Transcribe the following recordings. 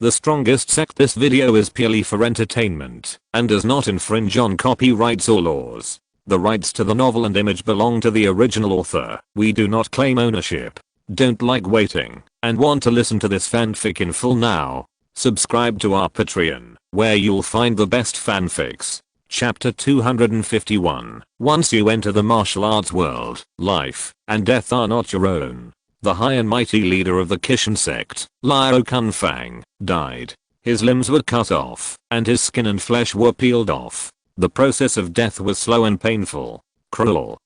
The Strongest Sect. This video is purely for entertainment and does not infringe on copyrights or laws. The rights to the novel and image belong to the original author. We do not claim ownership. Don't like waiting and want to listen to this fanfic in full now? Subscribe to our Patreon, where you'll find the best fanfics. Chapter 251. Once you enter the martial arts world, life and death are not your own. The high and mighty leader of the Kishan sect, Liao Kunfang, died. His limbs were cut off, and his skin and flesh were peeled off. The process of death was slow and painful. Cruel.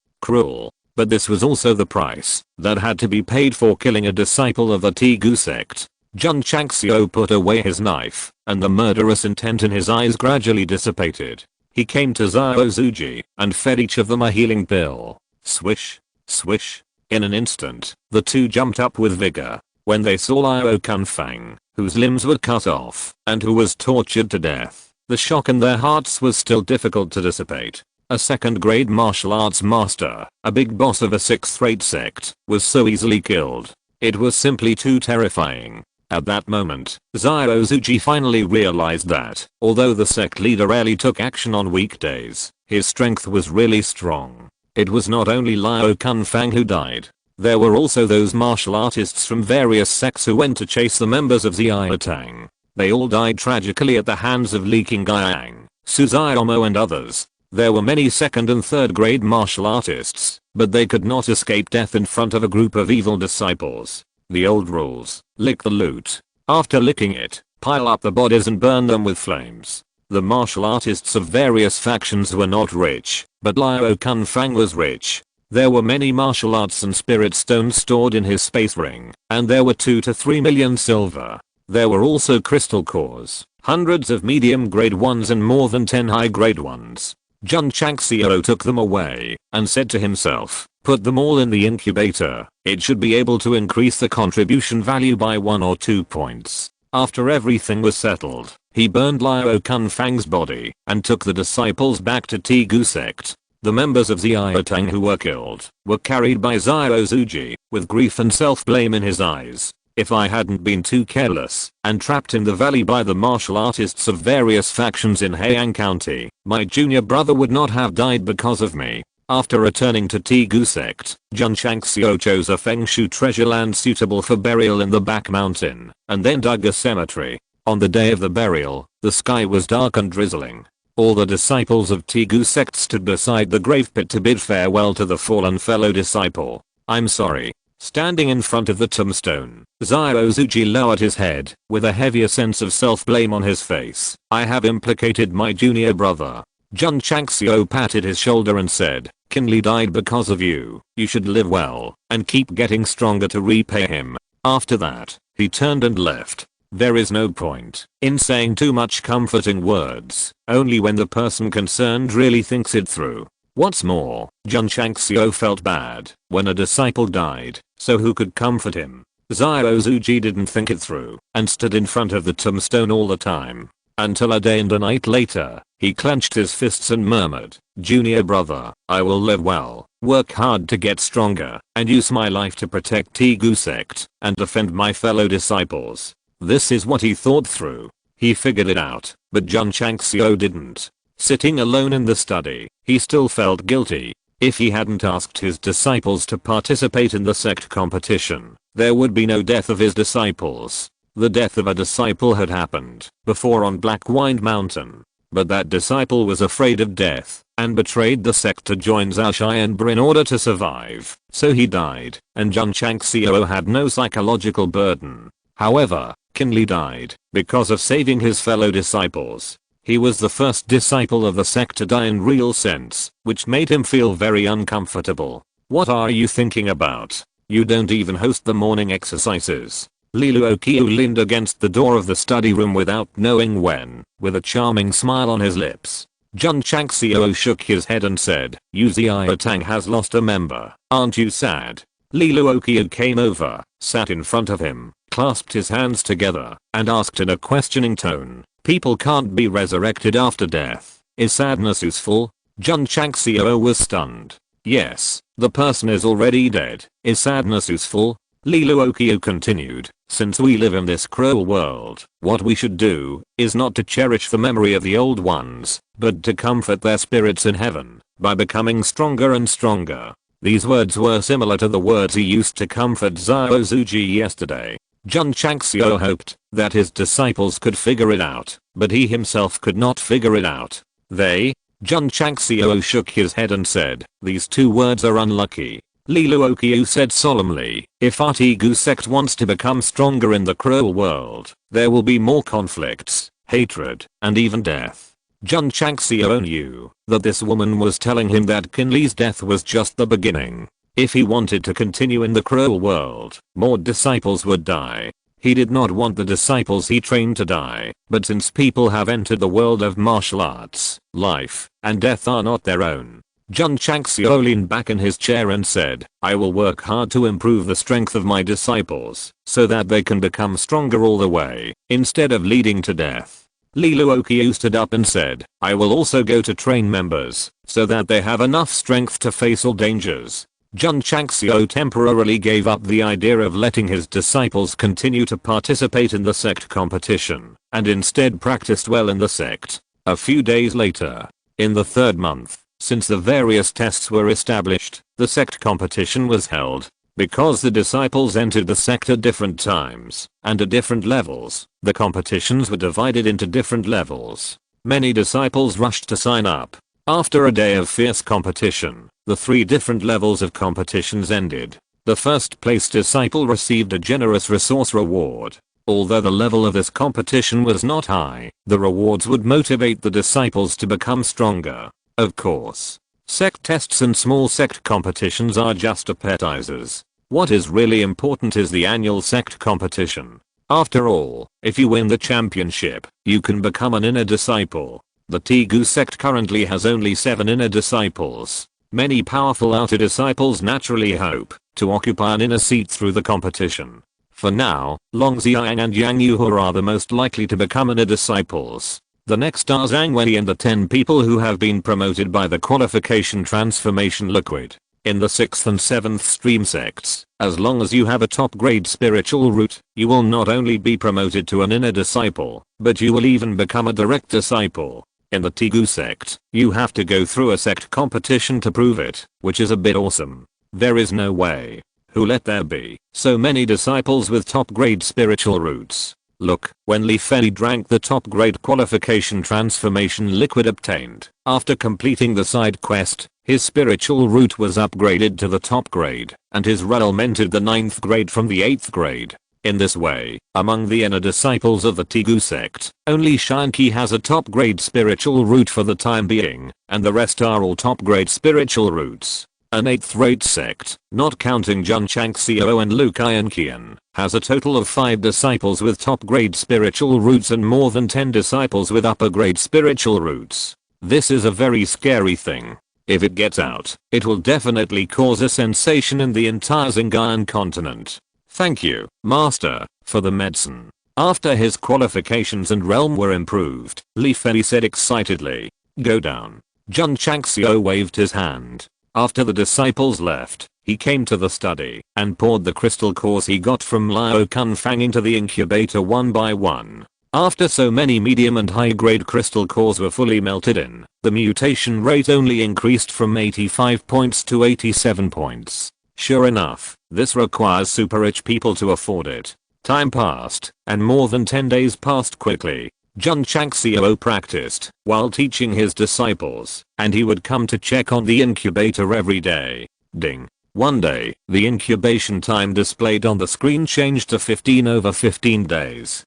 But this was also the price that had to be paid for killing a disciple of the Tegu sect. Jun Changxiao put away his knife, and the murderous intent in his eyes gradually dissipated. He came to Xiao Zuji and fed each of them a healing pill. Swish, swish. In an instant, the two jumped up with vigor. When they saw Liao Kunfang, whose limbs were cut off and who was tortured to death, the shock in their hearts was still difficult to dissipate. A second-grade martial arts master, a big boss of a sixth-rate sect, was so easily killed. It was simply too terrifying. At that moment, Xiao Zuji finally realized that, although the sect leader rarely took action on weekdays, his strength was really strong. It was not only Liao Kunfang who died. There were also those martial artists from various sects who went to chase the members of Xiaotang. They all died tragically at the hands of Li Qingyang, Su Xiaomo and others. There were many second and third grade martial artists, but they could not escape death in front of a group of evil disciples. The old rules: lick the loot. After licking it, pile up the bodies and burn them with flames. The martial artists of various factions were not rich, but Liao Kunfang was rich. There were many martial arts and spirit stones stored in his space ring, and there were 2 to 3 million silver. There were also crystal cores, hundreds of medium grade ones and more than 10 high grade ones. Jun Changxiao took them away and said to himself, put them all in the incubator. It should be able to increase the contribution value by 1 or 2 points. After everything was settled, he burned Liao Kunfang's body and took the disciples back to Tegu sect. The members of Xiaotang who were killed were carried by Xiao Zuji with grief and self-blame in his eyes. If I hadn't been too careless and trapped in the valley by the martial artists of various factions in Heian County, my junior brother would not have died because of me. After returning to Tegu sect, Jun Changxiao chose a Feng Shui treasure land suitable for burial in the back mountain, and then dug a cemetery. On the day of the burial, the sky was dark and drizzling. All the disciples of Tegu sect stood beside the grave pit to bid farewell to the fallen fellow disciple. I'm sorry. Standing in front of the tombstone, Xiao Zuji lowered his head, with a heavier sense of self-blame on his face. I have implicated my junior brother. Jun Changxiao patted his shoulder and said, Kinli died because of you. You should live well and keep getting stronger to repay him. After that, he turned and left. There is no point in saying too much comforting words, only when the person concerned really thinks it through. What's more, Jun Changxiao felt bad when a disciple died, so who could comfort him? Xiao Zuji didn't think it through and stood in front of the tombstone all the time. Until a day and a night later, he clenched his fists and murmured, Junior brother, I will live well, work hard to get stronger, and use my life to protect Tegu sect and defend my fellow disciples. This is what he thought through. He figured it out, but Jun Changxiao didn't. Sitting alone in the study, he still felt guilty. If he hadn't asked his disciples to participate in the sect competition, there would be no death of his disciples. The death of a disciple had happened before on Black Wind Mountain, but that disciple was afraid of death and betrayed the sect to join Zhao Xianbri in order to survive, so he died, and Jun Changxiao had no psychological burden. However, Kinli died because of saving his fellow disciples. He was the first disciple of the sect to die in real sense, which made him feel very uncomfortable. What are you thinking about? You don't even host the morning exercises. Li Luoqiu leaned against the door of the study room without knowing when, with a charming smile on his lips. Jun Changxiao shook his head and said, Yu Xiaotang has lost a member, aren't you sad? Li Luoqiu came over, sat in front of him, clasped his hands together, and asked in a questioning tone, people can't be resurrected after death. Is sadness useful? Jun Changxiao was stunned. Yes, the person is already dead. Is sadness useful? Li Luokio continued, since we live in this cruel world, what we should do is not to cherish the memory of the old ones, but to comfort their spirits in heaven by becoming stronger and stronger. These words were similar to the words he used to comfort Zhao Zuji yesterday. Jun Changxiao hoped that his disciples could figure it out, but he himself could not figure it out. Jun Changxiao shook his head and said, these two words are unlucky. Li Luokio said solemnly, if our Tegu sect wants to become stronger in the cruel world, there will be more conflicts, hatred, and even death. Jun Changxiao knew that this woman was telling him that Qin death was just the beginning. If he wanted to continue in the cruel world, more disciples would die. He did not want the disciples he trained to die, but since people have entered the world of martial arts, life and death are not their own. Jun Changxiao leaned back in his chair and said, I will work hard to improve the strength of my disciples, so that they can become stronger all the way, instead of leading to death. Li Luokio stood up and said, I will also go to train members, so that they have enough strength to face all dangers. Jun Changxiao temporarily gave up the idea of letting his disciples continue to participate in the sect competition, and instead practiced well in the sect. A few days later, in the third month, since the various tests were established, the sect competition was held. Because the disciples entered the sect at different times and at different levels, the competitions were divided into different levels. Many disciples rushed to sign up. After a day of fierce competition, the 3 different levels of competitions ended. The first place disciple received a generous resource reward. Although the level of this competition was not high, the rewards would motivate the disciples to become stronger. Of course, sect tests and small sect competitions are just appetizers. What is really important is the annual sect competition. After all, if you win the championship, you can become an inner disciple. The Tegu sect currently has only 7 inner disciples. Many powerful outer disciples naturally hope to occupy an inner seat through the competition. For now, Long Xiang and Yang Yuhe are the most likely to become inner disciples. The next are Zhang Wei and the 10 people who have been promoted by the qualification transformation liquid. In the 6th and 7th stream sects, as long as you have a top grade spiritual root, you will not only be promoted to an inner disciple, but you will even become a direct disciple. In the Tegu sect, you have to go through a sect competition to prove it, which is a bit awesome. There is no way. Who let there be so many disciples with top grade spiritual roots? Look, when Li Fei drank the top grade qualification transformation liquid obtained, after completing the side quest, his spiritual root was upgraded to the top grade, and his realm entered the 9th grade from the 8th grade. In this way, among the inner disciples of the Tegu sect, only Shanqi has a top grade spiritual root for the time being, and the rest are all top grade spiritual roots. An 8th rate sect, not counting Jun Changxiao and Lu Qian, has a total of 5 disciples with top grade spiritual roots and more than 10 disciples with upper grade spiritual roots. This is a very scary thing. If it gets out, it will definitely cause a sensation in the entire Xinjiang continent. Thank you, Master, for the medicine. After his qualifications and realm were improved, Li Fei said excitedly, go down. Jun Changxiao waved his hand. After the disciples left, he came to the study and poured the crystal cores he got from Liao Kunfang into the incubator one by one. After so many medium and high grade crystal cores were fully melted in, the mutation rate only increased from 85 points to 87 points. Sure enough, this requires super rich people to afford it. Time passed, and more than 10 days passed quickly. Jun Changxiao practiced while teaching his disciples, and he would come to check on the incubator every day. Ding. One day, the incubation time displayed on the screen changed to 15/15 days.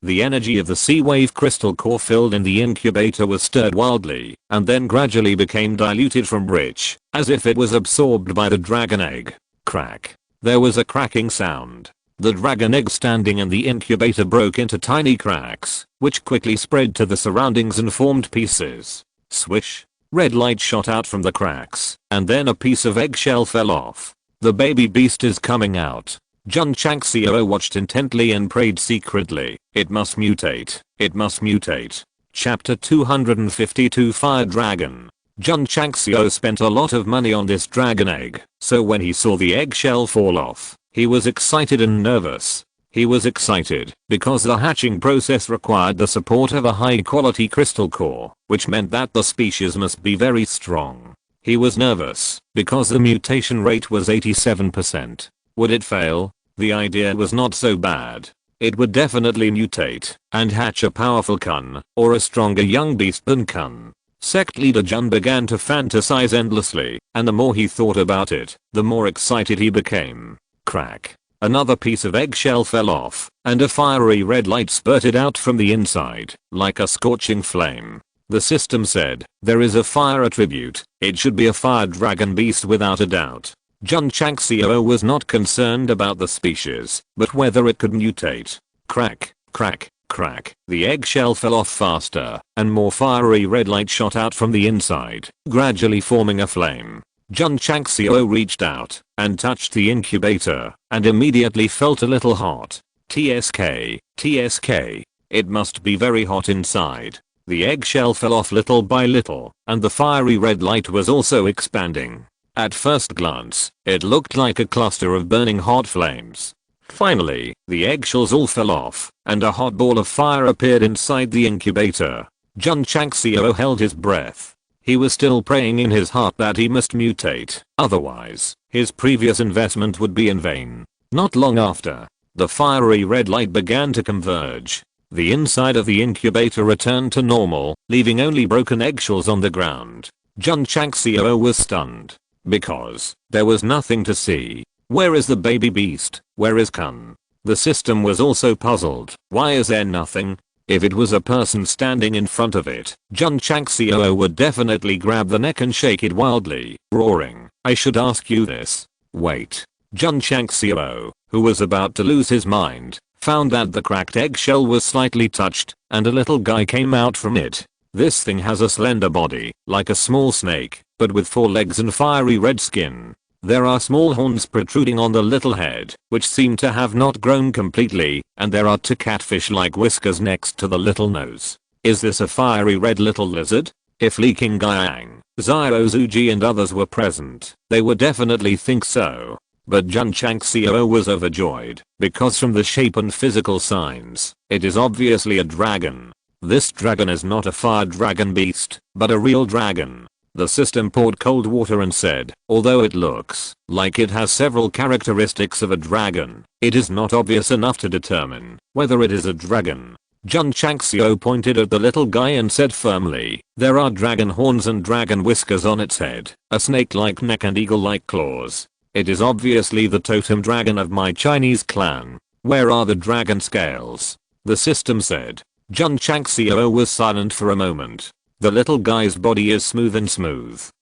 The energy of the sea wave crystal core filled in the incubator was stirred wildly, and then gradually became diluted from rich, as if it was absorbed by the dragon egg. Crack. There was a cracking sound. The dragon egg standing in the incubator broke into tiny cracks, which quickly spread to the surroundings and formed pieces. Swish. Red light shot out from the cracks, and then a piece of eggshell fell off. The baby beast is coming out. Jun Changxiao watched intently and prayed secretly. It must mutate. It must mutate. Chapter 252 Fire Dragon. Jun Changxiao spent a lot of money on this dragon egg, so when he saw the eggshell fall off, He was excited and nervous. He was excited because the hatching process required the support of a high quality crystal core, which meant that the species must be very strong. He was nervous because the mutation rate was 87%. Would it fail? The idea was not so bad. It would definitely mutate and hatch a powerful Kun or a stronger young beast than Kun. Sect leader Jun began to fantasize endlessly, and the more he thought about it, the more excited he became. Crack. Another piece of eggshell fell off, and a fiery red light spurted out from the inside, like a scorching flame. The system said, there is a fire attribute, it should be a fire dragon beast without a doubt. Jun Changxiao was not concerned about the species, but whether it could mutate. Crack, crack, crack. The eggshell fell off faster, and more fiery red light shot out from the inside, gradually forming a flame. Jun Changxiao reached out and touched the incubator and immediately felt a little hot. TSK, TSK. It must be very hot inside. The eggshell fell off little by little, and the fiery red light was also expanding. At first glance, it looked like a cluster of burning hot flames. Finally, the eggshells all fell off, and a hot ball of fire appeared inside the incubator. Jun Changxiao held his breath. He was still praying in his heart that he must mutate, otherwise, his previous investment would be in vain. Not long after, the fiery red light began to converge. The inside of the incubator returned to normal, leaving only broken eggshells on the ground. Jun Changxiao was stunned, because there was nothing to see. Where is the baby beast? Where is Kun? The system was also puzzled. Why is there nothing? If it was a person standing in front of it, Jun Changxiao would definitely grab the neck and shake it wildly, roaring, I should ask you this. Wait. Jun Changxiao, who was about to lose his mind, found that the cracked eggshell was slightly touched, and a little guy came out from it. This thing has a slender body, like a small snake, but with 4 legs and fiery red skin. There are small horns protruding on the little head, which seem to have not grown completely, and there are 2 catfish-like whiskers next to the little nose. Is this a fiery red little lizard? If Li Qingyang, Xiao Zuji and others were present, they would definitely think so. But Jun Changxiao was overjoyed, because from the shape and physical signs, it is obviously a dragon. This dragon is not a fire dragon beast, but a real dragon. The system poured cold water and said, although it looks like it has several characteristics of a dragon, it is not obvious enough to determine whether it is a dragon. Jun Changxiao pointed at the little guy and said firmly, there are dragon horns and dragon whiskers on its head, a snake-like neck and eagle-like claws. It is obviously the totem dragon of my Chinese clan. Where are the dragon scales? The system said. Jun Changxiao was silent for a moment. The little guy's body is smooth,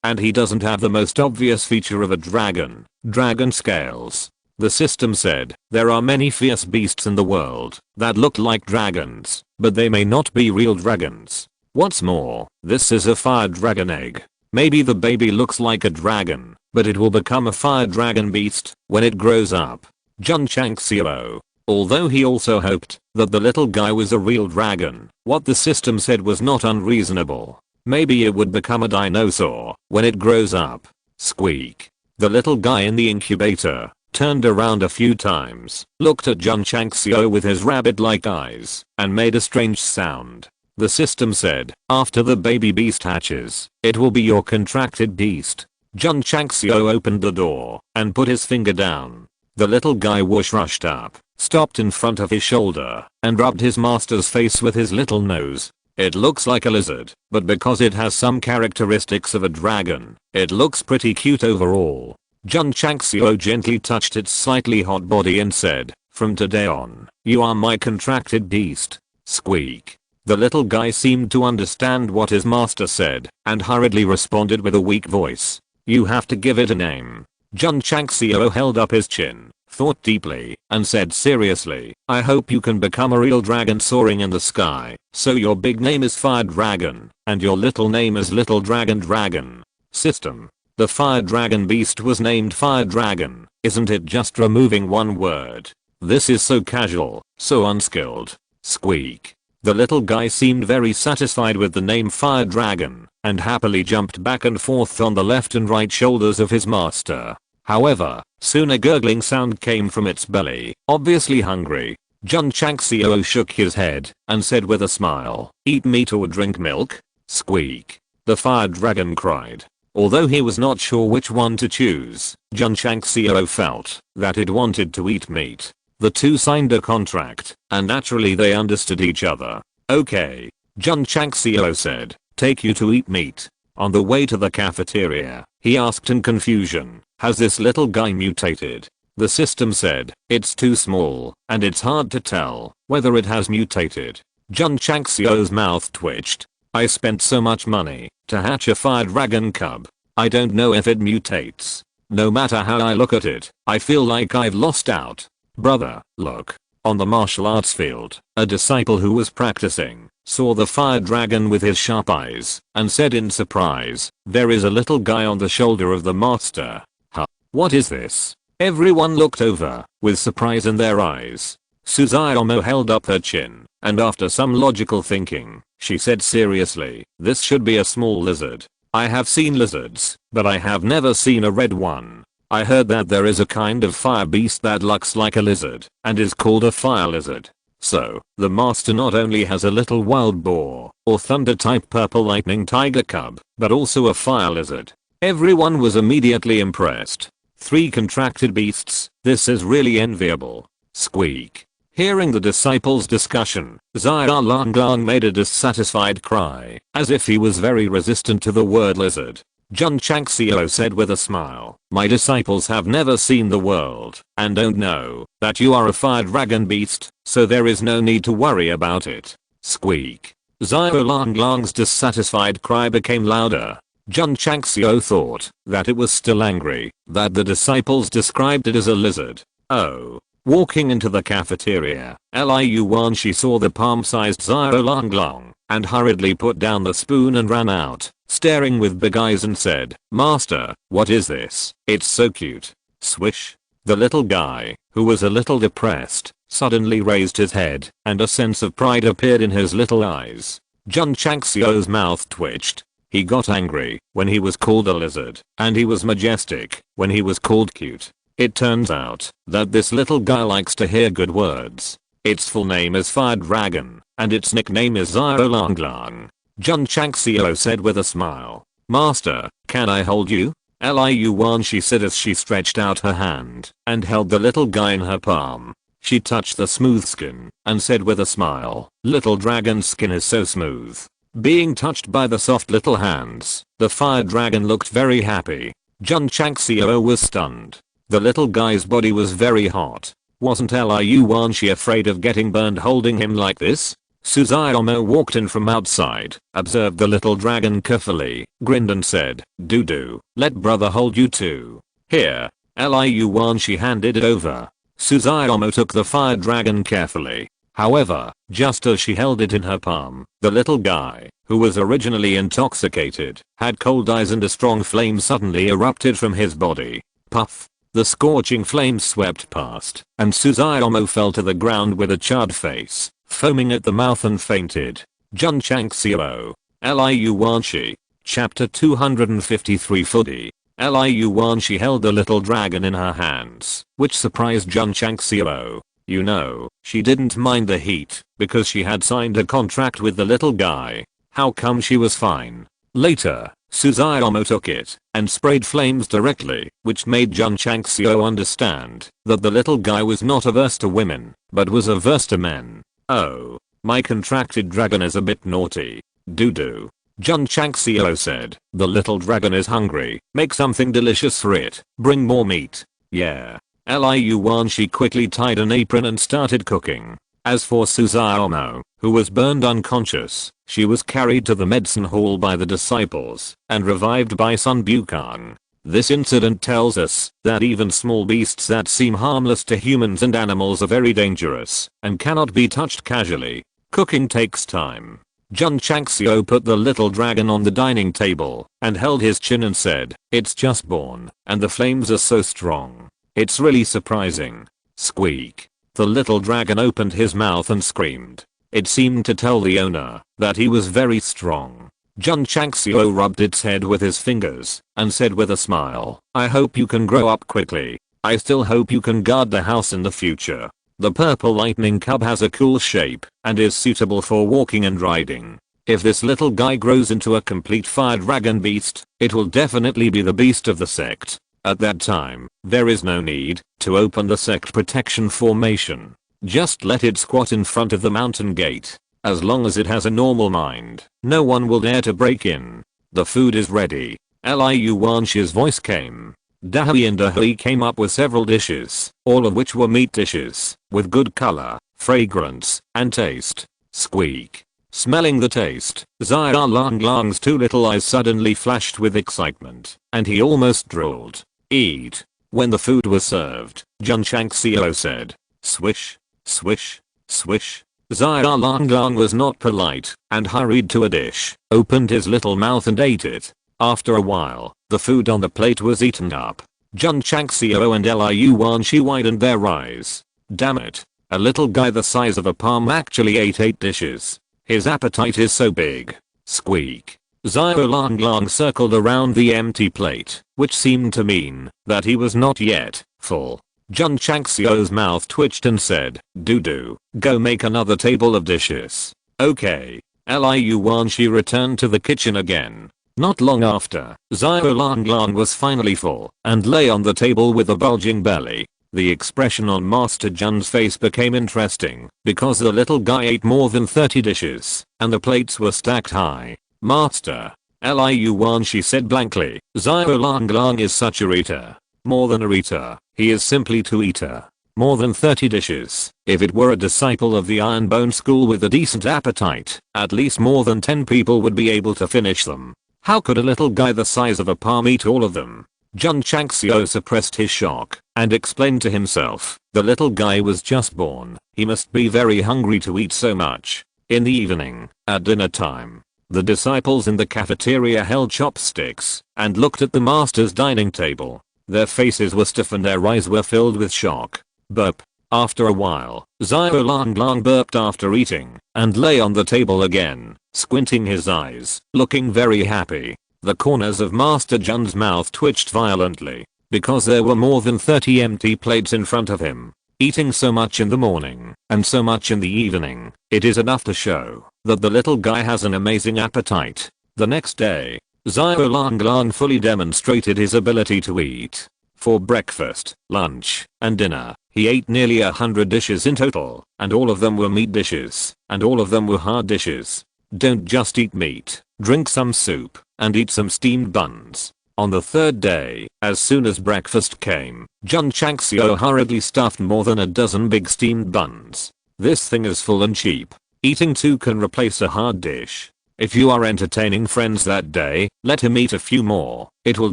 and he doesn't have the most obvious feature of a dragon, dragon scales. The system said, there are many fierce beasts in the world that look like dragons, but they may not be real dragons. What's more, this is a fire dragon egg. Maybe the baby looks like a dragon, but it will become a fire dragon beast when it grows up. Jun Changxiao. Although he also hoped that the little guy was a real dragon, what the system said was not unreasonable. Maybe it would become a dinosaur when it grows up. Squeak. The little guy in the incubator turned around a few times, looked at Jun Changxiao with his rabbit-like eyes, and made a strange sound. The system said, after the baby beast hatches, it will be your contracted beast. Jun Changxiao opened the door and put his finger down. The little guy rushed up, stopped in front of his shoulder, and rubbed his master's face with his little nose. It looks like a lizard, but because it has some characteristics of a dragon, it looks pretty cute overall. Jun Changxiao gently touched its slightly hot body and said, from today on, you are my contracted beast. Squeak. The little guy seemed to understand what his master said, and hurriedly responded with a weak voice. You have to give it a name. Jun Changxiao held up his chin, thought deeply, and said seriously, I hope you can become a real dragon soaring in the sky, so your big name is Fire Dragon, and your little name is Little Dragon Dragon. System. The Fire Dragon beast was named Fire Dragon, isn't it just removing one word? This is so casual, so unskilled. Squeak. The little guy seemed very satisfied with the name Fire Dragon, and happily jumped back and forth on the left and right shoulders of his master. However, soon a gurgling sound came from its belly, obviously hungry. Jun Changxiao shook his head and said with a smile, "Eat meat or drink milk?" Squeak. The fire dragon cried. Although he was not sure which one to choose, Jun Changxiao felt that it wanted to eat meat. The two signed a contract, and naturally they understood each other. "Okay," Jun Changxiao said, "take you to eat meat." On the way to the cafeteria, he asked in confusion, "Has this little guy mutated?" The system said, "It's too small, and it's hard to tell whether it has mutated." Jun Changxiao's mouth twitched. "I spent so much money to hatch a fire dragon cub. I don't know if it mutates. No matter how I look at it, I feel like I've lost out." "Brother, look." On the martial arts field, a disciple who was practicing saw the fire dragon with his sharp eyes and said in surprise, "There is a little guy on the shoulder of the master. Huh? What is this?" Everyone looked over with surprise in their eyes. Suzuomo held up her chin, and after some logical thinking, she said seriously, "This should be a small lizard. I have seen lizards, but I have never seen a red one. I heard that there is a kind of fire beast that looks like a lizard and is called a fire lizard. So, the master not only has a little wild boar or thunder type purple lightning tiger cub, but also a fire lizard." Everyone was immediately impressed. 3 contracted beasts, this is really enviable. Squeak. Hearing the disciples' discussion, Xia Longlong made a dissatisfied cry, as if he was very resistant to the word lizard. Jun Changxiao said with a smile, "My disciples have never seen the world, and don't know that you are a fire dragon beast, so there is no need to worry about it." Squeak. Xia Longlong's dissatisfied cry became louder. Jun Changxiao thought that it was still angry that the disciples described it as a lizard. Oh. Walking into the cafeteria, Liu Wanshi saw the palm-sized Xia Longlong and hurriedly put down the spoon and ran out, staring with big eyes and said, "Master, what is this? It's so cute." Swish. The little guy, who was a little depressed, suddenly raised his head and a sense of pride appeared in his little eyes. Jun Changxiao's mouth twitched. He got angry when he was called a lizard, and he was majestic when he was called cute. It turns out that this little guy likes to hear good words. Its full name is Fire Dragon, and its nickname is Xia Longlong. Jun Changxiao said with a smile, "Master, can I hold you?" Liu Wanshi said as she stretched out her hand and held the little guy in her palm. She touched the smooth skin and said with a smile, "Little dragon's skin is so smooth." Being touched by the soft little hands, the fire dragon looked very happy. Jun Changxiao was stunned. The little guy's body was very hot. Wasn't Liu Wanshi afraid of getting burned holding him like this? Suzuomo walked in from outside, observed the little dragon carefully, grinned and said, "Doo-doo, let brother hold you too." "Here." Liu Wanshi handed it over. Suzuomo took the fire dragon carefully. However, just as she held it in her palm, the little guy, who was originally intoxicated, had cold eyes and a strong flame suddenly erupted from his body. Puff. The scorching flames swept past, and Suzuomo fell to the ground with a charred face, foaming at the mouth and fainted. Jun Changxiao. Liu Wanshi. Chapter 253 Footy. Liu Wanshi held the little dragon in her hands, which surprised Jun Changxiao. You know, she didn't mind the heat, because she had signed a contract with the little guy. How come she was fine? Later, Suzuomo took it and sprayed flames directly, which made Jun Changxiao understand that the little guy was not averse to women, but was averse to men. "Oh, my contracted dragon is a bit naughty. Doo-doo." Jun Changxiao said, "The little dragon is hungry. Make something delicious for it. Bring more meat." "Yeah." Liu Wanshi quickly tied an apron and started cooking. As for Suzuomo, who was burned unconscious, she was carried to the medicine hall by the disciples and revived by Sun Bukong. This incident tells us that even small beasts that seem harmless to humans and animals are very dangerous and cannot be touched casually. Cooking takes time. Jun Changxiao put the little dragon on the dining table and held his chin and said, "It's just born, and the flames are so strong. It's really surprising." Squeak. The little dragon opened his mouth and screamed. It seemed to tell the owner that he was very strong. Jun Changxiao rubbed its head with his fingers and said with a smile, I hope you can grow up quickly. I still hope you can guard the house in the future. The purple lightning cub has a cool shape and is suitable for walking and riding. If this little guy grows into a complete fire dragon beast, it will definitely be the beast of the sect. At that time, there is no need to open the sect protection formation. Just let it squat in front of the mountain gate. As long as it has a normal mind, no one will dare to break in. The food is ready. Liu Wanxi's voice came. Dahui and Dahui came up with several dishes, all of which were meat dishes, with good color, fragrance, and taste. Squeak. Smelling the taste, Xia Longlong's two little eyes suddenly flashed with excitement, and he almost drooled. Eat. When the food was served, Jun Changxiao said, swish, swish, swish. Xia Longlong was not polite and hurried to a dish, opened his little mouth and ate it. After a while, the food on the plate was eaten up. Jun Changxiao and Liu Wanxi widened their eyes. Damn it. A little guy the size of a palm actually ate 8 dishes. His appetite is so big. Squeak. Xia Longlong circled around the empty plate, which seemed to mean that he was not yet full. Jun Changxiao's mouth twitched and said, Doo, go make another table of dishes. Okay. Liu Wanxi returned to the kitchen again. Not long after, Xia Longlong was finally full and lay on the table with a bulging belly. The expression on Master Jun's face became interesting because the little guy ate more than 30 dishes and the plates were stacked high. Master, Liu Wanxi said blankly, Xia Longlong is such a eater. More than a eater, he is simply to eater. More than 30 dishes. If it were a disciple of the Iron Bone school with a decent appetite, at least more than 10 people would be able to finish them. How could a little guy the size of a palm eat all of them? Jun Changxiao suppressed his shock and explained to himself, the little guy was just born. He must be very hungry to eat so much. In the evening, at dinner time, the disciples in the cafeteria held chopsticks and looked at the master's dining table. Their faces were stiff and their eyes were filled with shock. Burp. After a while, Xia Longlong burped after eating and lay on the table again, squinting his eyes, looking very happy. The corners of Master Jun's mouth twitched violently because there were more than 30 empty plates in front of him. Eating so much in the morning and so much in the evening, it is enough to show that the little guy has an amazing appetite. The next day, Xia Longlong fully demonstrated his ability to eat. For breakfast, lunch, and dinner, he ate nearly 100 dishes in total, and all of them were meat dishes, and all of them were hard dishes. Don't just eat meat, drink some soup, and eat some steamed buns. On the third day, as soon as breakfast came, Jun Changxiao hurriedly stuffed more than a dozen big steamed buns. This thing is full and cheap. Eating 2 can replace a hard dish. If you are entertaining friends that day, let him eat a few more. It will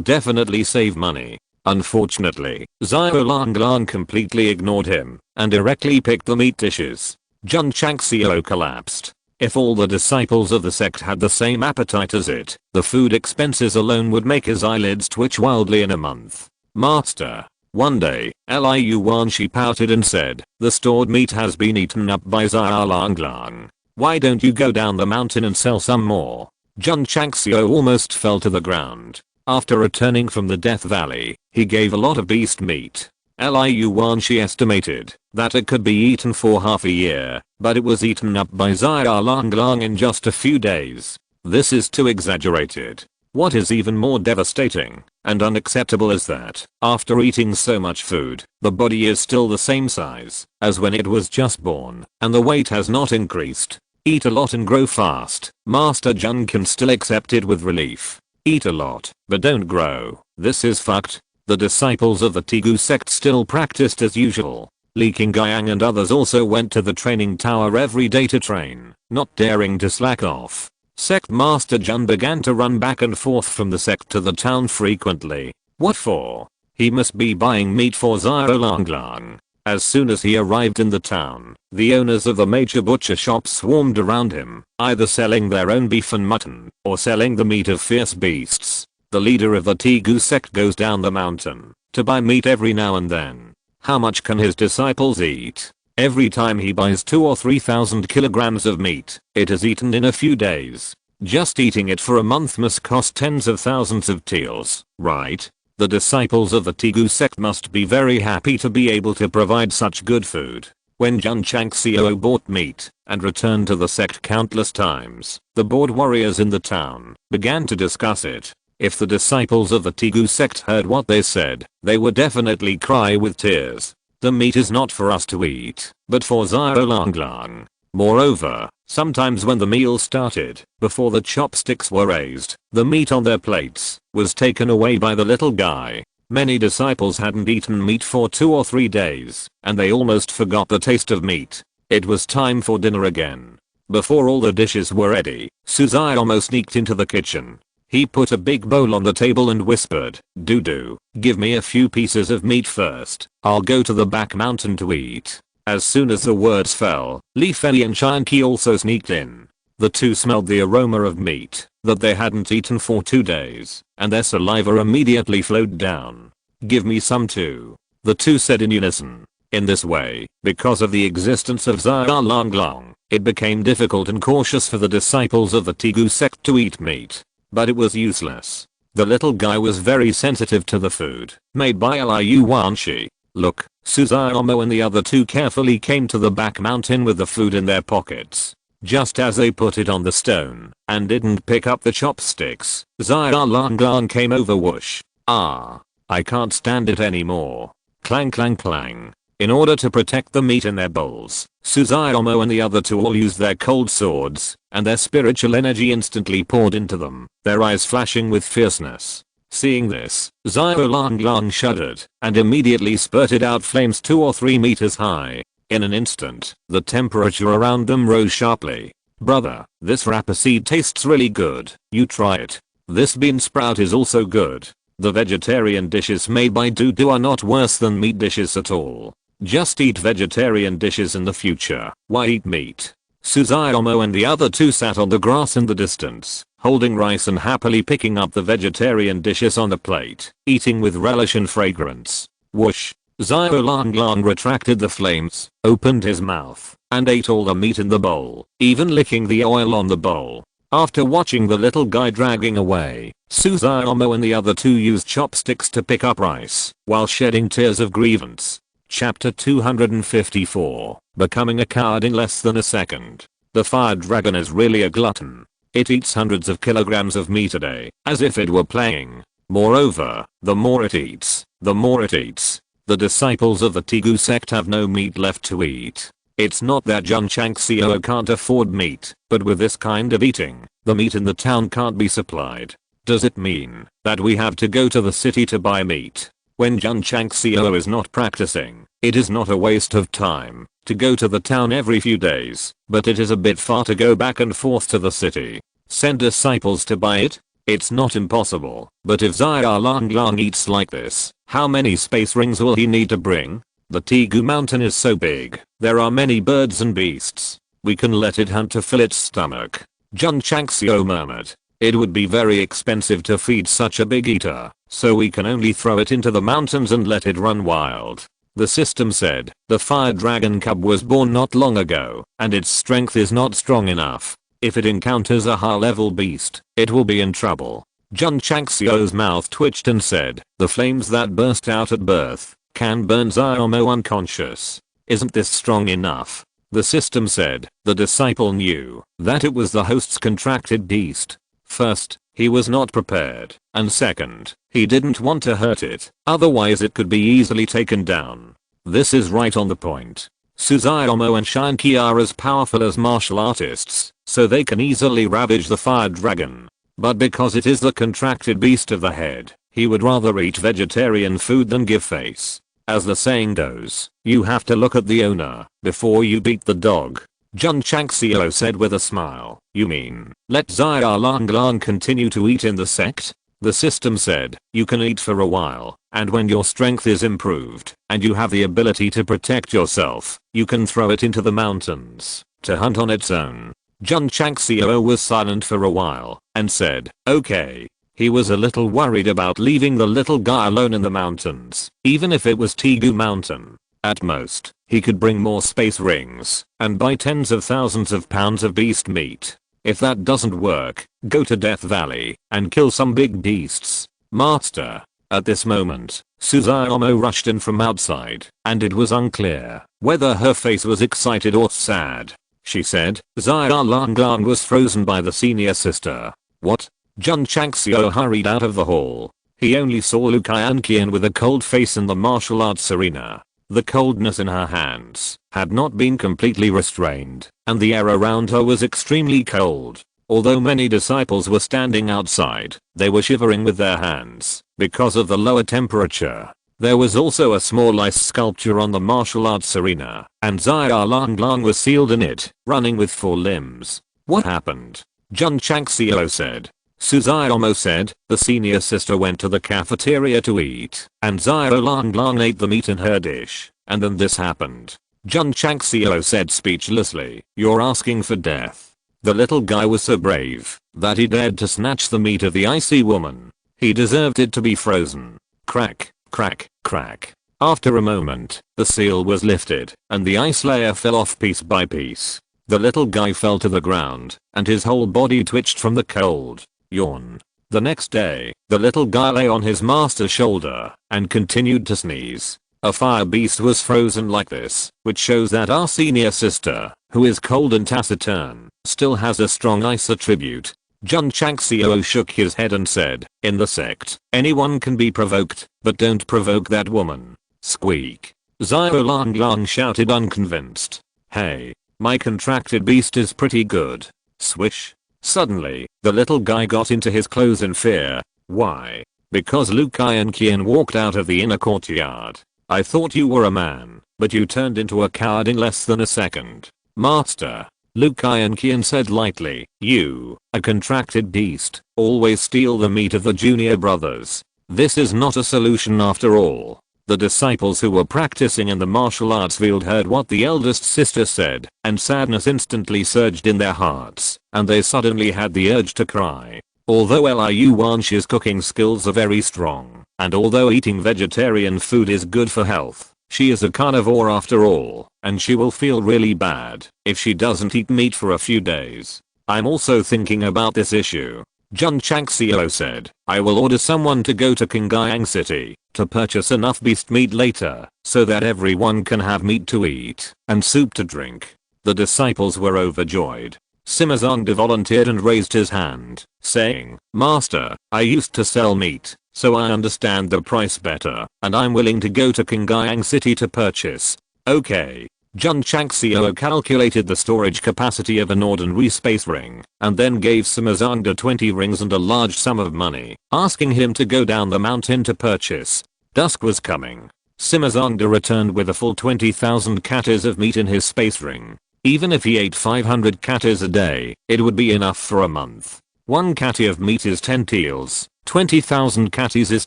definitely save money. Unfortunately, Xia Longlong completely ignored him and directly picked the meat dishes. Jun Changxiao collapsed. If all the disciples of the sect had the same appetite as it, the food expenses alone would make his eyelids twitch wildly in a month. Master. One day, Liu Wanxi pouted and said, the stored meat has been eaten up by Xia Longlong. Why don't you go down the mountain and sell some more? Jun Changxiao almost fell to the ground. After returning from the Death Valley, he gave a lot of beast meat. Liu Wanxi estimated that it could be eaten for half a year, but it was eaten up by Xia Longlong in just a few days. This is too exaggerated. What is even more devastating and unacceptable is that, after eating so much food, the body is still the same size as when it was just born, and the weight has not increased. Eat a lot and grow fast. Master Jun can still accept it with relief. Eat a lot, but don't grow. This is fucked. The disciples of the Tegu sect still practiced as usual. Li Qingyang and others also went to the training tower every day to train, not daring to slack off. Sect Master Jun began to run back and forth from the sect to the town frequently. What for? He must be buying meat for Xia Longlong. As soon as he arrived in the town, the owners of the major butcher shops swarmed around him, either selling their own beef and mutton, or selling the meat of fierce beasts. The leader of the Tegu sect goes down the mountain to buy meat every now and then. How much can his disciples eat? Every time he buys 2 or 3,000 kilograms of meat, it is eaten in a few days. Just eating it for a month must cost tens of thousands of taels, right? The disciples of the Tegu sect must be very happy to be able to provide such good food. When Jun Changxiao bought meat and returned to the sect countless times, the bored warriors in the town began to discuss it. If the disciples of the Tegu sect heard what they said, they would definitely cry with tears. The meat is not for us to eat, but for Xiaolanglang. Moreover, sometimes when the meal started, before the chopsticks were raised, the meat on their plates was taken away by the little guy. Many disciples hadn't eaten meat for 2 or 3 days, and they almost forgot the taste of meat. It was time for dinner again. Before all the dishes were ready, Suzaomo sneaked into the kitchen. He put a big bowl on the table and whispered, "Dudu, give me a few pieces of meat first. I'll go to the back mountain to eat." As soon as the words fell, Li Fei and Shanqi also sneaked in. The two smelled the aroma of meat that they hadn't eaten for 2 days, and their saliva immediately flowed down. "Give me some too," the two said in unison. In this way, because of the existence of Xiaolanglang, it became difficult and cautious for the disciples of the Tegu sect to eat meat. But it was useless. The little guy was very sensitive to the food made by Liu Wanshi. Look, Suzaomo and the other two carefully came to the back mountain with the food in their pockets. Just as they put it on the stone and didn't pick up the chopsticks, Xiaolanglang came over. Whoosh. "Ah, I can't stand it anymore." Clang clang clang. In order to protect the meat in their bowls, Suzaomo and the other two all used their cold swords, and their spiritual energy instantly poured into them, their eyes flashing with fierceness. Seeing this, Xiaolanglang shuddered and immediately spurted out flames 2 or 3 meters high. In an instant, the temperature around them rose sharply. "Brother, this rapeseed tastes really good. You try it. This bean sprout is also good." The vegetarian dishes made by Dudu are not worse than meat dishes at all. Just eat vegetarian dishes in the future. Why eat meat? Suzaomo and the other two sat on the grass in the distance, holding rice and happily picking up the vegetarian dishes on the plate, eating with relish and fragrance. Whoosh. Xiaolanglang retracted the flames, opened his mouth, and ate all the meat in the bowl, even licking the oil on the bowl. After watching the little guy dragging away, Suzaomo and the other two used chopsticks to pick up rice, while shedding tears of grievance. Chapter 254, Becoming a Coward in Less Than a Second. The fire dragon is really a glutton. It eats hundreds of kilograms of meat a day, as if it were playing. Moreover, the more it eats, the more it eats. The disciples of the Tegu sect have no meat left to eat. It's not that Jun Changxiao can't afford meat, but with this kind of eating, the meat in the town can't be supplied. Does it mean that we have to go to the city to buy meat? When Jun Changxiao is not practicing, it is not a waste of time to go to the town every few days, but it is a bit far to go back and forth to the city. Send disciples to buy it? It's not impossible, but if Xiaolanglang eats like this, how many space rings will he need to bring? The Tegu mountain is so big, there are many birds and beasts. We can let it hunt to fill its stomach. Jun Changxiao murmured. It would be very expensive to feed such a big eater, so we can only throw it into the mountains and let it run wild. The system said, the fire dragon cub was born not long ago, and its strength is not strong enough. If it encounters a high-level beast, it will be in trouble. Jun Changxiao's mouth twitched and said, the flames that burst out at birth can burn Xiaomo unconscious. Isn't this strong enough? The system said, the disciple knew that it was the host's contracted beast. First, he was not prepared, and second, he didn't want to hurt it, otherwise it could be easily taken down. This is right on the point. Suzaomo and Shanqi are as powerful as martial artists, so they can easily ravage the fire dragon. But because it is the contracted beast of the head, he would rather eat vegetarian food than give face. As the saying goes, you have to look at the owner before you beat the dog. Jun Changxiao said with a smile, you mean, let Xiaolanglang continue to eat in the sect? The system said, you can eat for a while, and when your strength is improved, and you have the ability to protect yourself, you can throw it into the mountains, to hunt on its own. Jun Changxiao was silent for a while, and said, okay. He was a little worried about leaving the little guy alone in the mountains, even if it was Tegu Mountain. At most, he could bring more space rings, and buy tens of thousands of pounds of beast meat. If that doesn't work, go to Death Valley and kill some big beasts. Master. At this moment, Suzuomo rushed in from outside, and it was unclear whether her face was excited or sad. She said, Xiaolanglang was frozen by the senior sister. What? Jun Changxiao hurried out of the hall. He only saw Lu Qianqian with a cold face in the martial arts arena. The coldness in her hands had not been completely restrained, and the air around her was extremely cold. Although many disciples were standing outside, they were shivering with their hands because of the lower temperature. There was also a small ice sculpture on the martial arts arena, and Xiaolanglang was sealed in it, running with 4 limbs. What happened? Jun Changxiao said. Suzuomo said, the senior sister went to the cafeteria to eat, and Xiaolanglang ate the meat in her dish, and then this happened. Jun Changxiao said speechlessly, you're asking for death. The little guy was so brave that he dared to snatch the meat of the icy woman. He deserved it to be frozen. Crack, crack, crack. After a moment, the seal was lifted, and the ice layer fell off piece by piece. The little guy fell to the ground, and his whole body twitched from the cold. Yawn. The next day, the little guy lay on his master's shoulder and continued to sneeze. A fire beast was frozen like this, which shows that our senior sister, who is cold and taciturn, still has a strong ice attribute. Jun Changxiao shook his head and said, in the sect, anyone can be provoked, but don't provoke that woman. Squeak. Xiaolanglang shouted unconvinced. Hey, my contracted beast is pretty good. Swish. Suddenly, the little guy got into his clothes in fear. Why? Because Lu Qianqian walked out of the inner courtyard. I thought you were a man, but you turned into a coward in less than a second. Master. Lu Qianqian said lightly, you, a contracted beast, always steal the meat of the junior brothers. This is not a solution after all. The disciples who were practicing in the martial arts field heard what the eldest sister said, and sadness instantly surged in their hearts, and they suddenly had the urge to cry. Although Liu Wanxi's cooking skills are very strong, and although eating vegetarian food is good for health, she is a carnivore after all, and she will feel really bad if she doesn't eat meat for a few days. I'm also thinking about this issue. Jun Changxiao said, I will order someone to go to Qingyang City to purchase enough beast meat later so that everyone can have meat to eat and soup to drink. The disciples were overjoyed. Sima Zongda volunteered and raised his hand, saying, Master, I used to sell meat, so I understand the price better, and I'm willing to go to Qingyang City to purchase. Okay. Jun Changxiao calculated the storage capacity of an ordinary space ring, and then gave Sima Zongda 20 rings and a large sum of money, asking him to go down the mountain to purchase. Dusk was coming. Sima Zongda returned with a full 20,000 katas of meat in his space ring. Even if he ate 500 katas a day, it would be enough for a month. 1 kati of meat is 10 teals, 20,000 katis is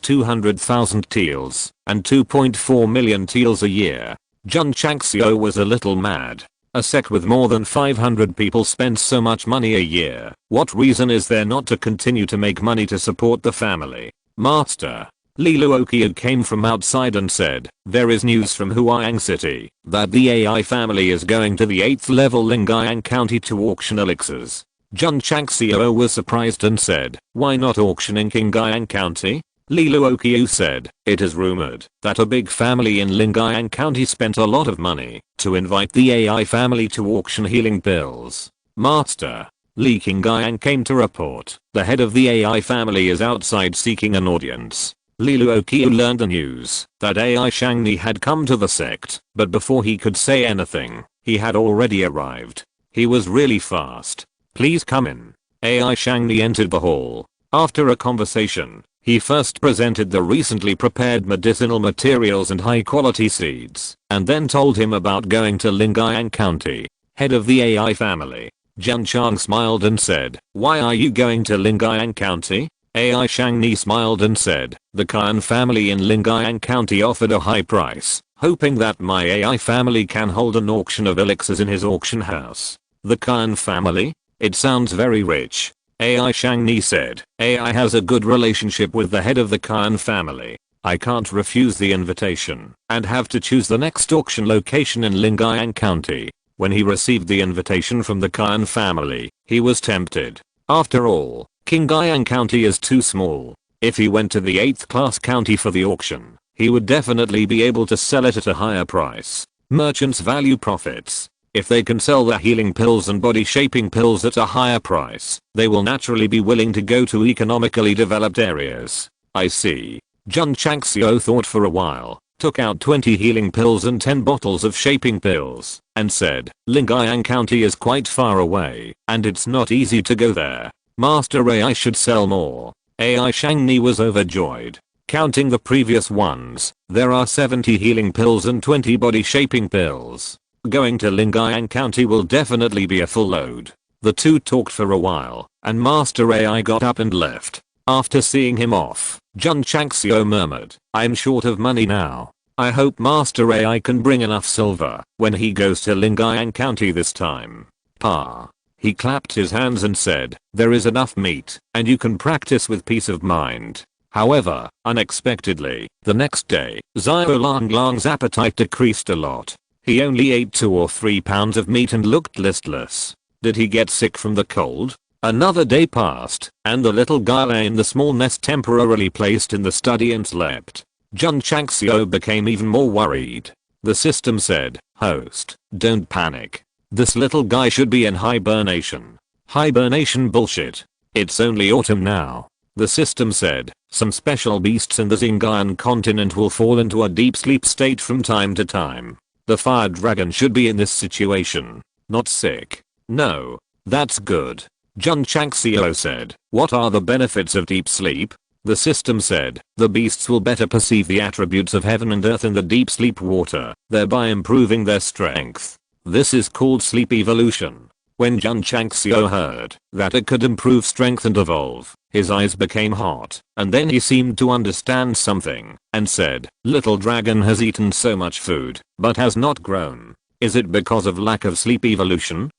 200,000 teals, and 2.4 million teals a year. Jun Changxiao was a little mad. A sect with more than 500 people spends so much money a year. What reason is there not to continue to make money to support the family? Master. Li Luoqiu came from outside and said, there is news from Huayang City that the AI family is going to the 8th level Lingyang County to auction elixirs. Jun Changxiao was surprised and said, why not auctioning Qingyang County? Li Luoqiu said, it is rumored that a big family in Lingyang County spent a lot of money to invite the AI family to auction healing pills. Master. Li Qingyang came to report, the head of the AI family is outside seeking an audience. Li Luoqiu learned the news that AI Shangni had come to the sect, but before he could say anything, he had already arrived. He was really fast. Please come in. AI Shangni entered the hall. After a conversation, he first presented the recently prepared medicinal materials and high quality seeds, and then told him about going to Lingyang County. Head of the AI family. Jun Chang smiled and said, why are you going to Lingyang County? AI Shangni smiled and said, the Khan family in Lingyang County offered a high price, hoping that my AI family can hold an auction of elixirs in his auction house. The Khan family? It sounds very rich. AI Shangni said, AI has a good relationship with the head of the Khan family. I can't refuse the invitation and have to choose the next auction location in Lingyang County. When he received the invitation from the Kyan family, he was tempted. After all, Qingyang County is too small. If he went to the 8th class county for the auction, he would definitely be able to sell it at a higher price. Merchants value profits. If they can sell their healing pills and body shaping pills at a higher price, they will naturally be willing to go to economically developed areas. I see. Jun Changxiao thought for a while, took out 20 healing pills and 10 bottles of shaping pills, and said, Lingyang County is quite far away, and it's not easy to go there. Master AI should sell more. AI Shangni was overjoyed. Counting the previous ones, there are 70 healing pills and 20 body shaping pills. Going to Lingyang County will definitely be a full load. The two talked for a while, and Master AI got up and left. After seeing him off, Jun Changxiao murmured, I'm short of money now. I hope Master AI can bring enough silver when he goes to Lingyang County this time. Pa. He clapped his hands and said, there is enough meat, and you can practice with peace of mind. However, unexpectedly, the next day, Xiao Langlang's appetite decreased a lot. He only ate 2 or 3 pounds of meat and looked listless. Did he get sick from the cold? Another day passed, and the little guy lay in the small nest temporarily placed in the study and slept. Jun Changxiao became even more worried. The system said, host, don't panic. This little guy should be in hibernation. Hibernation bullshit. It's only autumn now. The system said, some special beasts in the Xingyan continent will fall into a deep sleep state from time to time. The fire dragon should be in this situation. Not sick. No. That's good. Jun Changxiao said, what are the benefits of deep sleep? The system said, the beasts will better perceive the attributes of heaven and earth in the deep sleep water, thereby improving their strength. This is called sleep evolution. When Jun Changxiao heard that it could improve strength and evolve, his eyes became hot, and then he seemed to understand something, and said, little dragon has eaten so much food, but has not grown. Is it because of lack of sleep evolution?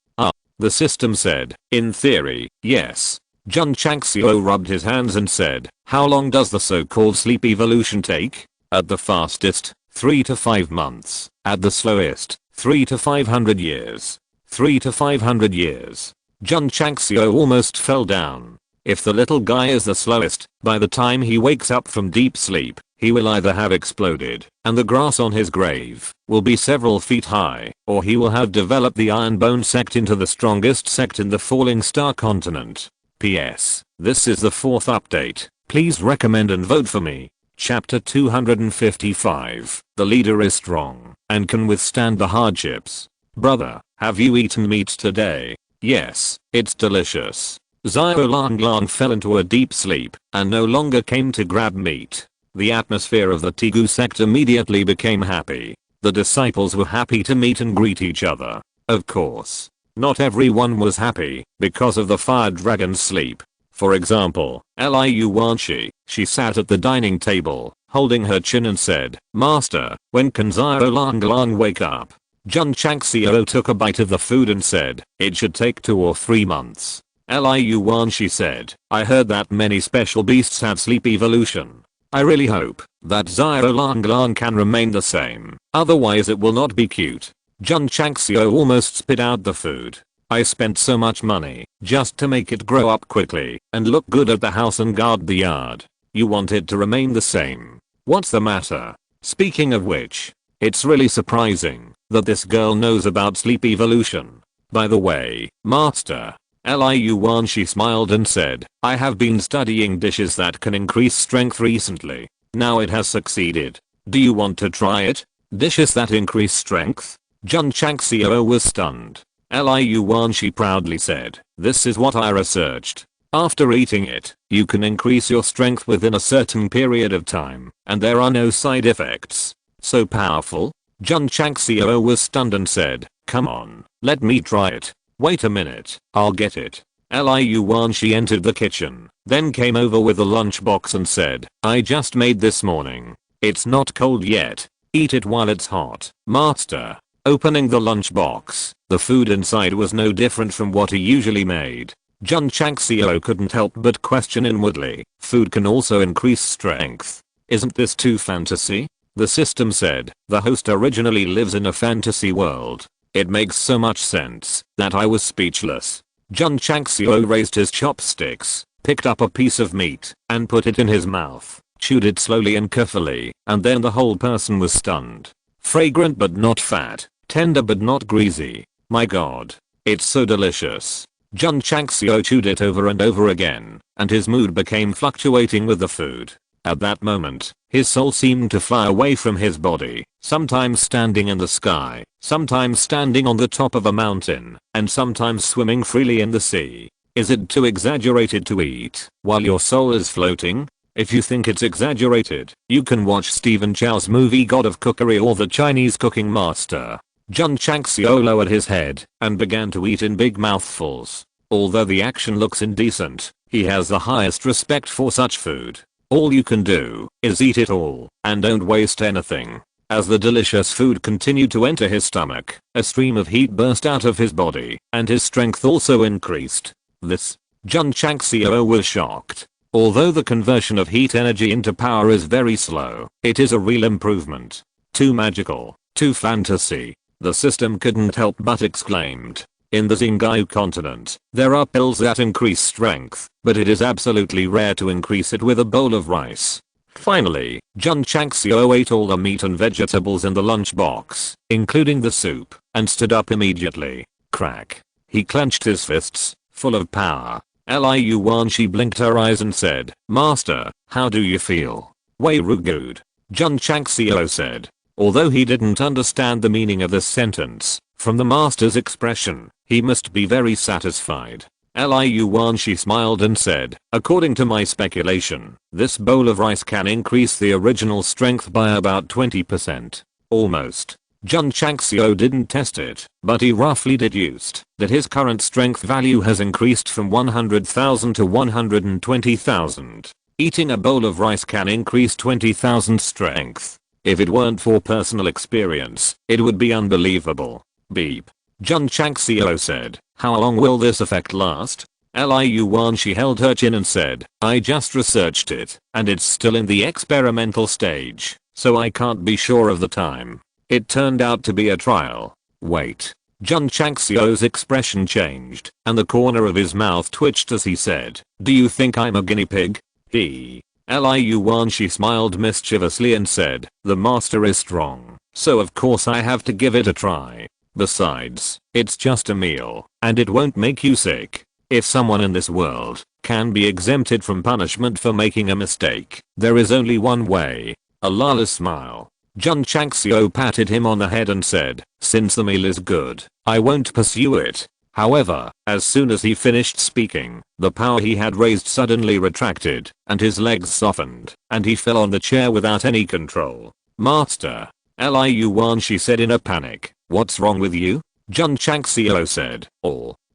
The system said, in theory, yes. Jun Changxiao rubbed his hands and said, how long does the so-called sleep evolution take? At the fastest, 3 to 5 months. At the slowest, 3 to 500 years. 3 to 500 years. Jun Changxiao almost fell down. If the little guy is the slowest, by the time he wakes up from deep sleep, he will either have exploded, and the grass on his grave will be several feet high, or he will have developed the Iron Bone Sect into the strongest sect in the Falling Star continent. P.S. This is the 4th update. Please recommend and vote for me. Chapter 255. The leader is strong and can withstand the hardships. Brother, have you eaten meat today? Yes, it's delicious. Xiao Langlang fell into a deep sleep and no longer came to grab meat. The atmosphere of the Tigu sect immediately became happy. The disciples were happy to meet and greet each other. Of course, not everyone was happy because of the fire dragon's sleep. For example, Liu Wanshi, she sat at the dining table, holding her chin and said, Master, when can Xiao Langlang wake up? Jun Changxiao took a bite of the food and said, it should take 2 or 3 months. Liu Wanshi said, I heard that many special beasts have sleep evolution. I really hope that Xiao Langlang can remain the same, otherwise it will not be cute. Jun Changxiao almost spit out the food. I spent so much money just to make it grow up quickly and look good at the house and guard the yard. You want it to remain the same. What's the matter? Speaking of which, it's really surprising that this girl knows about sleep evolution. By the way, Master, Liu Wanshi smiled and said, I have been studying dishes that can increase strength recently. Now it has succeeded. Do you want to try it? Dishes that increase strength? Jun Changxiao was stunned. Liu Wanshi proudly said, this is what I researched. After eating it, you can increase your strength within a certain period of time, and there are no side effects. So powerful? Jun Changxiao was stunned and said, come on, let me try it. Wait a minute, I'll get it. Liu Wanshi entered the kitchen, then came over with a lunchbox and said, I just made this morning. It's not cold yet. Eat it while it's hot. Master. Opening the lunchbox, the food inside was no different from what he usually made. Jun Changxiao couldn't help but question inwardly, food can also increase strength. Isn't this too fantasy? The system said, the host originally lives in a fantasy world. It makes so much sense that I was speechless. Jun Changxiao raised his chopsticks, picked up a piece of meat, and put it in his mouth, chewed it slowly and carefully, and then the whole person was stunned. Fragrant but not fat, tender but not greasy. My god. It's so delicious. Jun Changxiao chewed it over and over again, and his mood became fluctuating with the food. At that moment, his soul seemed to fly away from his body, sometimes standing in the sky, sometimes standing on the top of a mountain, and sometimes swimming freely in the sea. Is it too exaggerated to eat while your soul is floating? If you think it's exaggerated, you can watch Stephen Chow's movie God of Cookery or The Chinese Cooking Master. Jun Changxiao lowered his head and began to eat in big mouthfuls. Although the action looks indecent, he has the highest respect for such food. All you can do is eat it all and don't waste anything. As the delicious food continued to enter his stomach, a stream of heat burst out of his body and his strength also increased. Jun Changxiao was shocked. Although the conversion of heat energy into power is very slow, it is a real improvement. Too magical, too fantasy. The system couldn't help but exclaimed. In the Xingyou continent, there are pills that increase strength, but it is absolutely rare to increase it with a bowl of rice. Finally, Jun Changxiao ate all the meat and vegetables in the lunchbox, including the soup, and stood up immediately. Crack. He clenched his fists, full of power. Liu Wanshi blinked her eyes and said, "Master, how do you feel?" "Way good." Jun Changxiao said. Although he didn't understand the meaning of this sentence, from the master's expression, he must be very satisfied. Liu Wanshi smiled and said, "According to my speculation, this bowl of rice can increase the original strength by about 20%. Almost." Jun Changxiao didn't test it, but he roughly deduced that his current strength value has increased from 100,000 to 120,000. Eating a bowl of rice can increase 20,000 strength. If it weren't for personal experience, it would be unbelievable. Beep. Jun Changxiao said, "How long will this effect last?" Liu Wanshi held her chin and said, "I just researched it, and it's still in the experimental stage, so I can't be sure of the time. It turned out to be a trial." Wait. Jun Changxiao's expression changed, and the corner of his mouth twitched as he said, "Do you think I'm a guinea pig?" Liu Wanshi smiled mischievously and said, "The master is strong, so of course I have to give it a try. Besides, it's just a meal, and it won't make you sick. If someone in this world can be exempted from punishment for making a mistake, there is only one way." A lawless smile. Jun Changxiao patted him on the head and said, "Since the meal is good, I won't pursue it." However, as soon as he finished speaking, the power he had raised suddenly retracted, and his legs softened, and he fell on the chair without any control. "Master," Liu Wanshi said in a panic, "what's wrong with you?" Jun Changxiao said,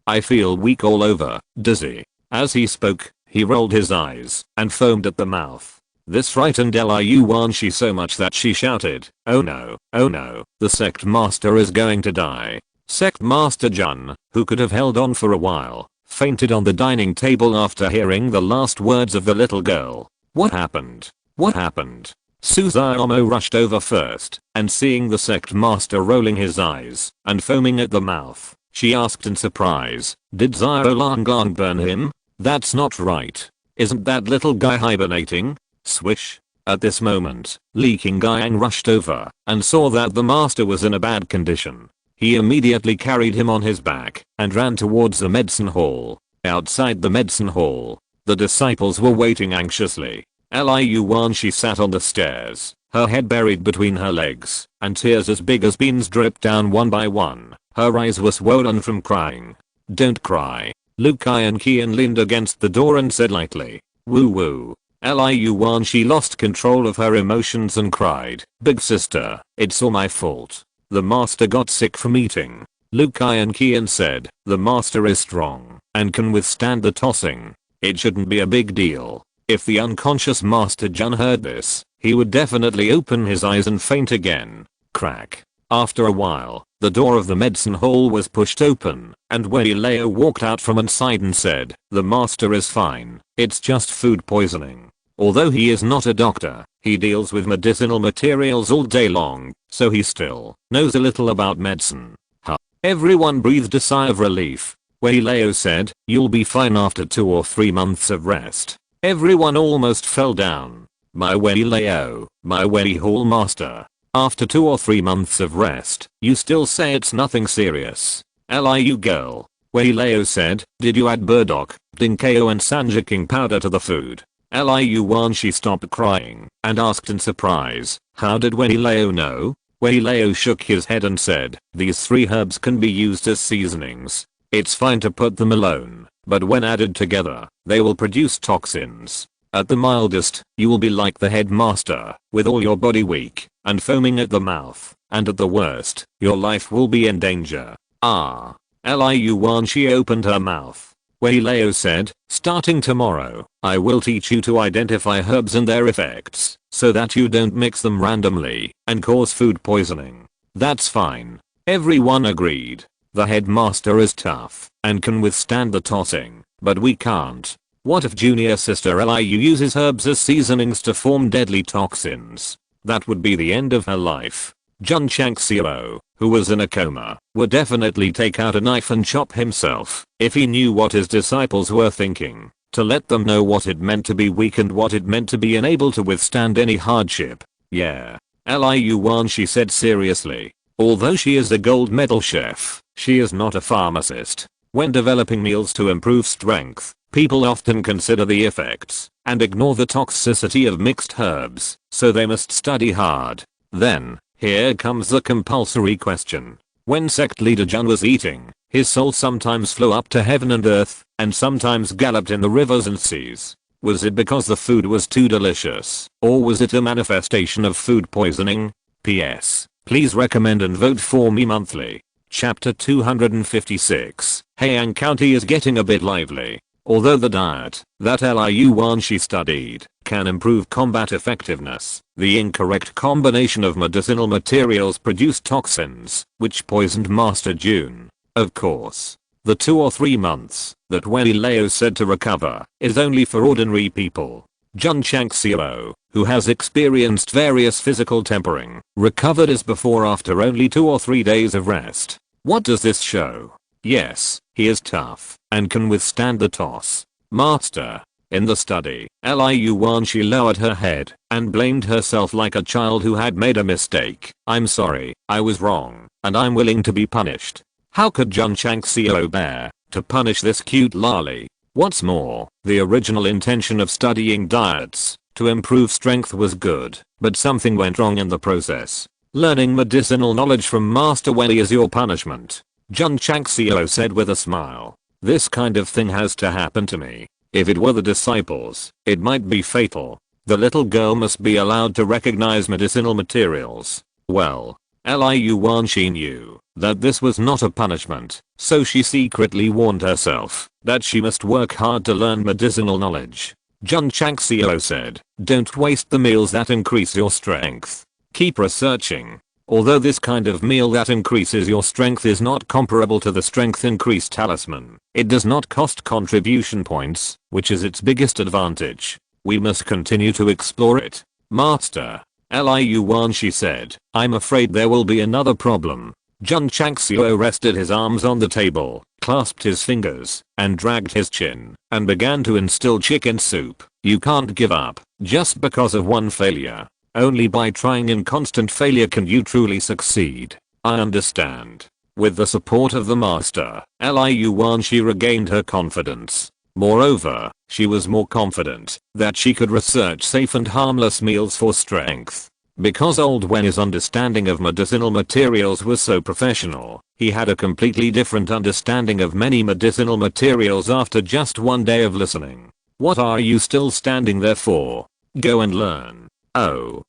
I feel weak all over, dizzy." As he spoke, he rolled his eyes and foamed at the mouth. This frightened Liu Wanshi so much that she shouted, "Oh no, the sect master is going to die." Sect Master Jun, who could have held on for a while, fainted on the dining table after hearing the last words of the little girl. "What happened? What happened?" Suzuomo rushed over first, and seeing the sect master rolling his eyes and foaming at the mouth, she asked in surprise, "Did Xiaolonglong burn him?" "That's not right. Isn't that little guy hibernating?" Swish. At this moment, Li Qingyang rushed over and saw that the master was in a bad condition. He immediately carried him on his back and ran towards the medicine hall. Outside the medicine hall, the disciples were waiting anxiously. Liu Wanshi sat on the stairs, her head buried between her legs, and tears as big as beans dripped down one by one. Her eyes were swollen from crying. "Don't cry." Lu Qian leaned against the door and said lightly, "Woo woo." Liu Wanshi lost control of her emotions and cried, "Big sister, it's all my fault. The master got sick from eating." Lu Qian said, "The master is strong and can withstand the tossing. It shouldn't be a big deal." If the unconscious Master Jun heard this, he would definitely open his eyes and faint again. Crack. After a while, the door of the medicine hall was pushed open, and Wei Leo walked out from inside and said, "The master is fine. It's just food poisoning." Although he is not a doctor, he deals with medicinal materials all day long, so he still knows a little about medicine. Everyone breathed a sigh of relief. Wei Lao said, "You'll be fine after 2 or 3 months of rest." Everyone almost fell down. My Wei Lao, my Wei Hall master. After 2 or 3 months of rest, you still say it's nothing serious. Liu girl. Wei Lao said, "Did you add burdock, ginkgo and sanjiking powder to the food?" Liu Wan she stopped crying and asked in surprise, "How did Wei Lao know?" Wei Lao shook his head and said, "These 3 herbs can be used as seasonings. It's fine to put them alone, but when added together, they will produce toxins. At the mildest, you will be like the headmaster, with all your body weak and foaming at the mouth, and at the worst, your life will be in danger." Ah. Liu Wan she opened her mouth. Wei Lao said, "Starting tomorrow, I will teach you to identify herbs and their effects, so that you don't mix them randomly and cause food poisoning." That's fine. Everyone agreed. The headmaster is tough and can withstand the tossing, but we can't. What if junior sister Liu uses herbs as seasonings to form deadly toxins? That would be the end of her life. Jun Changxiao, who was in a coma, would definitely take out a knife and chop himself if he knew what his disciples were thinking, to let them know what it meant to be weak and what it meant to be unable to withstand any hardship. Yeah. Liu Wan she said seriously. Although she is a gold medal chef, she is not a pharmacist. When developing meals to improve strength, people often consider the effects and ignore the toxicity of mixed herbs, so they must study hard. Then, here comes the compulsory question. When sect leader Jun was eating, his soul sometimes flew up to heaven and earth, and sometimes galloped in the rivers and seas. Was it because the food was too delicious, or was it a manifestation of food poisoning? PS. Please recommend and vote for me monthly. Chapter 256. Heian County is getting a bit lively. Although the diet that Liu Wan she studied can improve combat effectiveness, the incorrect combination of medicinal materials produced toxins, which poisoned Master Jun. Of course, the 2 or 3 months that Wei Lao said to recover is only for ordinary people. Jun Changxiao, who has experienced various physical tempering, recovered as before after only 2 or 3 days of rest. What does this show? Yes, he is tough and can withstand the toss. Master. In the study, Liu Wan she lowered her head and blamed herself like a child who had made a mistake. "I'm sorry, I was wrong, and I'm willing to be punished." How could Jun Changxiao bear to punish this cute lolly? What's more, the original intention of studying diets to improve strength was good, but something went wrong in the process. Learning medicinal knowledge from Master Wei is your punishment. Jun Changxiao said with a smile. This kind of thing has to happen to me. If it were the disciples, it might be fatal. The little girl must be allowed to recognize medicinal materials. Well, Liu Wan she knew that this was not a punishment, so she secretly warned herself that she must work hard to learn medicinal knowledge. Jun Changxiao said, "Don't waste the meals that increase your strength. Keep researching." Although this kind of meal that increases your strength is not comparable to the strength increase talisman, it does not cost contribution points, which is its biggest advantage. We must continue to explore it. Master. Liu Wan she said, "I'm afraid there will be another problem." Jun Changxiao rested his arms on the table, clasped his fingers, and dragged his chin, and began to instill chicken soup. You can't give up just because of one failure. Only by trying in constant failure can you truly succeed. I understand. With the support of the master, Liu Wan she regained her confidence. Moreover, she was more confident that she could research safe and harmless meals for strength. Because old Wen's understanding of medicinal materials was so professional, he had a completely different understanding of many medicinal materials after just one day of listening. What are you still standing there for? Go and learn. Oh.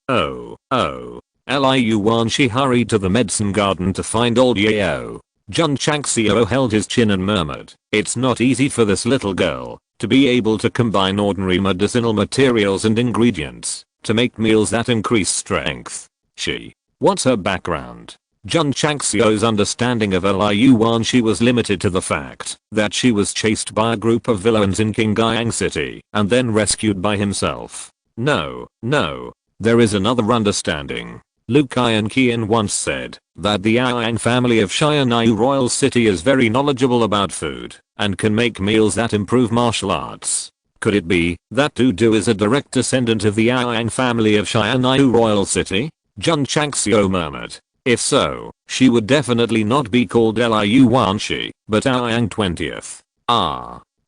Liu Wan she hurried to the medicine garden to find old Yao. Jun Changxiao held his chin and murmured, "It's not easy for this little girl to be able to combine ordinary medicinal materials and ingredients to make meals that increase strength. What's her background?" Jun Changxiao's understanding of Liu Wan she was limited to the fact that she was chased by a group of villains in Qingyang City and then rescued by himself. No, there is another understanding. Liu Qian once said that the Yang family of Xianyu Royal City is very knowledgeable about food and can make meals that improve martial arts. Could it be that Dudu is a direct descendant of the Yang family of Xianyu Royal City? Jun Changxiao murmured. If so, she would definitely not be called Liu Wanshi, but Yang 20th.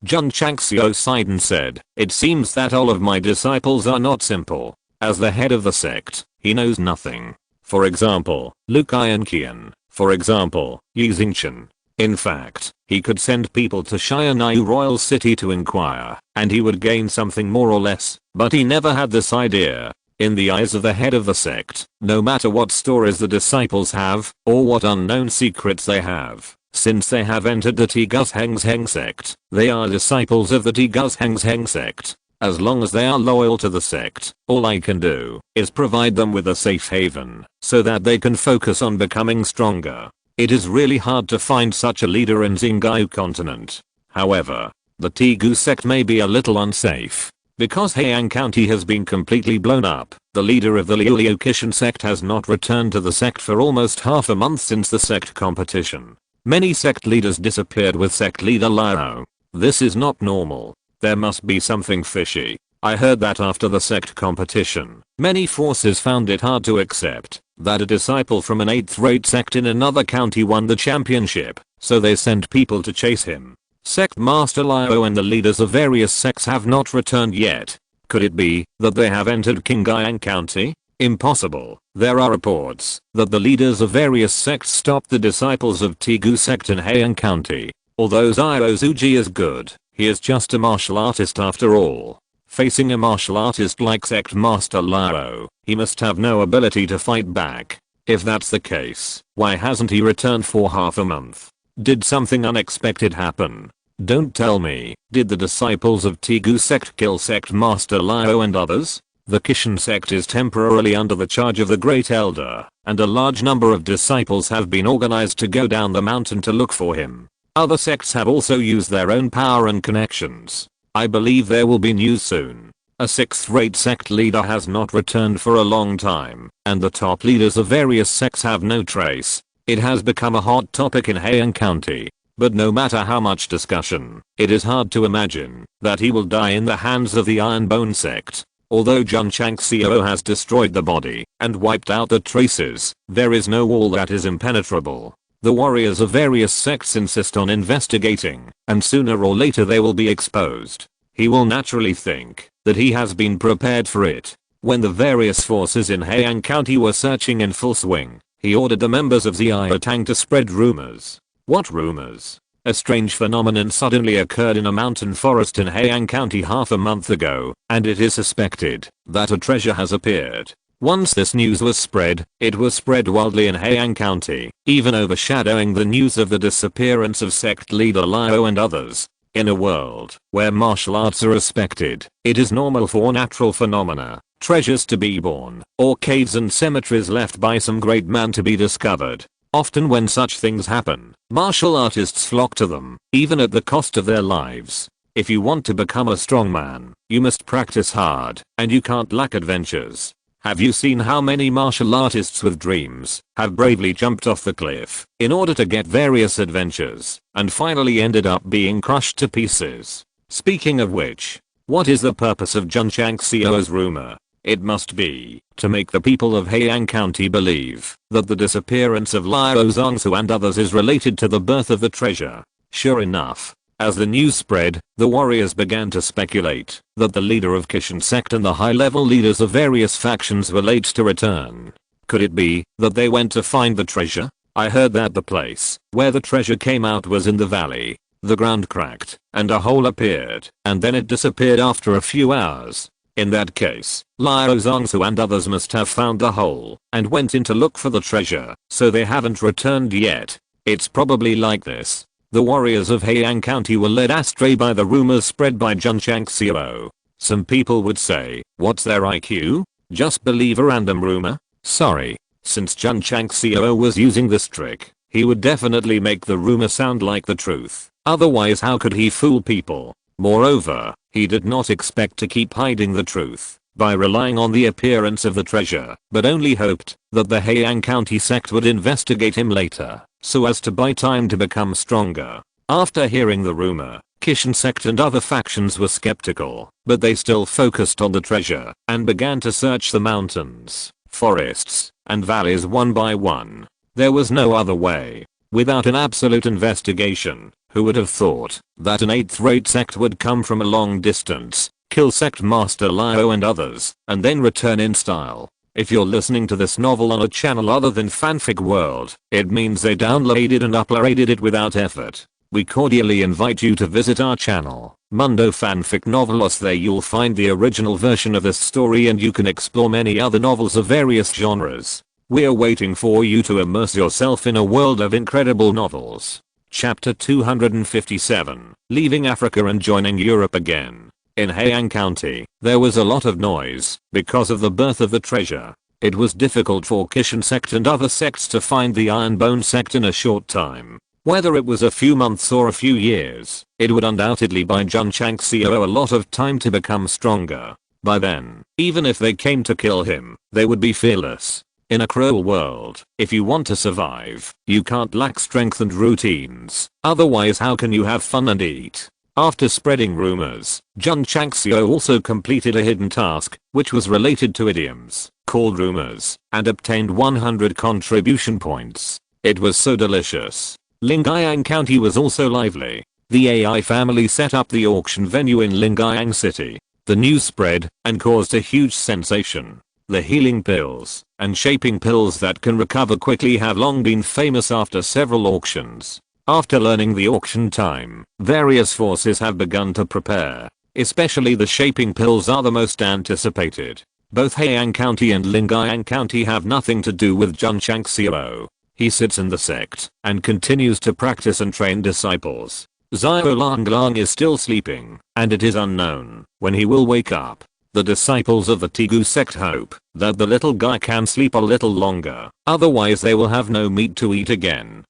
Jun Changxiao sighed and said, it seems that all of my disciples are not simple. As the head of the sect, he knows nothing. For example, Liu Qian. For example, Yi Xingchen. In fact, he could send people to Xianyu Royal City to inquire, and he would gain something more or less, but he never had this idea. In the eyes of the head of the sect, no matter what stories the disciples have, or what unknown secrets they have, since they have entered the Tiguzheng sect, they are disciples of the Tiguzheng sect. As long as they are loyal to the sect, all I can do is provide them with a safe haven, so that they can focus on becoming stronger. It is really hard to find such a leader in Xingyue continent. However, the Tigu sect may be a little unsafe. Because Heian County has been completely blown up, the leader of the Liu Kishan sect has not returned to the sect for almost half a month since the sect competition. Many sect leaders disappeared with sect leader Liu. This is not normal. There must be something fishy. I heard that after the sect competition, many forces found it hard to accept that a disciple from an 8th-rate sect in another county won the championship, so they sent people to chase him. Sect Master Liu and the leaders of various sects have not returned yet. Could it be that they have entered Qingyang County? Impossible. There are reports that the leaders of various sects stopped the disciples of Tigu sect in Heian County. Although Zhao Zuji is good, he is just a martial artist after all. Facing a martial artist like Sect Master Liu, he must have no ability to fight back. If that's the case, why hasn't he returned for half a month? Did something unexpected happen? Don't tell me, did the disciples of Tigu sect kill Sect Master Liu and others? The Kishan sect is temporarily under the charge of the Great Elder, and a large number of disciples have been organized to go down the mountain to look for him. Other sects have also used their own power and connections. I believe there will be news soon. A 6th-rate sect leader has not returned for a long time, and the top leaders of various sects have no trace. It has become a hot topic in Heian County. But no matter how much discussion, it is hard to imagine that he will die in the hands of the Iron Bone Sect. Although Jun Changxiao has destroyed the body and wiped out the traces, there is no wall that is impenetrable. The warriors of various sects insist on investigating, and sooner or later they will be exposed. He will naturally think that he has been prepared for it. When the various forces in Heian County were searching in full swing, he ordered the members of Xiaotang to spread rumors. What rumors? A strange phenomenon suddenly occurred in a mountain forest in Heian County half a month ago, and it is suspected that a treasure has appeared. Once this news was spread, it was spread wildly in Heian County, even overshadowing the news of the disappearance of sect leader Liu and others. In a world where martial arts are respected, it is normal for natural phenomena, treasures to be born, or caves and cemeteries left by some great man to be discovered. Often when such things happen, martial artists flock to them, even at the cost of their lives. If you want to become a strong man, you must practice hard, and you can't lack adventures. Have you seen how many martial artists with dreams have bravely jumped off the cliff in order to get various adventures, and finally ended up being crushed to pieces? Speaking of which, what is the purpose of Jun Changxiao's rumor? It must be to make the people of Heian County believe that the disappearance of Liu Zongsu and others is related to the birth of the treasure. Sure enough, as the news spread, the warriors began to speculate that the leader of Kishan sect and the high-level leaders of various factions were late to return. Could it be that they went to find the treasure? I heard that the place where the treasure came out was in the valley. The ground cracked, and a hole appeared, and then it disappeared after a few hours. In that case, Liu Zongsu and others must have found the hole and went in to look for the treasure, so they haven't returned yet. It's probably like this. The warriors of Heian County were led astray by the rumors spread by Jun Changxiao. Some people would say, what's their IQ? Just believe a random rumor? Sorry. Since Jun Changxiao was using this trick, he would definitely make the rumor sound like the truth. Otherwise how could he fool people? Moreover, he did not expect to keep hiding the truth. by relying on the appearance of the treasure, but only hoped that the Heian County sect would investigate him later, so as to buy time to become stronger. After hearing the rumor, Kishin sect and other factions were skeptical, but they still focused on the treasure and began to search the mountains, forests, and valleys one by one. There was no other way. Without an absolute investigation, who would have thought that an 8th-rate sect would come from a long distance, kill sect master Liao and others, and then return in style? If you're listening to this novel on a channel other than Fanfic World, it means they downloaded and uploaded it without effort. We cordially invite you to visit our channel, Mundo Fanfic Novelos. There you'll find the original version of this story and you can explore many other novels of various genres. We're waiting for you to immerse yourself in a world of incredible novels. Chapter 257, Leaving Africa and Joining Europe Again. In Heian County, there was a lot of noise because of the birth of the treasure. It was difficult for Kishin sect and other sects to find the Iron Bone Sect in a short time. Whether it was a few months or a few years, it would undoubtedly buy Jun Changxiao a lot of time to become stronger. By then, even if they came to kill him, they would be fearless. In a cruel world, if you want to survive, you can't lack strength and routines. Otherwise, how can you have fun and eat? After spreading rumors, Jun Changxiao also completed a hidden task, which was related to idioms, called rumors, and obtained 100 contribution points. It was so delicious. Lingyang County was also lively. The AI family set up the auction venue in Lingyang City. The news spread and caused a huge sensation. The healing pills and shaping pills that can recover quickly have long been famous after several auctions. After learning the auction time, various forces have begun to prepare. Especially the shaping pills are the most anticipated. Both Heian County and Lingyang County have nothing to do with Jun Changxiao. He sits in the sect and continues to practice and train disciples. Xiao Lang is still sleeping, and it is unknown when he will wake up. The disciples of the Tigu sect hope that the little guy can sleep a little longer, otherwise they will have no meat to eat again.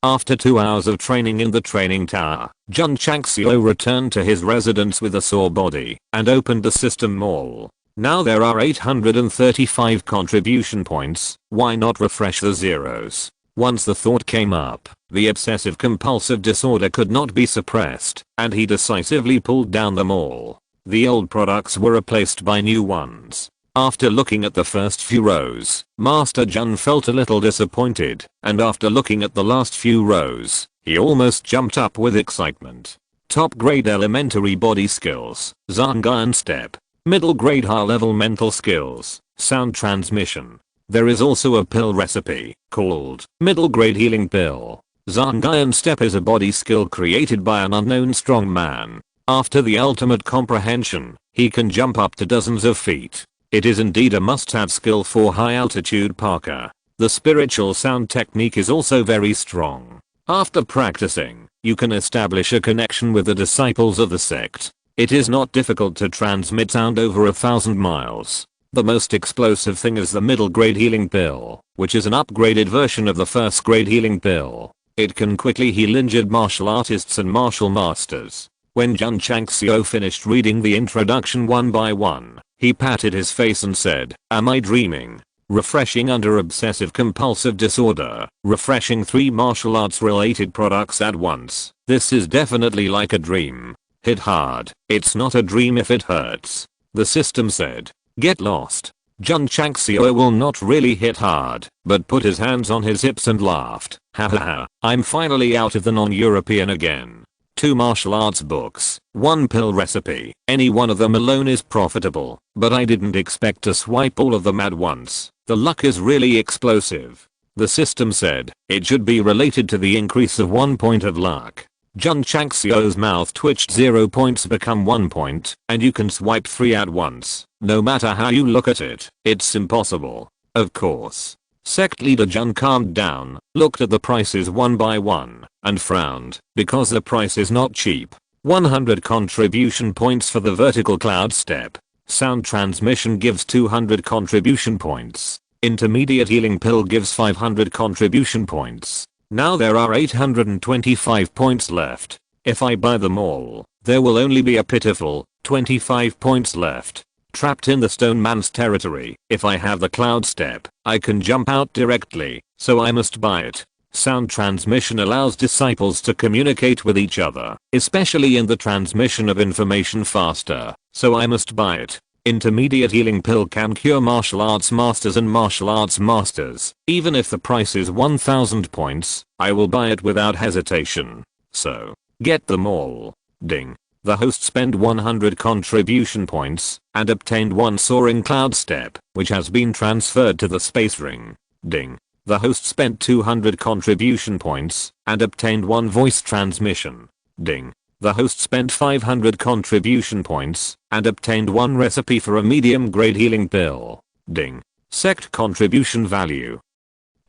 After 2 hours of training in the training tower, Jun Changxiao returned to his residence with a sore body and opened the system mall. Now there are 835 contribution points, why not refresh the zeros? Once the thought came up, the obsessive compulsive disorder could not be suppressed, and he decisively pulled down them all. The old products were replaced by new ones. After looking at the first few rows, Master Jun felt a little disappointed, and after looking at the last few rows, he almost jumped up with excitement. Top grade elementary body skills, Zangan step. Middle grade high level mental skills, sound transmission. There is also a pill recipe called middle grade healing pill. Zangan step is a body skill created by an unknown strong man. After the ultimate comprehension, he can jump up to dozens of feet. It is indeed a must-have skill for high altitude parkour. The spiritual sound technique is also very strong. After practicing, you can establish a connection with the disciples of the sect. It is not difficult to transmit sound over 1,000 miles. The most explosive thing is the middle grade healing pill, which is an upgraded version of the first grade healing pill. It can quickly heal injured martial artists and martial masters. When Jun Changxiao finished reading the introduction one by one, he patted his face and said, "Am I dreaming? Refreshing under obsessive compulsive disorder, refreshing 3 martial arts related products at once. This is definitely like a dream. Hit hard. It's not a dream if it hurts." The system said. Get lost. Jun Changxiao will not really hit hard, but put his hands on his hips and laughed. Hahaha, I'm finally out of the non-European again. 2 martial arts books, 1 pill recipe, any one of them alone is profitable, but I didn't expect to swipe all of them at once. The luck is really explosive. The system said it should be related to the increase of 1 point of luck. Jun Changxiao's mouth twitched. 0 points become 1 point, and you can swipe 3 at once. No matter how you look at it, it's impossible. Of course. Sect leader Jun calmed down, looked at the prices one by one, and frowned, because the price is not cheap. 100 contribution points for the vertical cloud step. Sound transmission gives 200 contribution points. Intermediate healing pill gives 500 contribution points. Now there are 825 points left. If I buy them all, there will only be a pitiful 25 points left. Trapped in the stone man's territory. If I have the cloud step, I can jump out directly, so I must buy it. Sound transmission allows disciples to communicate with each other, especially in the transmission of information faster, so I must buy it. Intermediate healing pill can cure martial arts masters and martial arts masters. Even if the price is 1000 points, I will buy it without hesitation. So, get them all. Ding. The host spent 100 contribution points and obtained one soaring cloud step, which has been transferred to the space ring. Ding. The host spent 200 contribution points and obtained one voice transmission. Ding. The host spent 500 contribution points and obtained one recipe for a medium grade healing pill. Ding. Sect contribution value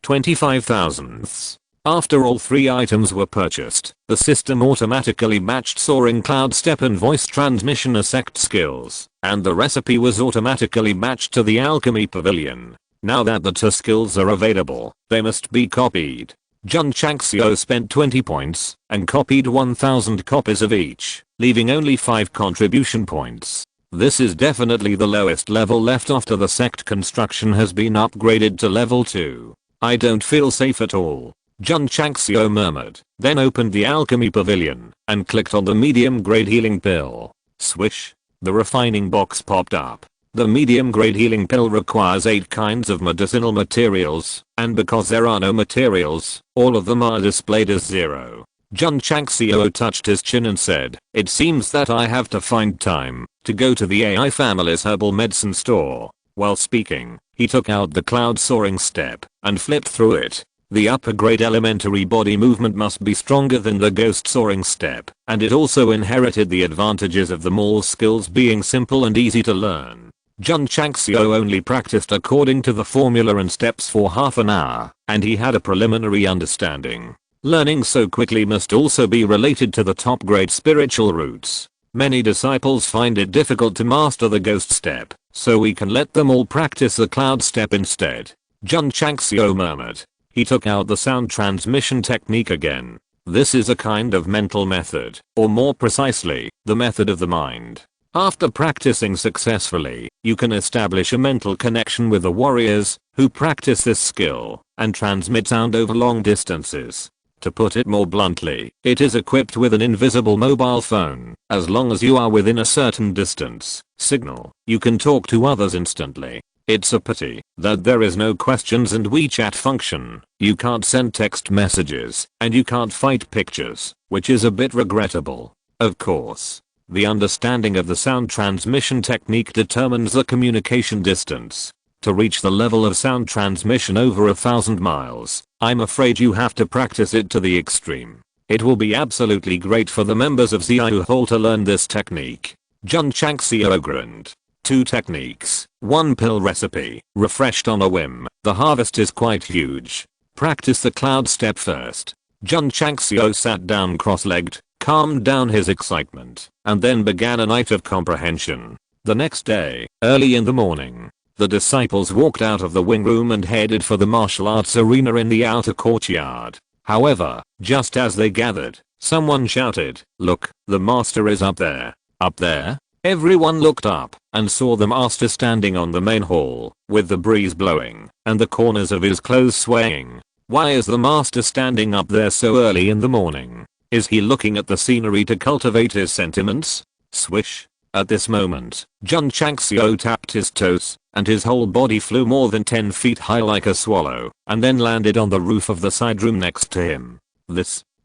25 thousandths. After all 3 items were purchased, the system automatically matched soaring cloud step and voice transmission as sect skills, and the recipe was automatically matched to the alchemy pavilion. Now that the 2 skills are available, they must be copied. Jun Changxiao spent 20 points and copied 1000 copies of each, leaving only 5 contribution points. This is definitely the lowest level left after the sect construction has been upgraded to level 2. I don't feel safe at all. Jun Changxiao murmured, then opened the alchemy pavilion and clicked on the medium grade healing pill. Swish. The refining box popped up. The medium grade healing pill requires 8 kinds of medicinal materials, and because there are no materials, all of them are displayed as 0. Jun Changxiao touched his chin and said, "It seems that I have to find time to go to the AI family's herbal medicine store." While speaking, he took out the cloud soaring step and flipped through it. The upper grade elementary body movement must be stronger than the ghost soaring step, and it also inherited the advantages of the mall skills being simple and easy to learn. Jun Changxiao only practiced according to the formula and steps for half an hour, and he had a preliminary understanding. Learning so quickly must also be related to the top grade spiritual roots. Many disciples find it difficult to master the ghost step, so we can let them all practice the cloud step instead. Jun Changxiao murmured. He took out the sound transmission technique again. This is a kind of mental method, or more precisely, the method of the mind. After practicing successfully, you can establish a mental connection with the warriors who practice this skill and transmit sound over long distances. To put it more bluntly, it is equipped with an invisible mobile phone. As long as you are within a certain distance signal, you can talk to others instantly. It's a pity that there is no questions and WeChat function. You can't send text messages, and you can't fight pictures, which is a bit regrettable. Of course, the understanding of the sound transmission technique determines the communication distance. To reach the level of sound transmission over 1000 miles, I'm afraid you have to practice it to the extreme. It will be absolutely great for the members of Xiao Hall to learn this technique. Jun Changxiao grinned. 2 techniques, 1 pill recipe, refreshed on a whim. The harvest is quite huge. Practice the cloud step first. Jun Changxiao sat down cross-legged, calmed down his excitement, and then began a night of comprehension. The next day, early in the morning, the disciples walked out of the wing room and headed for the martial arts arena in the outer courtyard. However, just as they gathered, someone shouted, "Look, the master is up there." Up there? Everyone looked up and saw the master standing on the main hall, with the breeze blowing and the corners of his clothes swaying. Why is the master standing up there so early in the morning? Is he looking at the scenery to cultivate his sentiments? Swish. At this moment, Jun Changxiao tapped his toes, and his whole body flew more than 10 feet high like a swallow, and then landed on the roof of the side room next to him.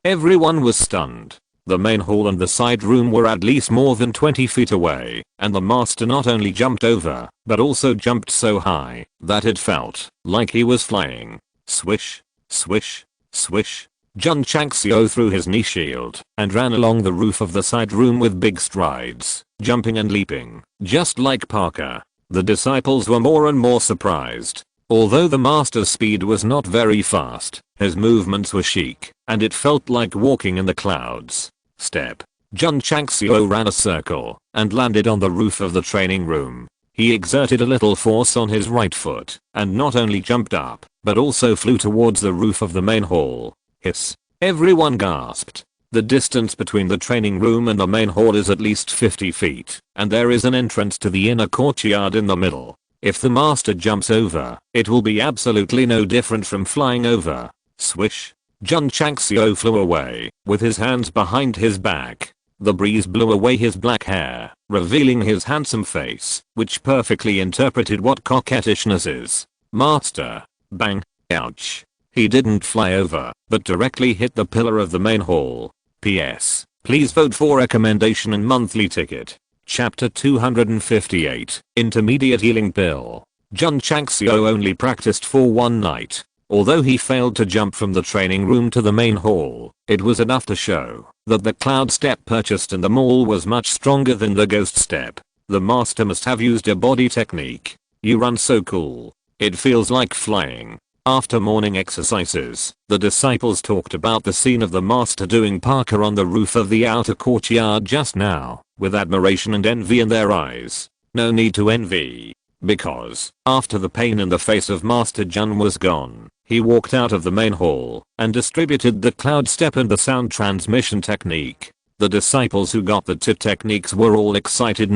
Everyone was stunned. The main hall and the side room were at least more than 20 feet away, and the master not only jumped over, but also jumped so high that it felt like he was flying. Swish, swish, swish. Jun Changxiao threw his knee shield and ran along the roof of the side room with big strides, jumping and leaping, just like Parker. The disciples were more and more surprised. Although the master's speed was not very fast, his movements were chic, and it felt like walking in the clouds. Step. Jun Changxiao ran a circle and landed on the roof of the training room. He exerted a little force on his right foot and not only jumped up, but also flew towards the roof of the main hall. Hiss. Everyone gasped. The distance between the training room and the main hall is at least 50 feet, and there is an entrance to the inner courtyard in the middle. If the master jumps over, it will be absolutely no different from flying over. Swish. Jun Changxiao flew away, with his hands behind his back. The breeze blew away his black hair, revealing his handsome face, which perfectly interpreted what coquettishness is. Master. Bang. Ouch. He didn't fly over, but directly hit the pillar of the main hall. PS. Please vote for recommendation and monthly ticket. Chapter 258, Intermediate Healing Pill. Jun Changxiao only practiced for one night. Although he failed to jump from the training room to the main hall, it was enough to show that the cloud step purchased in the mall was much stronger than the ghost step. The master must have used a body technique. You run so cool. It feels like flying. After morning exercises, the disciples talked about the scene of the master doing parkour on the roof of the outer courtyard just now, with admiration and envy in their eyes. No need to envy. Because, after the pain in the face of Master Jun was gone, he walked out of the main hall and distributed the cloud step and the sound transmission technique. The disciples who got the two techniques were all excited.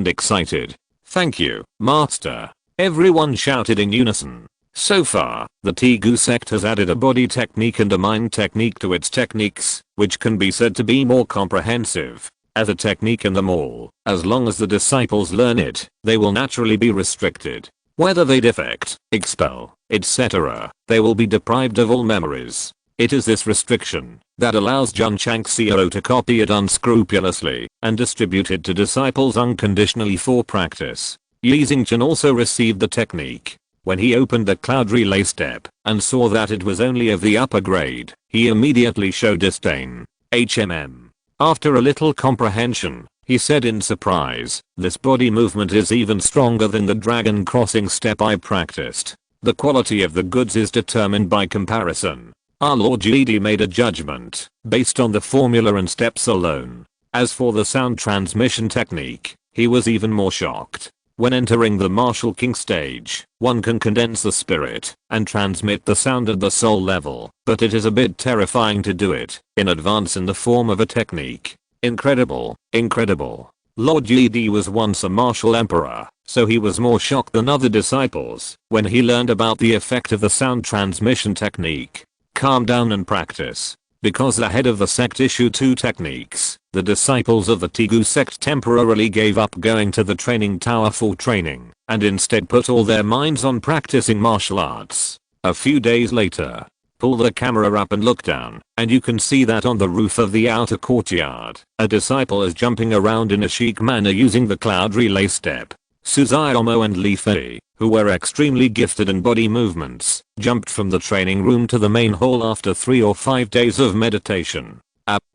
Thank you, Master. Everyone shouted in unison. So far, the Tegu sect has added a body technique and a mind technique to its techniques, which can be said to be more comprehensive. As a technique in them all, as long as the disciples learn it, they will naturally be restricted. Whether they defect, expel, etc., they will be deprived of all memories. It is this restriction that allows Jun Changxiao to copy it unscrupulously and distribute it to disciples unconditionally for practice. Yi Xingchen also received the technique. When he opened the cloud relay step and saw that it was only of the upper grade, he immediately showed disdain. After a little comprehension, he said in surprise, "This body movement is even stronger than the dragon crossing step I practiced. The quality of the goods is determined by comparison. Our Lord Gidi made a judgment based on the formula and steps alone." As for the sound transmission technique, he was even more shocked. When entering the martial king stage, one can condense the spirit and transmit the sound at the soul level, but it is a bit terrifying to do it in advance in the form of a technique. Incredible. Lord Gidi was once a martial emperor, so he was more shocked than other disciples when he learned about the effect of the sound transmission technique. Calm down and practice. Because the head of the sect issued two techniques, the disciples of the Tegu sect temporarily gave up going to the training tower for training, and instead put all their minds on practicing martial arts. A few days later, pull the camera up and look down, and you can see that on the roof of the outer courtyard, a disciple is jumping around in a chic manner using the cloud relay step. Suzaomo and Li Fei, who were extremely gifted in body movements, jumped from the training room to the main hall after 3 or 5 days of meditation.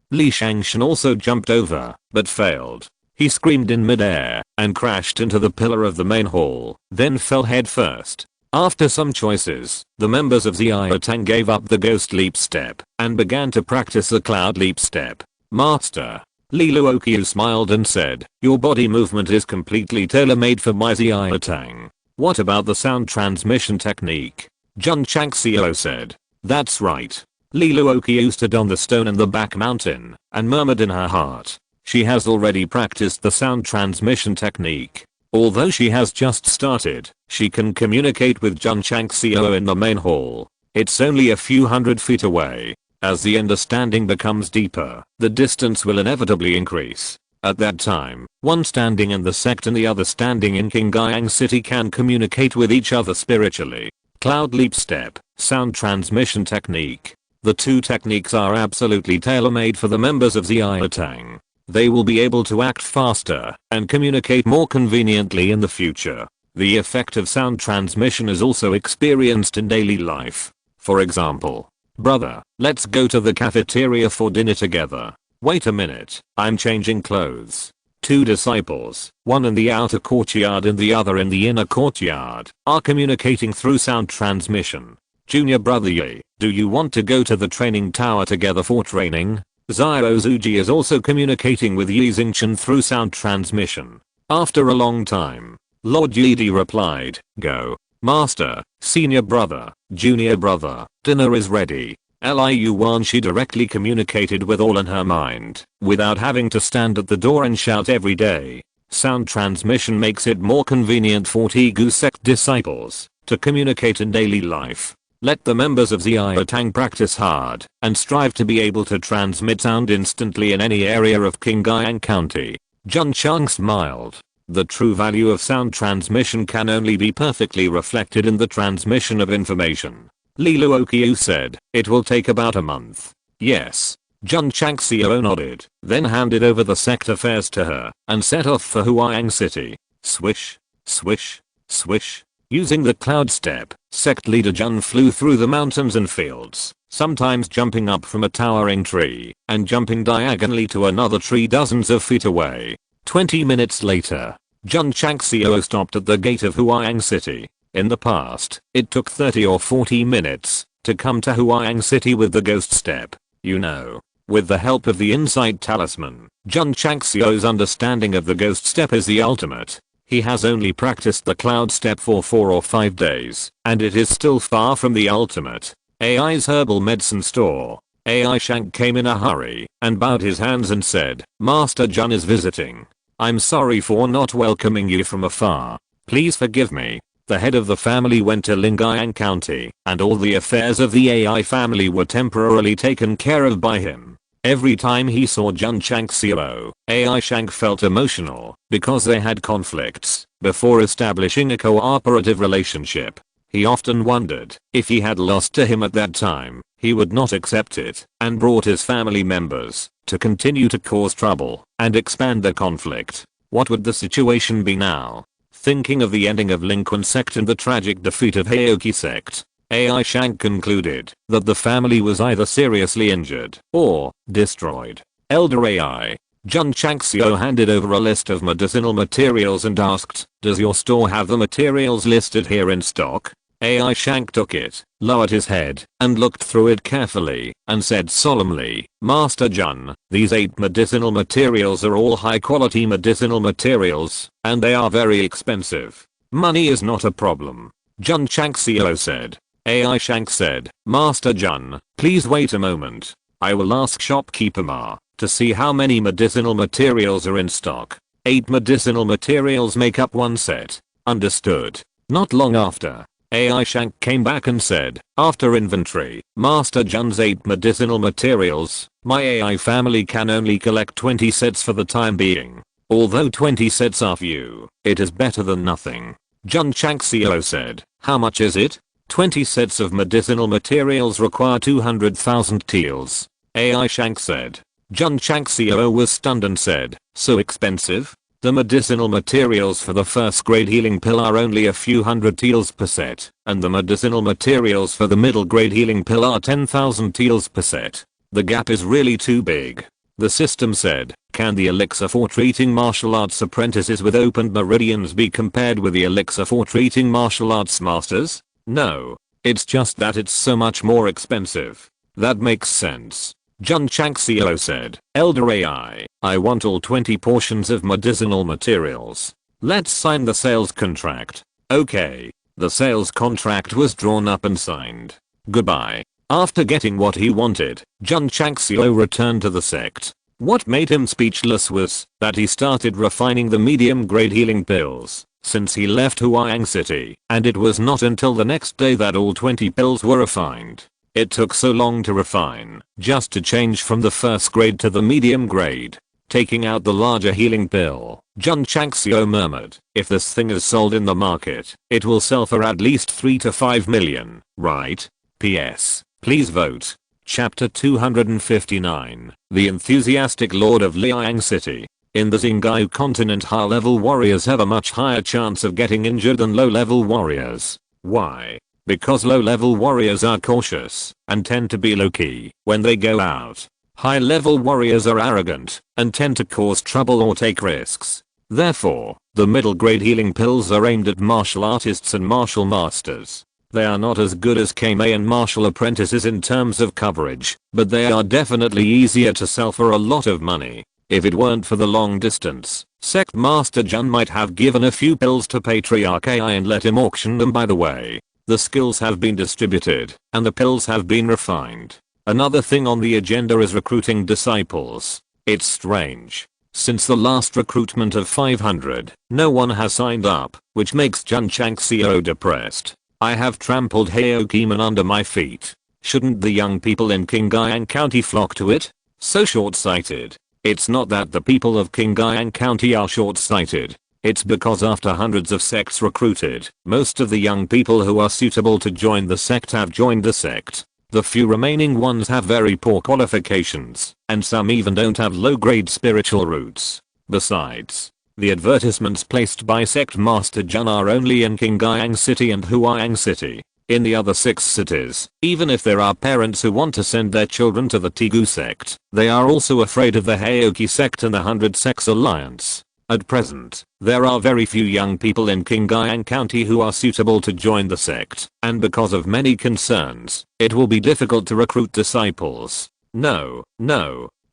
Li Shangshan also jumped over, but failed. He screamed in midair and crashed into the pillar of the main hall, then fell headfirst. After some choices, the members of Xiaotang gave up the ghost leap step and began to practice the cloud leap step. Master. Li Luoqiu smiled and said, "Your body movement is completely tailor-made for my Xiaotang. What about the sound transmission technique?" Jun Changxiao said. "That's right." Li Luoqiu stood on the stone in the back mountain and murmured in her heart. She has already practiced the sound transmission technique. Although she has just started, she can communicate with Jun Changxiao in the main hall. It's only a few hundred feet away. As the understanding becomes deeper, the distance will inevitably increase. At that time, one standing in the sect and the other standing in Qingyang City can communicate with each other spiritually. Cloud leap step, sound transmission technique. The two techniques are absolutely tailor-made for the members of Xiaotang. They will be able to act faster and communicate more conveniently in the future. The effect of sound transmission is also experienced in daily life. For example, "Brother, let's go to the cafeteria for dinner together." "Wait a minute, I'm changing clothes." Two disciples, one in the outer courtyard and the other in the inner courtyard, are communicating through sound transmission. "Junior brother Yi, do you want to go to the training tower together for training?" Xiao Zuji is also communicating with Yi Xingchen through sound transmission. After a long time, Lord Yidi replied, "Go. Master, senior brother, junior brother, dinner is ready." Liu Wan she directly communicated with all in her mind, without having to stand at the door and shout every day. Sound transmission makes it more convenient for Tegu sect disciples to communicate in daily life. Let the members of Xiaotang practice hard and strive to be able to transmit sound instantly in any area of Qingyang County. Jun Chang smiled. The true value of sound transmission can only be perfectly reflected in the transmission of information. Li Luoqiu said, it will take about a month. Yes. Jun Changxiao nodded, then handed over the sect affairs to her, and set off for Huayang City. Swish, swish, swish. Using the cloud step, sect leader Jun flew through the mountains and fields, sometimes jumping up from a towering tree, and jumping diagonally to another tree dozens of feet away. 20 minutes later, Jun Changxiao stopped at the gate of Huayang City. In the past, it took 30 or 40 minutes to come to Huayang City with the ghost step. You know. With the help of the insight talisman, Jun Changxiao's understanding of the ghost step is the ultimate. He has only practiced the cloud step for 4 or 5 days, and it is still far from the ultimate. AI's herbal medicine store. AI Shank came in a hurry and bowed his hands and said, Master Jun is visiting. I'm sorry for not welcoming you from afar. Please forgive me. The head of the family went to Lingyang County, and all the affairs of the AI family were temporarily taken care of by him. Every time he saw Jun Changxiao, AI Shank felt emotional, because they had conflicts before establishing a cooperative relationship. He often wondered, if he had lost to him at that time, he would not accept it, and brought his family members to continue to cause trouble and expand the conflict. What would the situation be now? Thinking of the ending of Linquan Sect and the tragic defeat of Heoki Sect, AI Shank concluded that the family was either seriously injured or destroyed. Elder AI. Jun Changxiao handed over a list of medicinal materials and asked, does your store have the materials listed here in stock? AI Shank took it, lowered his head, and looked through it carefully, and said solemnly, Master Jun, these 8 medicinal materials are all high quality medicinal materials, and they are very expensive. Money is not a problem. Jun Changxiao said. AI Shank said, Master Jun, please wait a moment. I will ask shopkeeper Ma to see how many medicinal materials are in stock. 8 medicinal materials make up 1 set. Understood. Not long after, AI Shank came back and said, after inventory, Master Jun's 8 medicinal materials, my AI family can only collect 20 sets for the time being. Although 20 sets are few, it is better than nothing. Jun Changxiao said, how much is it? 20 sets of medicinal materials require 200,000 taels. AI Shank said. Jun Changxiao was stunned and said, so expensive? The medicinal materials for the first grade healing pill are only a few hundred taels per set, and the medicinal materials for the middle grade healing pill are 10,000 taels per set. The gap is really too big. The system said, can the elixir for treating martial arts apprentices with opened meridians be compared with the elixir for treating martial arts masters? No. It's just that it's so much more expensive. That makes sense. Jun Changxiao said, Elder AI, I want all 20 portions of medicinal materials. Let's sign the sales contract. Okay. The sales contract was drawn up and signed. Goodbye. After getting what he wanted, Jun Changxiao returned to the sect. What made him speechless was that he started refining the medium grade healing pills since he left Huayang City, and it was not until the next day that all 20 pills were refined. It took so long to refine, just to change from the first grade to the medium grade. Taking out the larger healing pill, Jun Changxiao murmured, if this thing is sold in the market, it will sell for at least 3 to 5 million, right? PS. Please vote. Chapter 259. The Enthusiastic Lord of Liang City. In the Xingyao continent, high-level warriors have a much higher chance of getting injured than low-level warriors. Why? Because low-level warriors are cautious and tend to be low-key when they go out. High-level warriors are arrogant and tend to cause trouble or take risks. Therefore, the middle-grade healing pills are aimed at martial artists and martial masters. They are not as good as Kame and martial apprentices in terms of coverage, but they are definitely easier to sell for a lot of money. If it weren't for the long distance, Sect Master Jun might have given a few pills to Patriarch AI and let him auction them. By the way, the skills have been distributed, and the pills have been refined. Another thing on the agenda is recruiting disciples. It's strange. Since the last recruitment of 500, no one has signed up, which makes Jun Changxiao depressed. I have trampled Heokiman under my feet. Shouldn't the young people in Qingyang County flock to it? So short-sighted. It's not that the people of Qingyang County are short-sighted. It's because after hundreds of sects recruited, most of the young people who are suitable to join the sect have joined the sect. The few remaining ones have very poor qualifications, and some even don't have low-grade spiritual roots. Besides, the advertisements placed by Sect Master Jun are only in Qingyang City and Huayang City. In the other 6 cities, even if there are parents who want to send their children to the Tigu sect, they are also afraid of the Heoki sect and the 100 Sects Alliance. At present, there are very few young people in Qingyang County who are suitable to join the sect, and because of many concerns, it will be difficult to recruit disciples. No.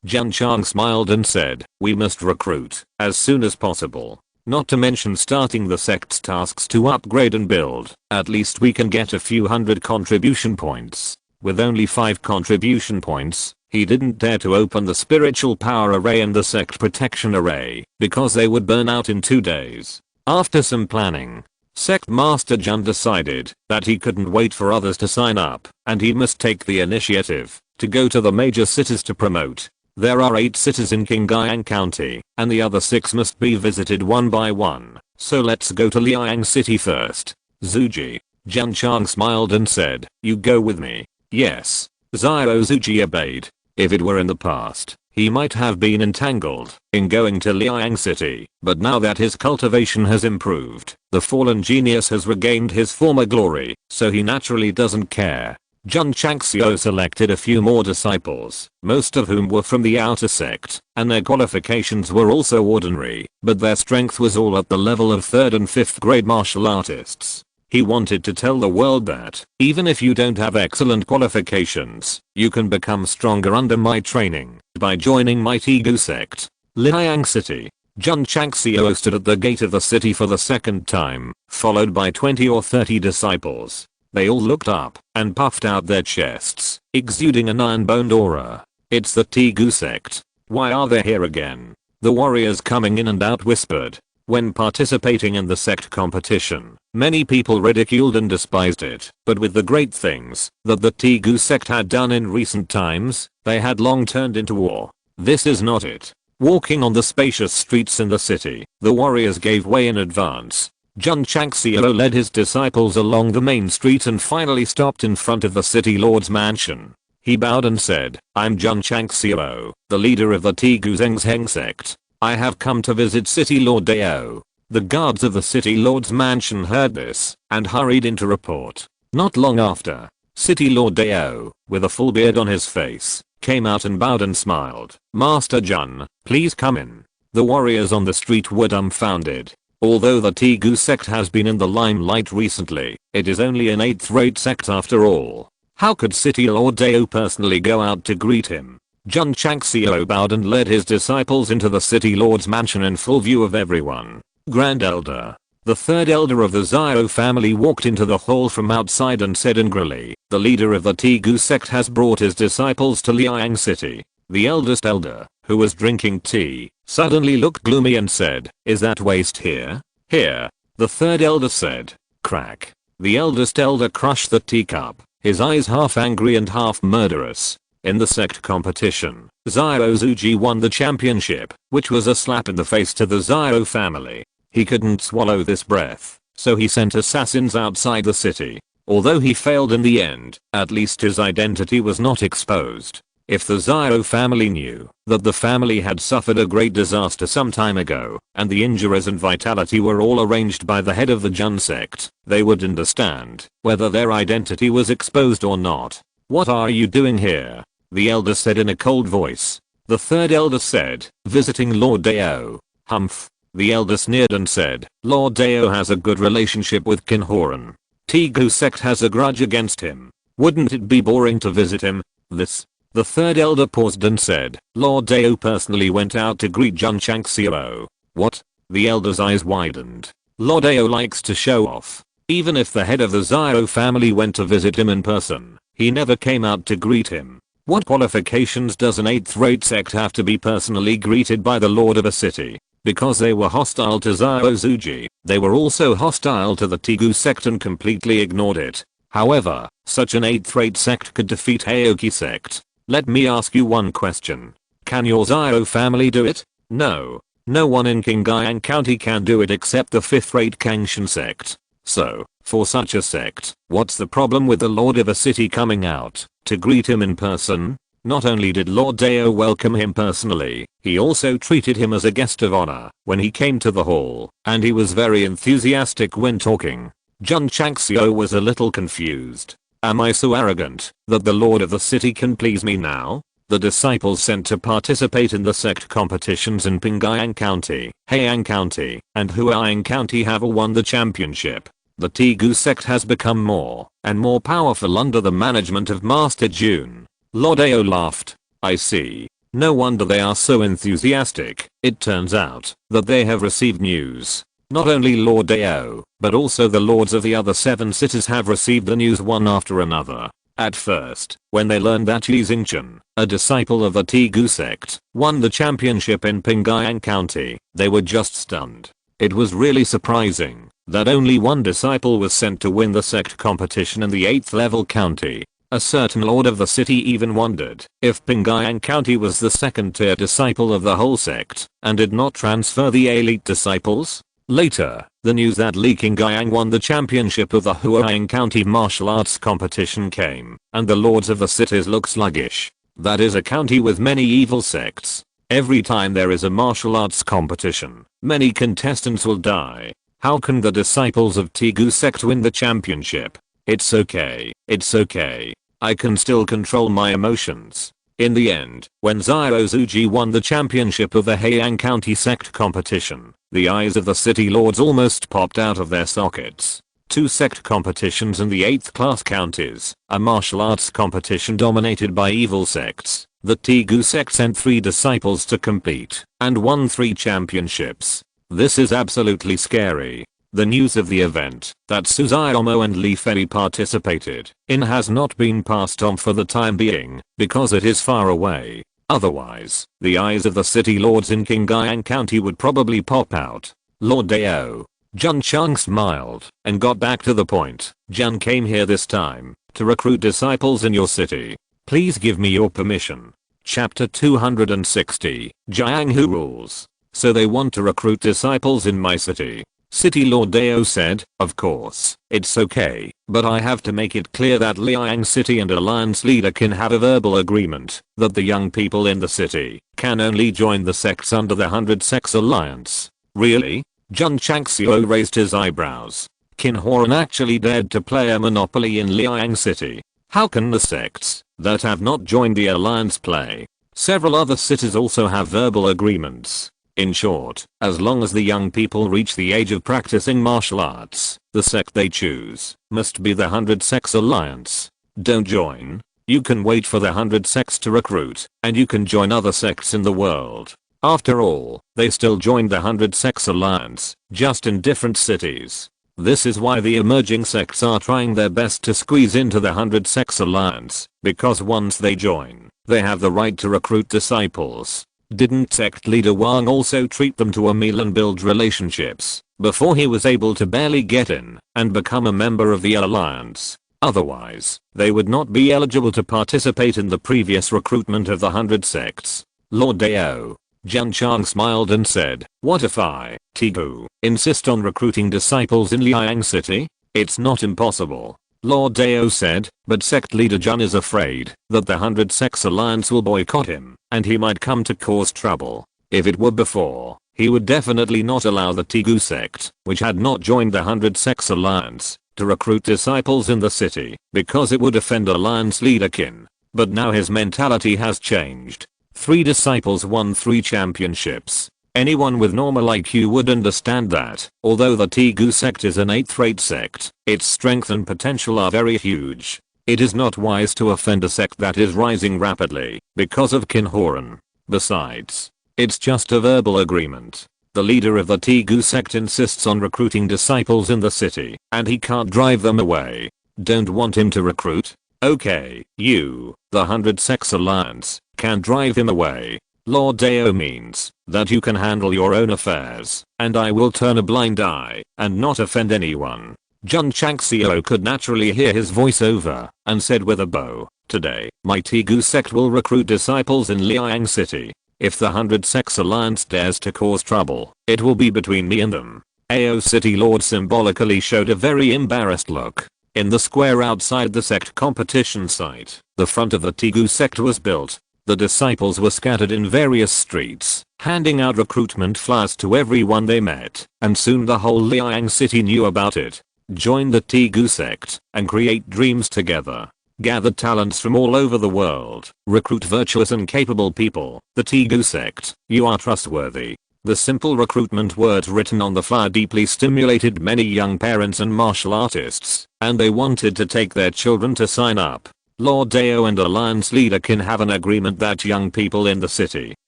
Jun Chang smiled and said, we must recruit as soon as possible. Not to mention starting the sect's tasks to upgrade and build. At least we can get a few hundred contribution points. With only 5 contribution points, he didn't dare to open the spiritual power array and the sect protection array, because they would burn out in 2 days. After some planning, Sect Master Jun decided that he couldn't wait for others to sign up, and he must take the initiative to go to the major cities to promote. There are 8 cities in Qingyang County, and the other 6 must be visited one by one. So let's go to Liang City first. Zuji. Jun Chang smiled and said, you go with me. Yes. Xiao Zuji obeyed. If it were in the past, he might have been entangled in going to Liang City, but now that his cultivation has improved, the fallen genius has regained his former glory, so he naturally doesn't care. Jun Changxiao selected a few more disciples, most of whom were from the outer sect, and their qualifications were also ordinary, but their strength was all at the level of 3rd and 5th grade martial artists. He wanted to tell the world that, even if you don't have excellent qualifications, you can become stronger under my training by joining my Tigu sect. Liang City. Jun Changxiao stood at the gate of the city for the 2nd time, followed by 20 or 30 disciples. They all looked up and puffed out their chests, exuding an iron-boned aura. It's the Tigu sect. Why are they here again? The warriors coming in and out whispered. When participating in the sect competition, many people ridiculed and despised it, but with the great things that the Tigu sect had done in recent times, they had long turned into war. This is not it. Walking on the spacious streets in the city, the warriors gave way in advance. Jun Changxiao led his disciples along the main street and finally stopped in front of the city lord's mansion. He bowed and said, I'm Jun Changxiao, the leader of the Tigu Zheng sect. I have come to visit City Lord Dao. The guards of the City Lord's mansion heard this and hurried in to report. Not long after, City Lord Dao, with a full beard on his face, came out and bowed and smiled. Master Jun, please come in. The warriors on the street were dumbfounded. Although the Tigu sect has been in the limelight recently, it is only an 8th-rate sect after all. How could City Lord Dao personally go out to greet him? Jun Changxiao bowed and led his disciples into the City Lord's mansion in full view of everyone. Grand Elder, the 3rd elder of the Xiao family, walked into the hall from outside and said angrily, the leader of the Tigu sect has brought his disciples to Liang City. The eldest elder, who was drinking tea, suddenly looked gloomy and said, is that waste here? Here. The 3rd elder said. Crack. The eldest elder crushed the teacup, his eyes half angry and half murderous. In the sect competition, Xiao Zuji won the championship, which was a slap in the face to the Xiao family. He couldn't swallow this breath, so he sent assassins outside the city. Although he failed in the end, at least his identity was not exposed. If the Xiao family knew that the family had suffered a great disaster some time ago, and the injuries and vitality were all arranged by the head of the Jun sect, they would understand whether their identity was exposed or not. What are you doing here? The elder said in a cold voice. The 3rd elder said, visiting Lord Dao. Humph. The elder sneered and said, Lord Dao has a good relationship with Kinhoran. Tigu sect has a grudge against him. Wouldn't it be boring to visit him? The 3rd elder paused and said, Lord Dao personally went out to greet Jun Changxiao. What? The elder's eyes widened. Lord Dao likes to show off. Even if the head of the Xiao family went to visit him in person, he never came out to greet him. What qualifications does an 8th rate sect have to be personally greeted by the lord of a city? Because they were hostile to Zio, they were also hostile to the Tegu sect and completely ignored it. However, such an 8th rate sect could defeat Aoki sect. Let me ask you one question. Can your Zio family do it? No. No one in Qingyang County can do it except the 5th rate Kangshan sect. So, for such a sect, what's the problem with the lord of a city coming out to greet him in person? Not only did Lord Dao welcome him personally, he also treated him as a guest of honor when he came to the hall, and he was very enthusiastic when talking. Jun Changxiao was a little confused. Am I so arrogant that the lord of the city can please me now? The disciples sent to participate in the sect competitions in Qingyang County, Heian County, and Huaiying County have all won the championship. The Tegu sect has become more and more powerful under the management of Master Jun. Lord Ao laughed. I see. No wonder they are so enthusiastic. It turns out that they have received news. Not only Lord Ao, but also the lords of the other 7 cities have received the news one after another. At first, when they learned that Yi Xingchen, a disciple of the Tegu sect, won the championship in Qingyang County, they were just stunned. It was really surprising that only one disciple was sent to win the sect competition in the 8th level county. A certain lord of the city even wondered if Qingyang County was the 2nd tier disciple of the whole sect and did not transfer the elite disciples. Later, the news that Li Qingyang won the championship of the Huaiying County martial arts competition came, and the lords of the cities look sluggish. That is a county with many evil sects. Every time there is a martial arts competition, many contestants will die. How can the disciples of Tegu sect win the championship? It's okay. It's okay. I can still control my emotions. In the end, when Zio won the championship of the Heian County sect competition, the eyes of the city lords almost popped out of their sockets. 2 sect competitions in the 8th class counties, a martial arts competition dominated by evil sects. The Tegu sect sent 3 disciples to compete and won 3 championships. This is absolutely scary. The news of the event that Suzaomo and Li Fei participated in has not been passed on for the time being because it is far away. Otherwise, the eyes of the city lords in Qingyang County would probably pop out. Lord Dao. Jun Chang smiled and got back to the point. Jun came here this time to recruit disciples in your city. Please give me your permission. Chapter 260. Jiang Hu rules. So they want to recruit disciples in my city. City Lord Dao said, of course, it's okay, but I have to make it clear that Liang City and Alliance leader can have a verbal agreement that the young people in the city can only join the sects under the 100 Sects Alliance. Really? Jun Changxiao raised his eyebrows. Qin Horan actually dared to play a monopoly in Liang City. How can the sects that have not joined the alliance play? Several other cities also have verbal agreements. In short, as long as the young people reach the age of practicing martial arts, the sect they choose must be the 100 Sects Alliance. Don't join. You can wait for the 100 sects to recruit, and you can join other sects in the world. After all, they still joined the 100 Sects Alliance, just in different cities. This is why the emerging sects are trying their best to squeeze into the 100 Sects Alliance, because once they join, they have the right to recruit disciples. Didn't sect leader Wang also treat them to a meal and build relationships before he was able to barely get in and become a member of the alliance? Otherwise, they would not be eligible to participate in the previous recruitment of the 100 sects. Lord Dao. Jun Chang smiled and said, what if I, Tegu, insist on recruiting disciples in Liang City? It's not impossible. Lord Dao said, but sect leader Jun is afraid that the 100 Sects Alliance will boycott him, and he might come to cause trouble. If it were before, he would definitely not allow the Tegu sect, which had not joined the 100 Sects Alliance, to recruit disciples in the city, because it would offend Alliance leader Qin. But now his mentality has changed. 3 disciples won 3 championships. Anyone with normal IQ would understand that, although the Tegu sect is an 8th rate sect, its strength and potential are very huge. It is not wise to offend a sect that is rising rapidly because of Qin Horan. Besides, it's just a verbal agreement. The leader of the Tegu sect insists on recruiting disciples in the city, and he can't drive them away. Don't want him to recruit? Okay, you, the 100 Sects Alliance, can drive him away. Lord Dao means that you can handle your own affairs, and I will turn a blind eye and not offend anyone. Jun Changxiao could naturally hear his voice over and said with a bow, today, my Tigu sect will recruit disciples in Liang City. If the 100 Sects Alliance dares to cause trouble, it will be between me and them. AO City Lord symbolically showed a very embarrassed look. In the square outside the sect competition site, the front of the Tigu sect was built. The disciples were scattered in various streets, handing out recruitment flyers to everyone they met, and soon the whole Liang City knew about it. Join the Tigu sect and create dreams together. Gather talents from all over the world. Recruit virtuous and capable people. The Tigu sect, you are trustworthy. The simple recruitment words written on the flyer deeply stimulated many young parents and martial artists, and they wanted to take their children to sign up. Lord Dao and Alliance leader can have an agreement that young people in the city,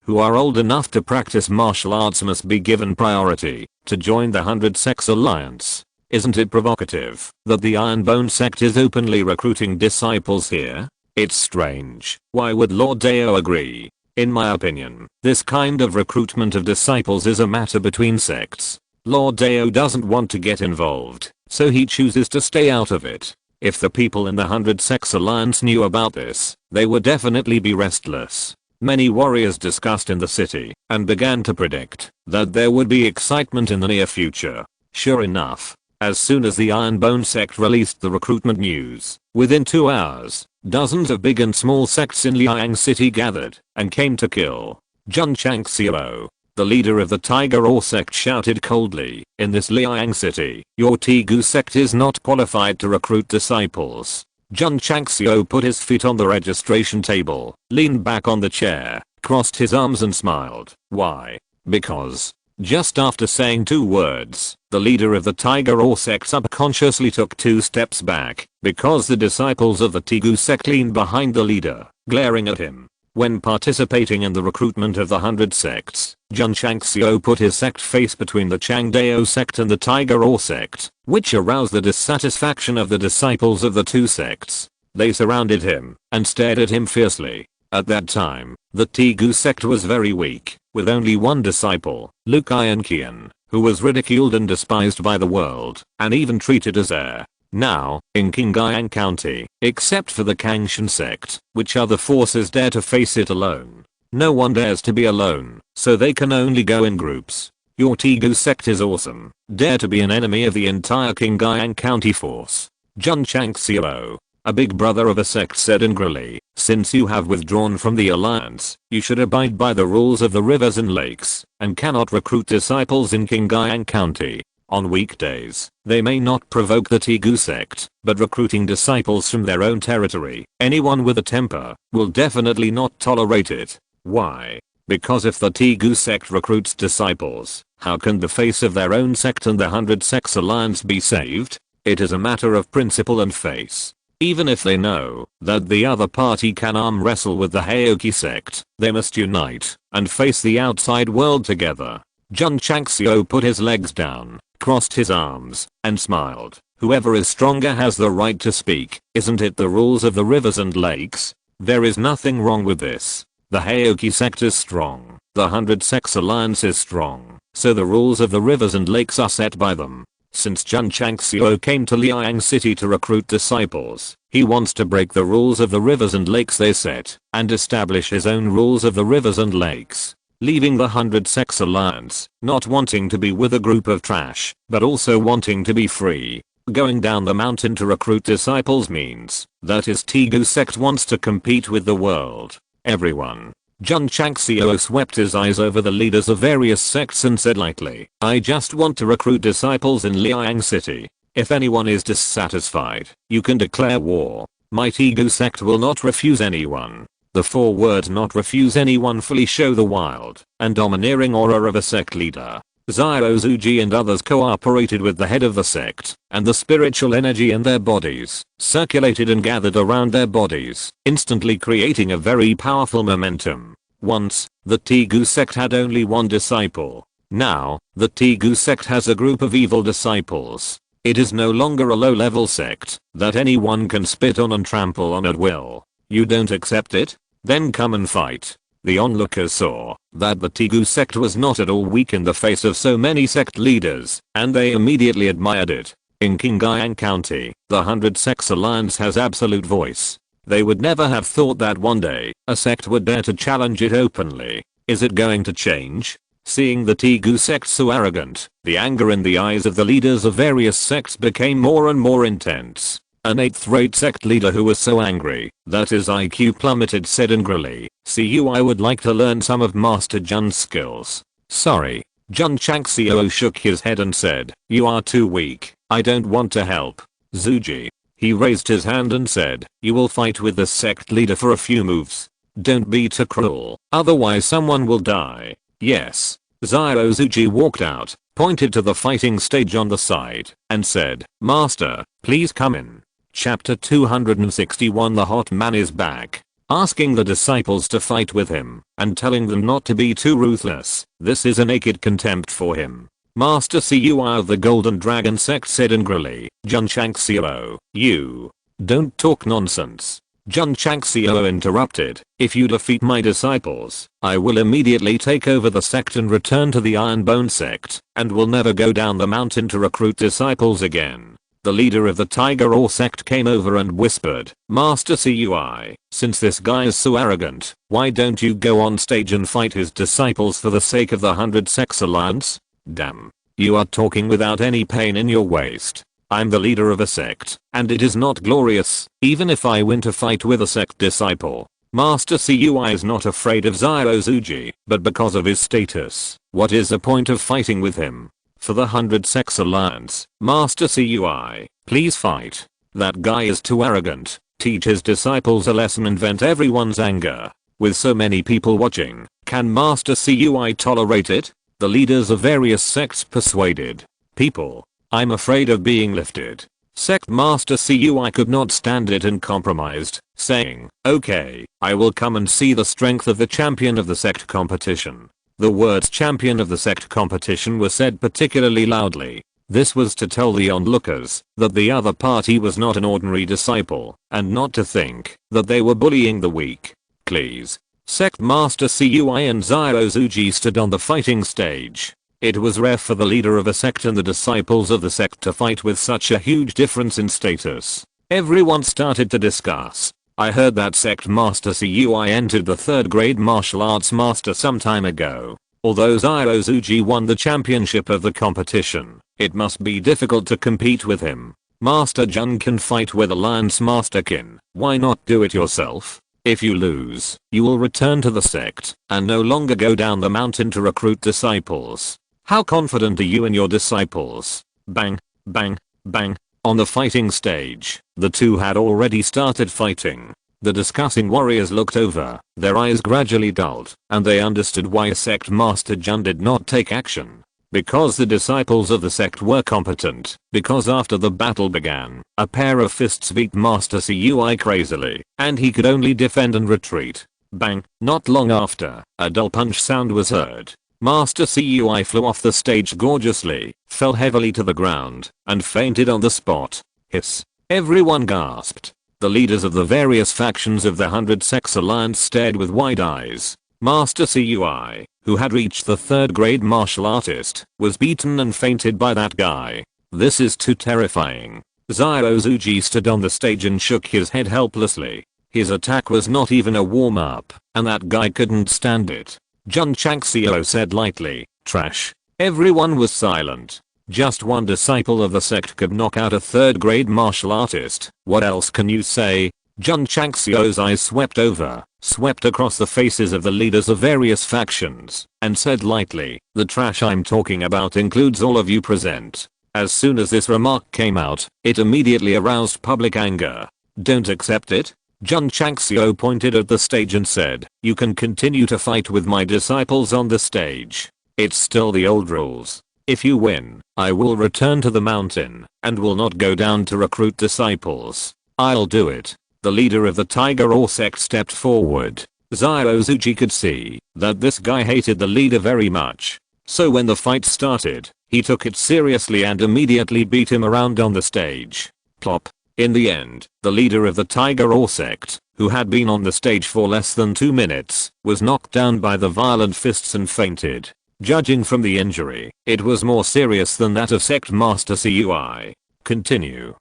who are old enough to practice martial arts must be given priority to join the 100 Sects Alliance. Isn't it provocative that the Iron Bone Sect is openly recruiting disciples here? It's strange. Why would Lord Dao agree? In my opinion, this kind of recruitment of disciples is a matter between sects. Lord Dao doesn't want to get involved, so he chooses to stay out of it. If the people in the 100 Sects Alliance knew about this, they would definitely be restless. Many warriors discussed in the city and began to predict that there would be excitement in the near future. Sure enough, as soon as the Iron Bone Sect released the recruitment news, within 2 hours, dozens of big and small sects in Liang City gathered and came to kill. Jun Changxiao, the leader of the Tiger Or sect, shouted coldly, in this Liang City, your Tigu sect is not qualified to recruit disciples. Jun Changxiao put his feet on the registration table, leaned back on the chair, crossed his arms and smiled. Why? Because just after saying 2 words, the leader of the Tiger Or sect subconsciously took 2 steps back, because the disciples of the Tigu sect leaned behind the leader, glaring at him. When participating in the recruitment of the 100 sects, Jun Changxiao put his sect face between the Changdao sect and the Tiger Or sect, which aroused the dissatisfaction of the disciples of the 2 sects. They surrounded him and stared at him fiercely. At that time, the Tigu sect was very weak, with only 1 disciple, Luke Qian, who was ridiculed and despised by the world, and even treated as heir. Now, in Qingyang County, except for the Kangshan sect, which other forces dare to face it alone? No one dares to be alone, so they can only go in groups. Your Tigu sect is awesome. Dare to be an enemy of the entire Qingyang County force. Jun Changxiao, a big brother of a sect, said angrily, since you have withdrawn from the alliance, you should abide by the rules of the rivers and lakes, and cannot recruit disciples in Qingyang County. On weekdays, they may not provoke the Tigu sect, but recruiting disciples from their own territory, anyone with a temper, will definitely not tolerate it. Why? Because if the Tigu sect recruits disciples, how can the face of their own sect and the 100 Sects Alliance be saved? It is a matter of principle and face. Even if they know that the other party can arm wrestle with the Heoki sect, they must unite and face the outside world together. Jun Changxiao put his legs down, crossed his arms, and smiled. Whoever is stronger has the right to speak. Isn't it the rules of the rivers and lakes? There is nothing wrong with this. The Heoki sect is strong. The 100 Sects Alliance is strong. So the rules of the rivers and lakes are set by them. Since Jun Changxiao came to Liang City to recruit disciples, he wants to break the rules of the rivers and lakes they set, and establish his own rules of the rivers and lakes. Leaving the 100 Sects Alliance, not wanting to be with a group of trash, but also wanting to be free. Going down the mountain to recruit disciples means that his Tigu sect wants to compete with the world. Everyone. Jun Changxiao swept his eyes over the leaders of various sects and said lightly, I just want to recruit disciples in Liang City. If anyone is dissatisfied, you can declare war. My Tigu sect will not refuse anyone. The 4 words not refuse anyone fully show the wild and domineering aura of a sect leader. Xiao Zuji and others cooperated with the head of the sect, and the spiritual energy in their bodies circulated and gathered around their bodies, instantly creating a very powerful momentum. Once, the Tigu sect had only 1 disciple. Now, the Tigu sect has a group of evil disciples. It is no longer a low-level sect that anyone can spit on and trample on at will. You don't accept it? Then come and fight. The onlookers saw that the Tegu sect was not at all weak in the face of so many sect leaders, and they immediately admired it. In Qingyang County, the 100 Sects Alliance has absolute voice. They would never have thought that one day, a sect would dare to challenge it openly. Is it going to change? Seeing the Tegu sect so arrogant, the anger in the eyes of the leaders of various sects became more and more intense. An 8th-rate sect leader who was so angry that his IQ plummeted said angrily, "See you, I would like to learn some of Master Jun's skills." Sorry. Jun Changxiao shook his head and said, "You are too weak. I don't want to help." Zuji. He raised his hand and said, "You will fight with the sect leader for a few moves. Don't be too cruel, otherwise someone will die." Yes. Zio Zuji walked out, pointed to the fighting stage on the side, and said, "Master, please come in." Chapter 261. The hot man is back. Asking the disciples to fight with him, and telling them not to be too ruthless. This is a naked contempt for him. Master Cui of the Golden Dragon Sect said angrily, "Jun Changxiao, you don't talk nonsense." Jun Changxiao interrupted, "If you defeat my disciples, I will immediately take over the sect and return to the Iron Bone Sect, and will never go down the mountain to recruit disciples again." The leader of the Tiger Ore sect came over and whispered, "Master Cui, since this guy is so arrogant, why don't you go on stage and fight his disciples for the sake of the 100 Sects Alliance?" Damn. You are talking without any pain in your waist. I'm the leader of a sect, and it is not glorious, even if I win to fight with a sect disciple. Master Cui is not afraid of Zio Zuji, but because of his status. What is the point of fighting with him? For the 100 Sects Alliance, Master Cui, please fight. That guy is too arrogant. Teach his disciples a lesson and vent everyone's anger. With so many people watching, can Master Cui tolerate it? The leaders of various sects persuaded people. I'm afraid of being lifted. Sect Master Cui could not stand it and compromised, saying, "Okay, I will come and see the strength of the champion of the sect competition." The words champion of the sect competition were said particularly loudly. This was to tell the onlookers that the other party was not an ordinary disciple, and not to think that they were bullying the weak. Please. Sect Master Cui and Zio Zuji stood on the fighting stage. It was rare for the leader of a sect and the disciples of the sect to fight with such a huge difference in status. Everyone started to discuss. I heard that sect Master Cui entered the 3rd grade martial arts master some time ago. Although Zio Zuji won the championship of the competition, it must be difficult to compete with him. Master Jun can fight with Alliance Master Qin. Why not do it yourself? If you lose, you will return to the sect and no longer go down the mountain to recruit disciples. How confident are you in your disciples? Bang, bang, bang. On the fighting stage, the two had already started fighting. The discussing warriors looked over, their eyes gradually dulled, and they understood why Sect Master Jun did not take action. Because the disciples of the sect were competent. Because after the battle began, a pair of fists beat Master Cui crazily, and he could only defend and retreat. Bang. Not long after, a dull punch sound was heard. Master Cui flew off the stage gorgeously, fell heavily to the ground, and fainted on the spot. Hiss. Everyone gasped. The leaders of the various factions of the 100 Sects Alliance stared with wide eyes. Master Cui, who had reached the 3rd grade martial artist, was beaten and fainted by that guy. This is too terrifying. Zio Zuji stood on the stage and shook his head helplessly. His attack was not even a warm-up, and that guy couldn't stand it. Jun Changxiao said lightly, "Trash." Everyone was silent. Just one disciple of the sect could knock out a 3rd grade martial artist. What else can you say? Jun Changxiao's eyes swept across the faces of the leaders of various factions, and said lightly, "The trash I'm talking about includes all of you present." As soon as this remark came out, it immediately aroused public anger. Don't accept it? Jun Changxiao pointed at the stage and said, "You can continue to fight with my disciples on the stage. It's still the old rules. If you win, I will return to the mountain, and will not go down to recruit disciples. I'll do it." The leader of the Tiger Ore sect stepped forward. Zio Zuji could see that this guy hated the leader very much. So when the fight started, He took it seriously and immediately beat him around on the stage. Plop. In the end, the leader of the Tiger Or sect, who had been on the stage for less than 2 minutes, was knocked down by the violent fists and fainted. Judging from the injury, it was more serious than that of Sect Master Cui. Continue.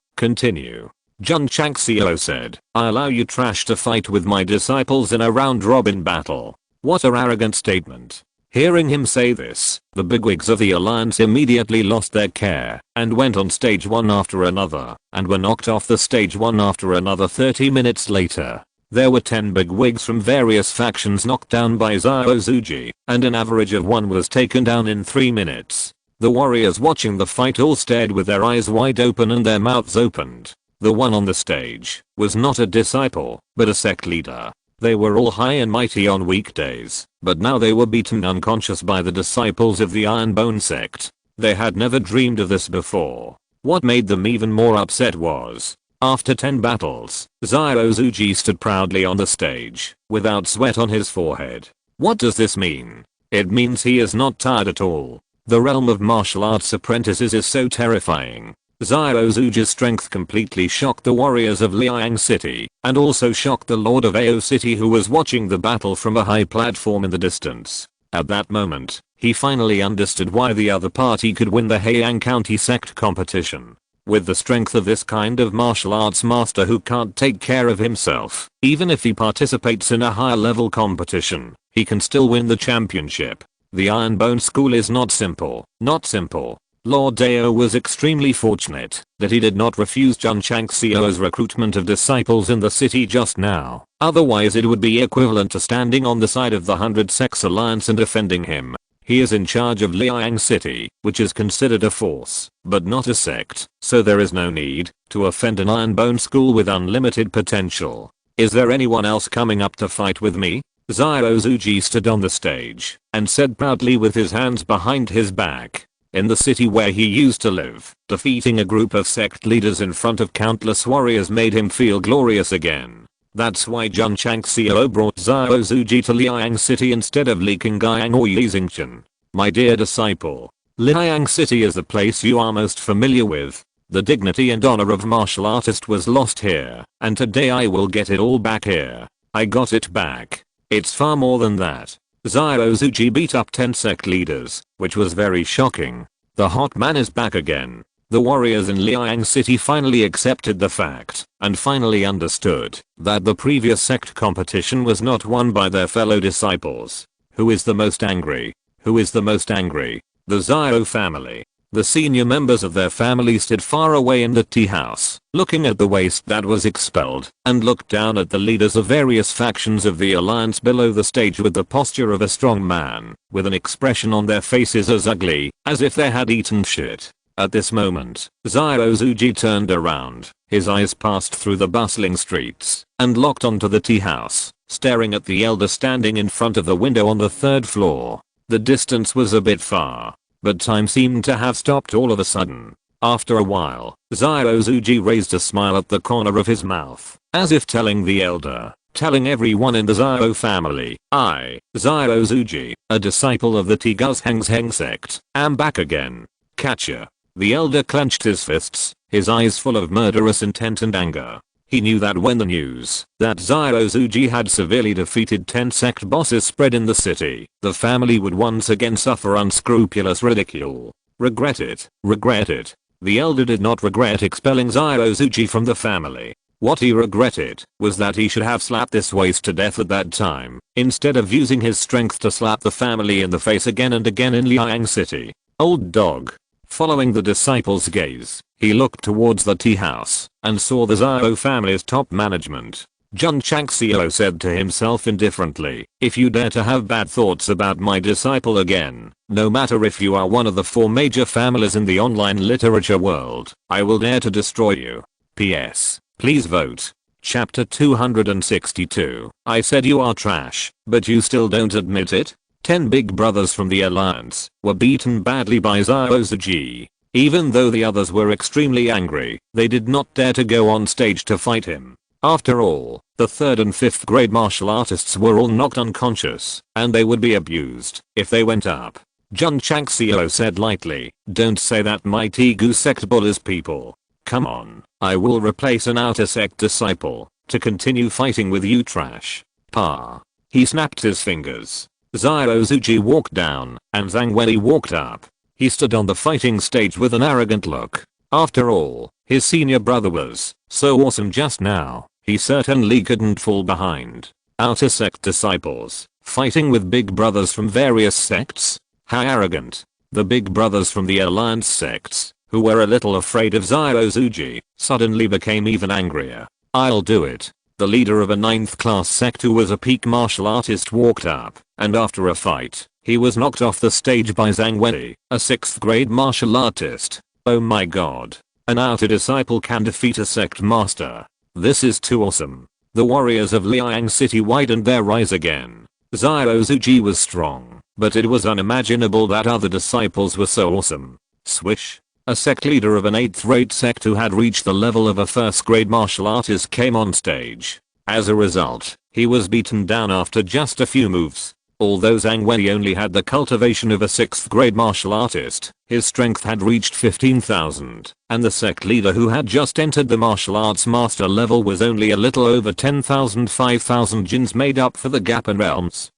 Jun Changxiao said, I allow you trash to fight with my disciples in a round-robin battle. What a arrogant statement. Hearing him say this, the bigwigs of the alliance immediately lost their care and went on stage one after another and were knocked off the stage one after another. 30 minutes later, there were 10 bigwigs from various factions knocked down by Xiaozuji, and an average of 1 was taken down in 3 minutes. The warriors watching the fight all stared with their eyes wide open and their mouths opened. The one on the stage was not a disciple, but a sect leader. They were all high and mighty on weekdays, but now they were beaten unconscious by the disciples of the Iron Bone Sect. They had never dreamed of this before. What made them even more upset was, after 10 battles, Xiaozuji stood proudly on the stage, without sweat on his forehead. What does this mean? It means he is not tired at all. The realm of martial arts apprentices is so terrifying. Xiaozuji's strength completely shocked the warriors of Liang City, and also shocked the Lord of Ao City, who was watching the battle from a high platform in the distance. At that moment, he finally understood why the other party could win the Heian County Sect competition. With the strength of this kind of martial arts master who can't take care of himself, even if he participates in a higher level competition, he can still win the championship. The Iron Bone School is not simple. Lord Dao was extremely fortunate that he did not refuse Jun Changxiao's recruitment of disciples in the city just now. Otherwise it would be equivalent to standing on the side of the 100 Sects Alliance and defending him. He is in charge of Liang City, which is considered a force, but not a sect, so there is no need to offend an Iron Bone School with unlimited potential. Is there anyone else coming up to fight with me? Xiaozuji stood on the stage and said proudly with his hands behind his back. In the city where he used to live, defeating a group of sect leaders in front of countless warriors made him feel glorious again. That's why Jun Changxiao brought Xiaozuji to Liang City instead of Li Qinggyang or Yizingchen. My dear disciple, Liang City is the place you are most familiar with. The dignity and honor of martial artist was lost here, and today I will get it all back here. I got it back. It's far more than that. Xiaozuji beat up 10 sect leaders, which was very shocking. The hot man is back again. The warriors in Liang City finally accepted the fact, and finally understood that the previous sect competition was not won by their fellow disciples. Who is the most angry? The Xiao family. The senior members of their family stood far away in the tea house, looking at the waste that was expelled, and looked down at the leaders of various factions of the alliance below the stage with the posture of a strong man, with an expression on their faces as ugly as if they had eaten shit. At this moment, Xiaozuji turned around, his eyes passed through the bustling streets, and locked onto the tea house, staring at the elder standing in front of the window on the 3rd floor. The distance was a bit far, but time seemed to have stopped all of a sudden. After a while, Xiaozuji raised a smile at the corner of his mouth, as if telling the elder, telling everyone in the Xiao family, I, Xiaozuji, a disciple of the Strongest Sect, am back again. Catcha. The elder clenched his fists, his eyes full of murderous intent and anger. He knew that when the news that Xiaozuji had severely defeated 10 sect bosses spread in the city, the family would once again suffer unscrupulous ridicule. Regret it. The elder did not regret expelling Xiaozuji from the family. What he regretted was that he should have slapped this waste to death at that time, instead of using his strength to slap the family in the face again and again in Liang City. Old dog. Following the disciple's gaze, he looked towards the tea house and saw the Xiao family's top management. Jun Changxiao said to himself indifferently, if you dare to have bad thoughts about my disciple again, no matter if you are one of the 4 major families in the online literature world, I will dare to destroy you. PS. Please vote. Chapter 262. I said you are trash, but you still don't admit it? 10 big brothers from the alliance were beaten badly by Xiaozuji. Even though the others were extremely angry, they did not dare to go on stage to fight him. After all, the 3rd and 5th grade martial artists were all knocked unconscious, and they would be abused if they went up. Jun Changxiao said lightly. Don't say that, my Tigu sect bullies people. Come on, I will replace an outer sect disciple to continue fighting with you trash. Pa. He snapped his fingers. Ziozuji walked down, and Zhang Wenli walked up. He stood on the fighting stage with an arrogant look. After all, his senior brother was so awesome just now, he certainly couldn't fall behind. Outer sect disciples, fighting with big brothers from various sects? How arrogant. The big brothers from the alliance sects, who were a little afraid of Ziozuji, suddenly became even angrier. I'll do it. The leader of a 9th class sect who was a peak martial artist walked up, and after a fight, he was knocked off the stage by Zhang Wenli, a 6th grade martial artist. Oh my god. An outer disciple can defeat a sect master. This is too awesome. The warriors of Liang City widened their eyes again. Ziozuji was strong, but it was unimaginable that other disciples were so awesome. Swish. A sect leader of an 8th grade sect who had reached the level of a 1st grade martial artist came on stage. As a result, he was beaten down after just a few moves. Although Zhang Wenli only had the cultivation of a 6th grade martial artist, his strength had reached 15,000, and the sect leader who had just entered the martial arts master level was only a little over 10,000. 5,000 jins made up for the gap in realms.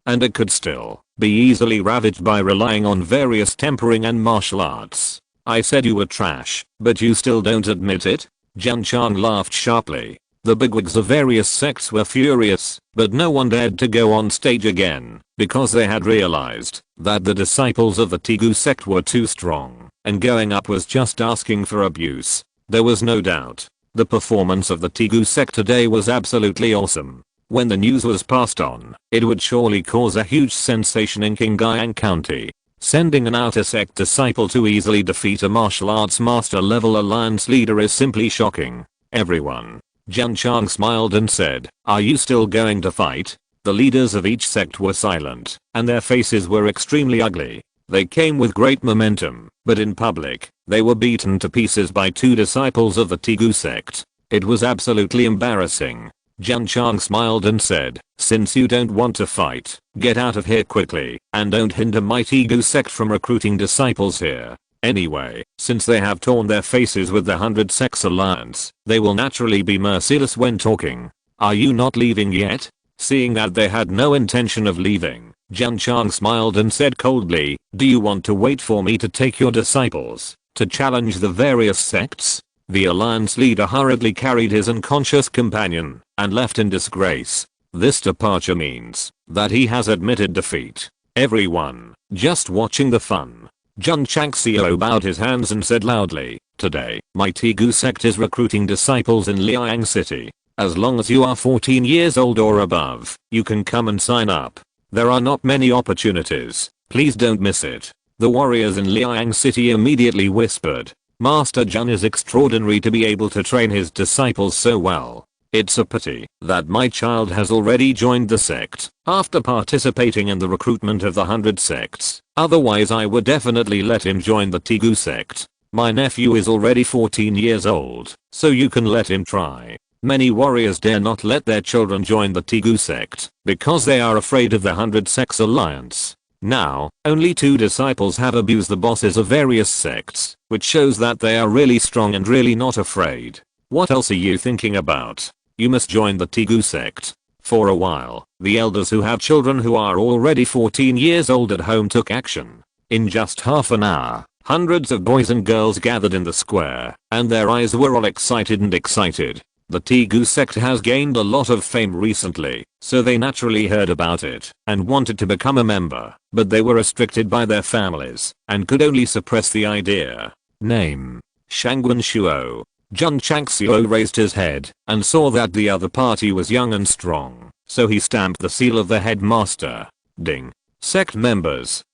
And it could still be easily ravaged by relying on various tempering and martial arts. I said you were trash, but you still don't admit it? Jun Chang laughed sharply. The bigwigs of various sects were furious, but no one dared to go on stage again, because they had realized that the disciples of the Tigu sect were too strong, and going up was just asking for abuse. There was no doubt. The performance of the Tigu sect today was absolutely awesome. When the news was passed on, it would surely cause a huge sensation in Qingyang County. Sending an outer sect disciple to easily defeat a martial arts master level alliance leader is simply shocking. Everyone. Jun Chang smiled and said, are you still going to fight? The leaders of each sect were silent, and their faces were extremely ugly. They came with great momentum, but in public, they were beaten to pieces by 2 disciples of the Tigu sect. It was absolutely embarrassing. Jun Chang smiled and said, since you don't want to fight, get out of here quickly, and don't hinder my Tigu sect from recruiting disciples here. Anyway, since they have torn their faces with the 100 Sects Alliance, they will naturally be merciless when talking. Are you not leaving yet? Seeing that they had no intention of leaving, Jun Chang smiled and said coldly, do you want to wait for me to take your disciples to challenge the various sects? The alliance leader hurriedly carried his unconscious companion and left in disgrace. This departure means that he has admitted defeat. Everyone, just watching the fun. Jun Changxiao bowed his hands and said loudly, today, my Tigu sect is recruiting disciples in Liang City. As long as you are 14 years old or above, you can come and sign up. There are not many opportunities, please don't miss it. The warriors in Liang City immediately whispered, Master Jun is extraordinary to be able to train his disciples so well. It's a pity that my child has already joined the sect after participating in the recruitment of the 100 sects. Otherwise I would definitely let him join the Tigu sect. My nephew is already 14 years old, so you can let him try. Many warriors dare not let their children join the Tigu sect because they are afraid of the 100 Sects Alliance. Now, only 2 disciples have abused the bosses of various sects, which shows that they are really strong and really not afraid. What else are you thinking about? You must join the Tigu sect. For a while, the elders who have children who are already 14 years old at home took action. In just half an hour, hundreds of boys and girls gathered in the square, and their eyes were all excited and excited. The Tigu sect has gained a lot of fame recently, so they naturally heard about it and wanted to become a member, but they were restricted by their families and could only suppress the idea. Name: Shangguan Shuo. Jun Changxiao raised his head and saw that the other party was young and strong, so he stamped the seal of the headmaster. Ding. Sect members.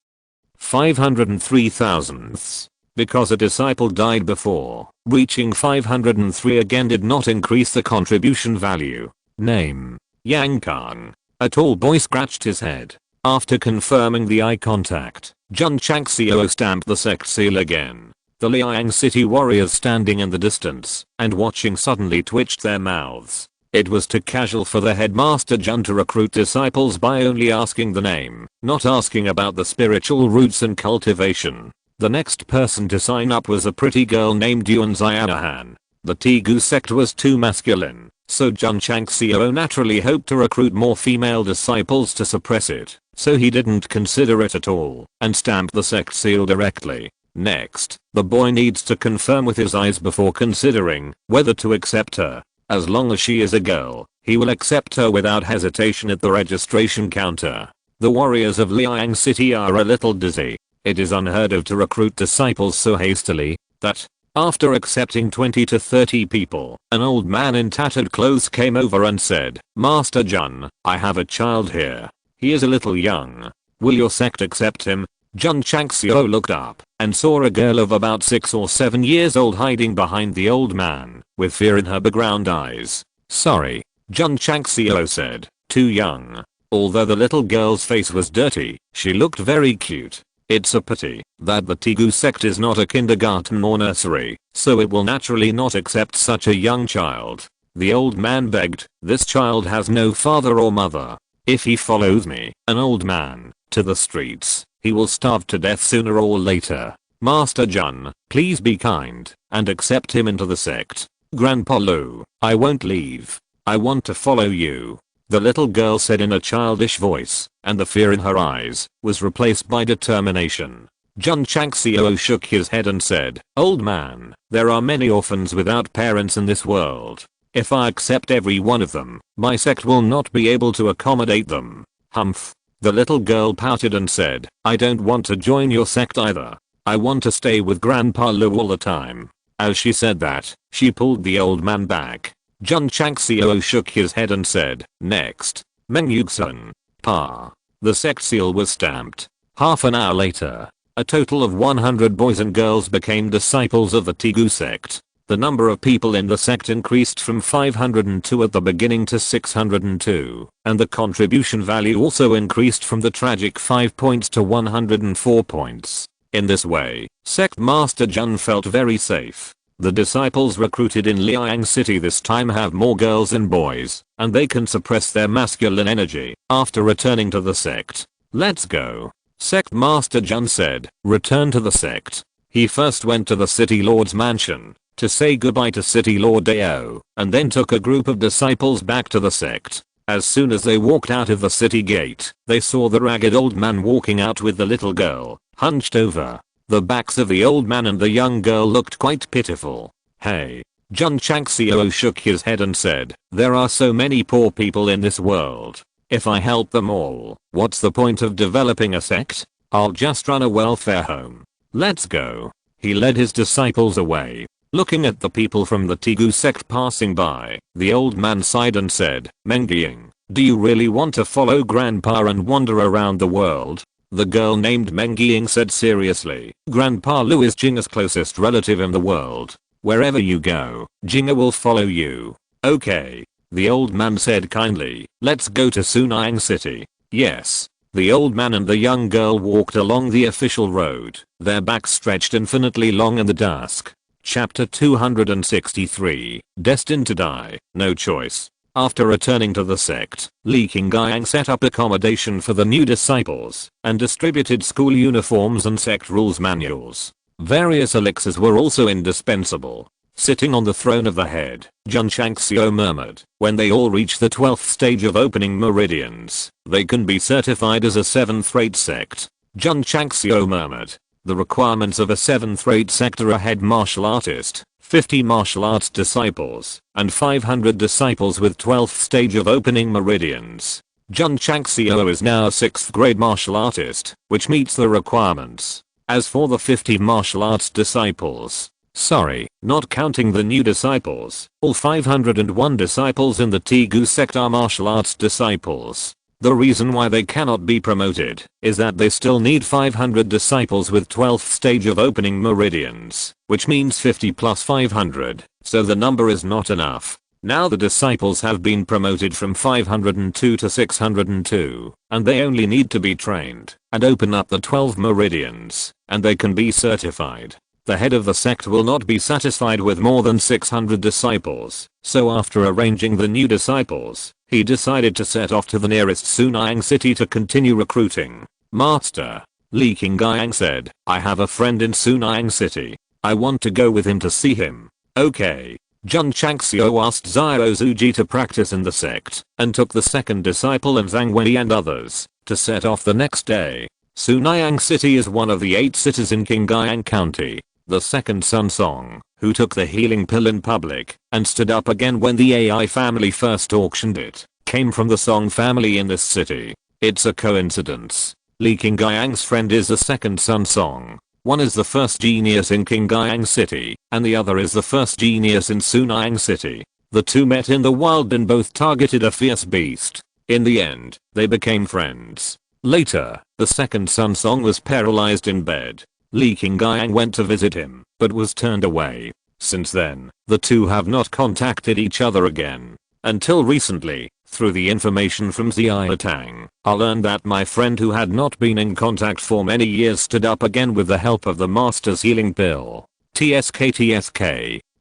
503,000ths. Because a disciple died before, reaching 503 again did not increase the contribution value. Name: Yang Kang. A tall boy scratched his head. After confirming the eye contact, Jun Changxiao stamped the sect seal again. The Liang City warriors standing in the distance and watching suddenly twitched their mouths. It was too casual for the headmaster Jun to recruit disciples by only asking the name, not asking about the spiritual roots and cultivation. The next person to sign up was a pretty girl named Jun Changxiao. The Tegu sect was too masculine, so Jun Changxiao naturally hoped to recruit more female disciples to suppress it, so he didn't consider it at all and stamped the sect seal directly. Next, the boy needs to confirm with his eyes before considering whether to accept her. As long as she is a girl, he will accept her without hesitation at the registration counter. The warriors of Liang City are a little dizzy. It is unheard of to recruit disciples so hastily that, after accepting 20 to 30 people, an old man in tattered clothes came over and said, "Master Jun, I have a child here. He is a little young. Will your sect accept him?" Jun Changxiao looked up and saw a girl of about 6 or 7 years old hiding behind the old man, with fear in her background eyes. "Sorry," Jun Changxiao said, "too young." Although the little girl's face was dirty, she looked very cute. It's a pity that the Tegu sect is not a kindergarten or nursery, so it will naturally not accept such a young child. The old man begged, "This child has no father or mother. If he follows me, an old man, to the streets, he will starve to death sooner or later. Master Jun, please be kind and accept him into the sect." "Grandpa Lu, I won't leave. I want to follow you," the little girl said in a childish voice, and the fear in her eyes was replaced by determination. Jun Changxiao shook his head and said, "Old man, there are many orphans without parents in this world. If I accept every one of them, my sect will not be able to accommodate them." "Humph." The little girl pouted and said, "I don't want to join your sect either. I want to stay with Grandpa Lu all the time." As she said that, she pulled the old man back. Jun Changxiao shook his head and said, "Next, Meng Yugsun, Pa." The sect seal was stamped. Half an hour later, a total of 100 boys and girls became disciples of the Tegu sect. The number of people in the sect increased from 502 at the beginning to 602, and the contribution value also increased from the tragic 5 points to 104 points. In this way, Sect Master Jun felt very safe. The disciples recruited in Liang City this time have more girls and boys, and they can suppress their masculine energy after returning to the sect. "Let's go," Sect Master Jun said. Return to the sect. He first went to the City Lord's mansion to say goodbye to City Lord Dao, and then took a group of disciples back to the sect. As soon as they walked out of the city gate, they saw the ragged old man walking out with the little girl, hunched over. The backs of the old man and the young girl looked quite pitiful. "Hey." Jun Changxiao shook his head and said, "There are so many poor people in this world. If I help them all, what's the point of developing a sect? I'll just run a welfare home. Let's go." He led his disciples away. Looking at the people from the Tegu sect passing by, the old man sighed and said, "Mengying, do you really want to follow Grandpa and wander around the world?" The girl named Mengying said seriously, "Grandpa Lu is Jinga's closest relative in the world. Wherever you go, Jinga will follow you." "Okay," the old man said kindly, "let's go to Sunyang City." "Yes." The old man and the young girl walked along the official road, their backs stretched infinitely long in the dusk. Chapter 263, Destined to Die, No Choice. After returning to the sect, Li Qinggyang set up accommodation for the new disciples and distributed school uniforms and sect rules manuals. Various elixirs were also indispensable. Sitting on the throne of the head, Jun Changxiao murmured, "When they all reach the 12th stage of opening meridians, they can be certified as a 7th-rate sect." Jun Changxiao murmured, "The requirements of a 7th-rate sect are a head martial artist, 50 martial arts disciples, and 500 disciples with 12th stage of opening meridians." Jun Changxiao is now a 6th grade martial artist, which meets the requirements. As for the 50 martial arts disciples, sorry, not counting the new disciples, all 501 disciples in the Tegu sect are martial arts disciples. The reason why they cannot be promoted is that they still need 500 disciples with 12th stage of opening meridians, which means 50 plus 500, so the number is not enough. Now the disciples have been promoted from 502 to 602, and they only need to be trained and open up the 12 meridians, and they can be certified. the head of the sect will not be satisfied with more than 600 disciples, so after arranging the new disciples, he decided to set off to the nearest Sunyang city to continue recruiting. Master, Li Qingyang said, I have a friend in Sunyang city. I want to go with him to see him. Okay. Jun Changxiao asked Xiao Zuji to practice in the sect, and took the second disciple and Zhang Wei and others, to set off the next day. Sunyang City is one of the 8 cities in Qingyang County. The second Sun Song, who took the healing pill in public, and stood up again when the AI family first auctioned it, came from the Song family in this city. It's a coincidence. Li Qingyang's friend is the second Sun Song. One is the first genius in Qingyang City, and the other is the first genius in Sunyang City. The two met in the wild and both targeted a fierce beast. In the end, they became friends. Later, the second Sun Song was paralyzed in bed. Li Qingyang went to visit him, but was turned away. Since then, the two have not contacted each other again. Until recently, through the information from Zia Tang, I learned that my friend who had not been in contact for many years stood up again with the help of the master's healing pill. TSK,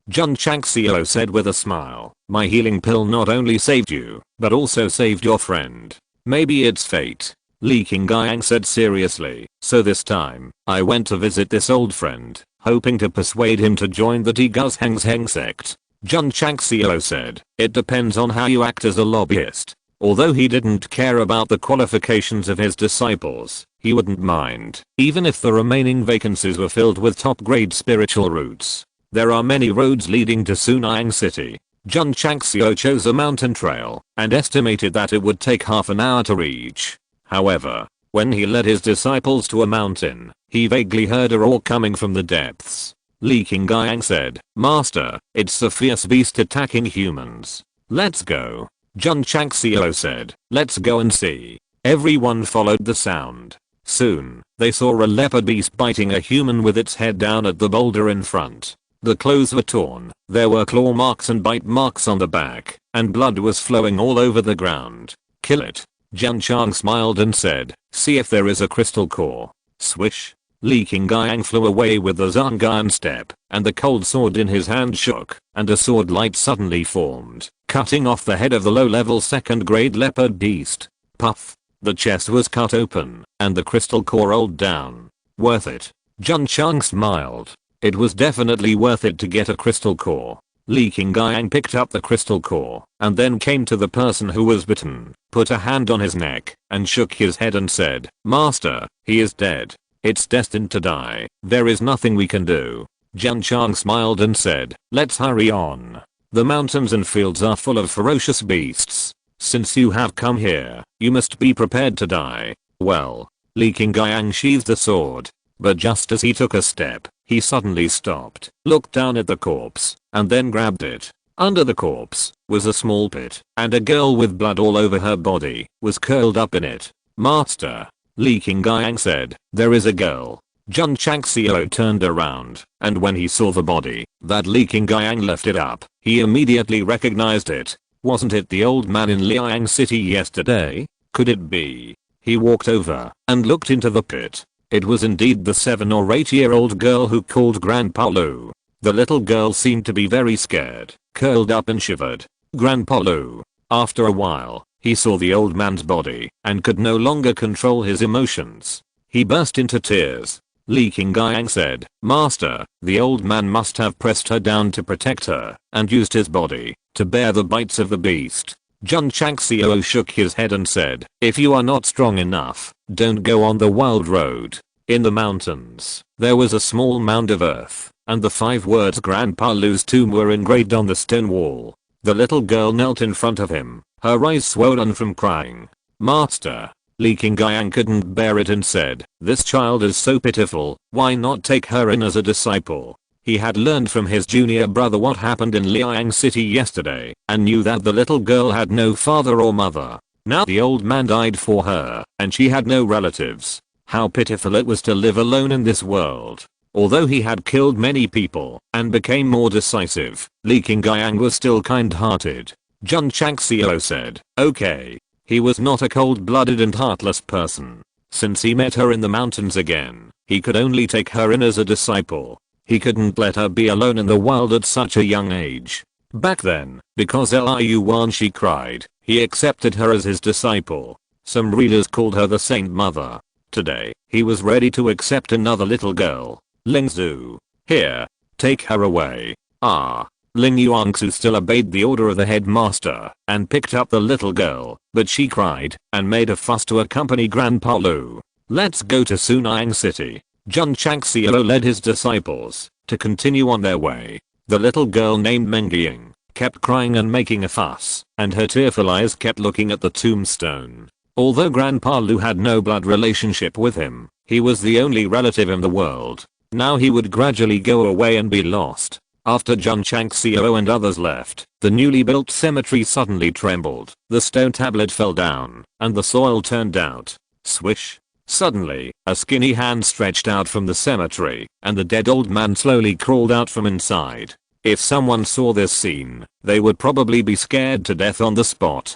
Jun Changxiao said with a smile, my healing pill not only saved you, but also saved your friend. Maybe it's fate. Li Qingyang said seriously, so this time, I went to visit this old friend, hoping to persuade him to join the Strongest Sect. Jun Changxiao said, it depends on how you act as a lobbyist. Although he didn't care about the qualifications of his disciples, he wouldn't mind, even if the remaining vacancies were filled with top-grade spiritual routes. There are many roads leading to Sunyang City. Jun Changxiao chose a mountain trail, and estimated that it would take half an hour to reach. However, when he led his disciples to a mountain, he vaguely heard a roar coming from the depths. Li Qingyang said, Master, it's the fierce beast attacking humans. Let's go. Jun Changxiao said, let's go and see. Everyone followed the sound. Soon, they saw a leopard beast biting a human with its head down at the boulder in front. The clothes were torn, there were claw marks and bite marks on the back, and blood was flowing all over the ground. Kill it. Jun Chang smiled and said, see if there is a crystal core. Swish. Li Qingyang flew away with the Zhangyan step, and the cold sword in his hand shook, and a sword light suddenly formed, cutting off the head of the low-level second-grade leopard beast. Puff. The chest was cut open, and the crystal core rolled down. Worth it. Jun Chang smiled. It was definitely worth it to get a crystal core. Li Qingyang picked up the crystal core, and then came to the person who was bitten, put a hand on his neck, and shook his head and said, Master, he is dead. It's destined to die. There is nothing we can do. Jun Chang smiled and said, let's hurry on. The mountains and fields are full of ferocious beasts. Since you have come here, you must be prepared to die. Well, Li Qingyang sheathed the sword. But just as he took a step, he suddenly stopped, looked down at the corpse, and then grabbed it. Under the corpse was a small pit, and a girl with blood all over her body was curled up in it. Master, Li Qingyang said, there is a girl. Jun Changxiao turned around, and when he saw the body that Li Qingyang lifted up, he immediately recognized it. Wasn't it the old man in Liang City yesterday? Could it be? He walked over and looked into the pit. It was indeed the 7 or 8-year-old girl who called Grandpa Lu. The little girl seemed to be very scared, curled up and shivered. Grandpa Lu. After a while, he saw the old man's body and could no longer control his emotions. He burst into tears. Li Qingyang said, Master, the old man must have pressed her down to protect her and used his body to bear the bites of the beast. Jun Changxiao shook his head and said, if you are not strong enough, don't go on the wild road. In the mountains, there was a small mound of earth, and the 5 words Grandpa Lu's tomb were engraved on the stone wall. The little girl knelt in front of him, her eyes swollen from crying. Master, Li Qingyang couldn't bear it and said, this child is so pitiful, why not take her in as a disciple? He had learned from his junior brother what happened in Liang City yesterday, and knew that the little girl had no father or mother. Now the old man died for her, and she had no relatives. How pitiful it was to live alone in this world. Although he had killed many people, and became more decisive, Li Qingyang was still kind-hearted. Jun Changxiao said, okay. He was not a cold-blooded and heartless person. Since he met her in the mountains again, he could only take her in as a disciple. He couldn't let her be alone in the wild at such a young age. Back then, because Liu she cried, he accepted her as his disciple. Some readers called her the Saint Mother. Today, he was ready to accept another little girl, Lingzhu. Here, take her away. Ling Yuanxu still obeyed the order of the headmaster and picked up the little girl, but she cried and made a fuss to accompany Grandpa Lu. Let's go to Sunyang City. Jun Changxiao led his disciples to continue on their way. The little girl named Mengying kept crying and making a fuss, and her tearful eyes kept looking at the tombstone. Although Grandpa Lu had no blood relationship with him, he was the only relative in the world. Now he would gradually go away and be lost. After Jun Changxiao and others left, the newly built cemetery suddenly trembled, the stone tablet fell down, and the soil turned out. Swish. Suddenly, a skinny hand stretched out from the cemetery, and the dead old man slowly crawled out from inside. If someone saw this scene, they would probably be scared to death on the spot.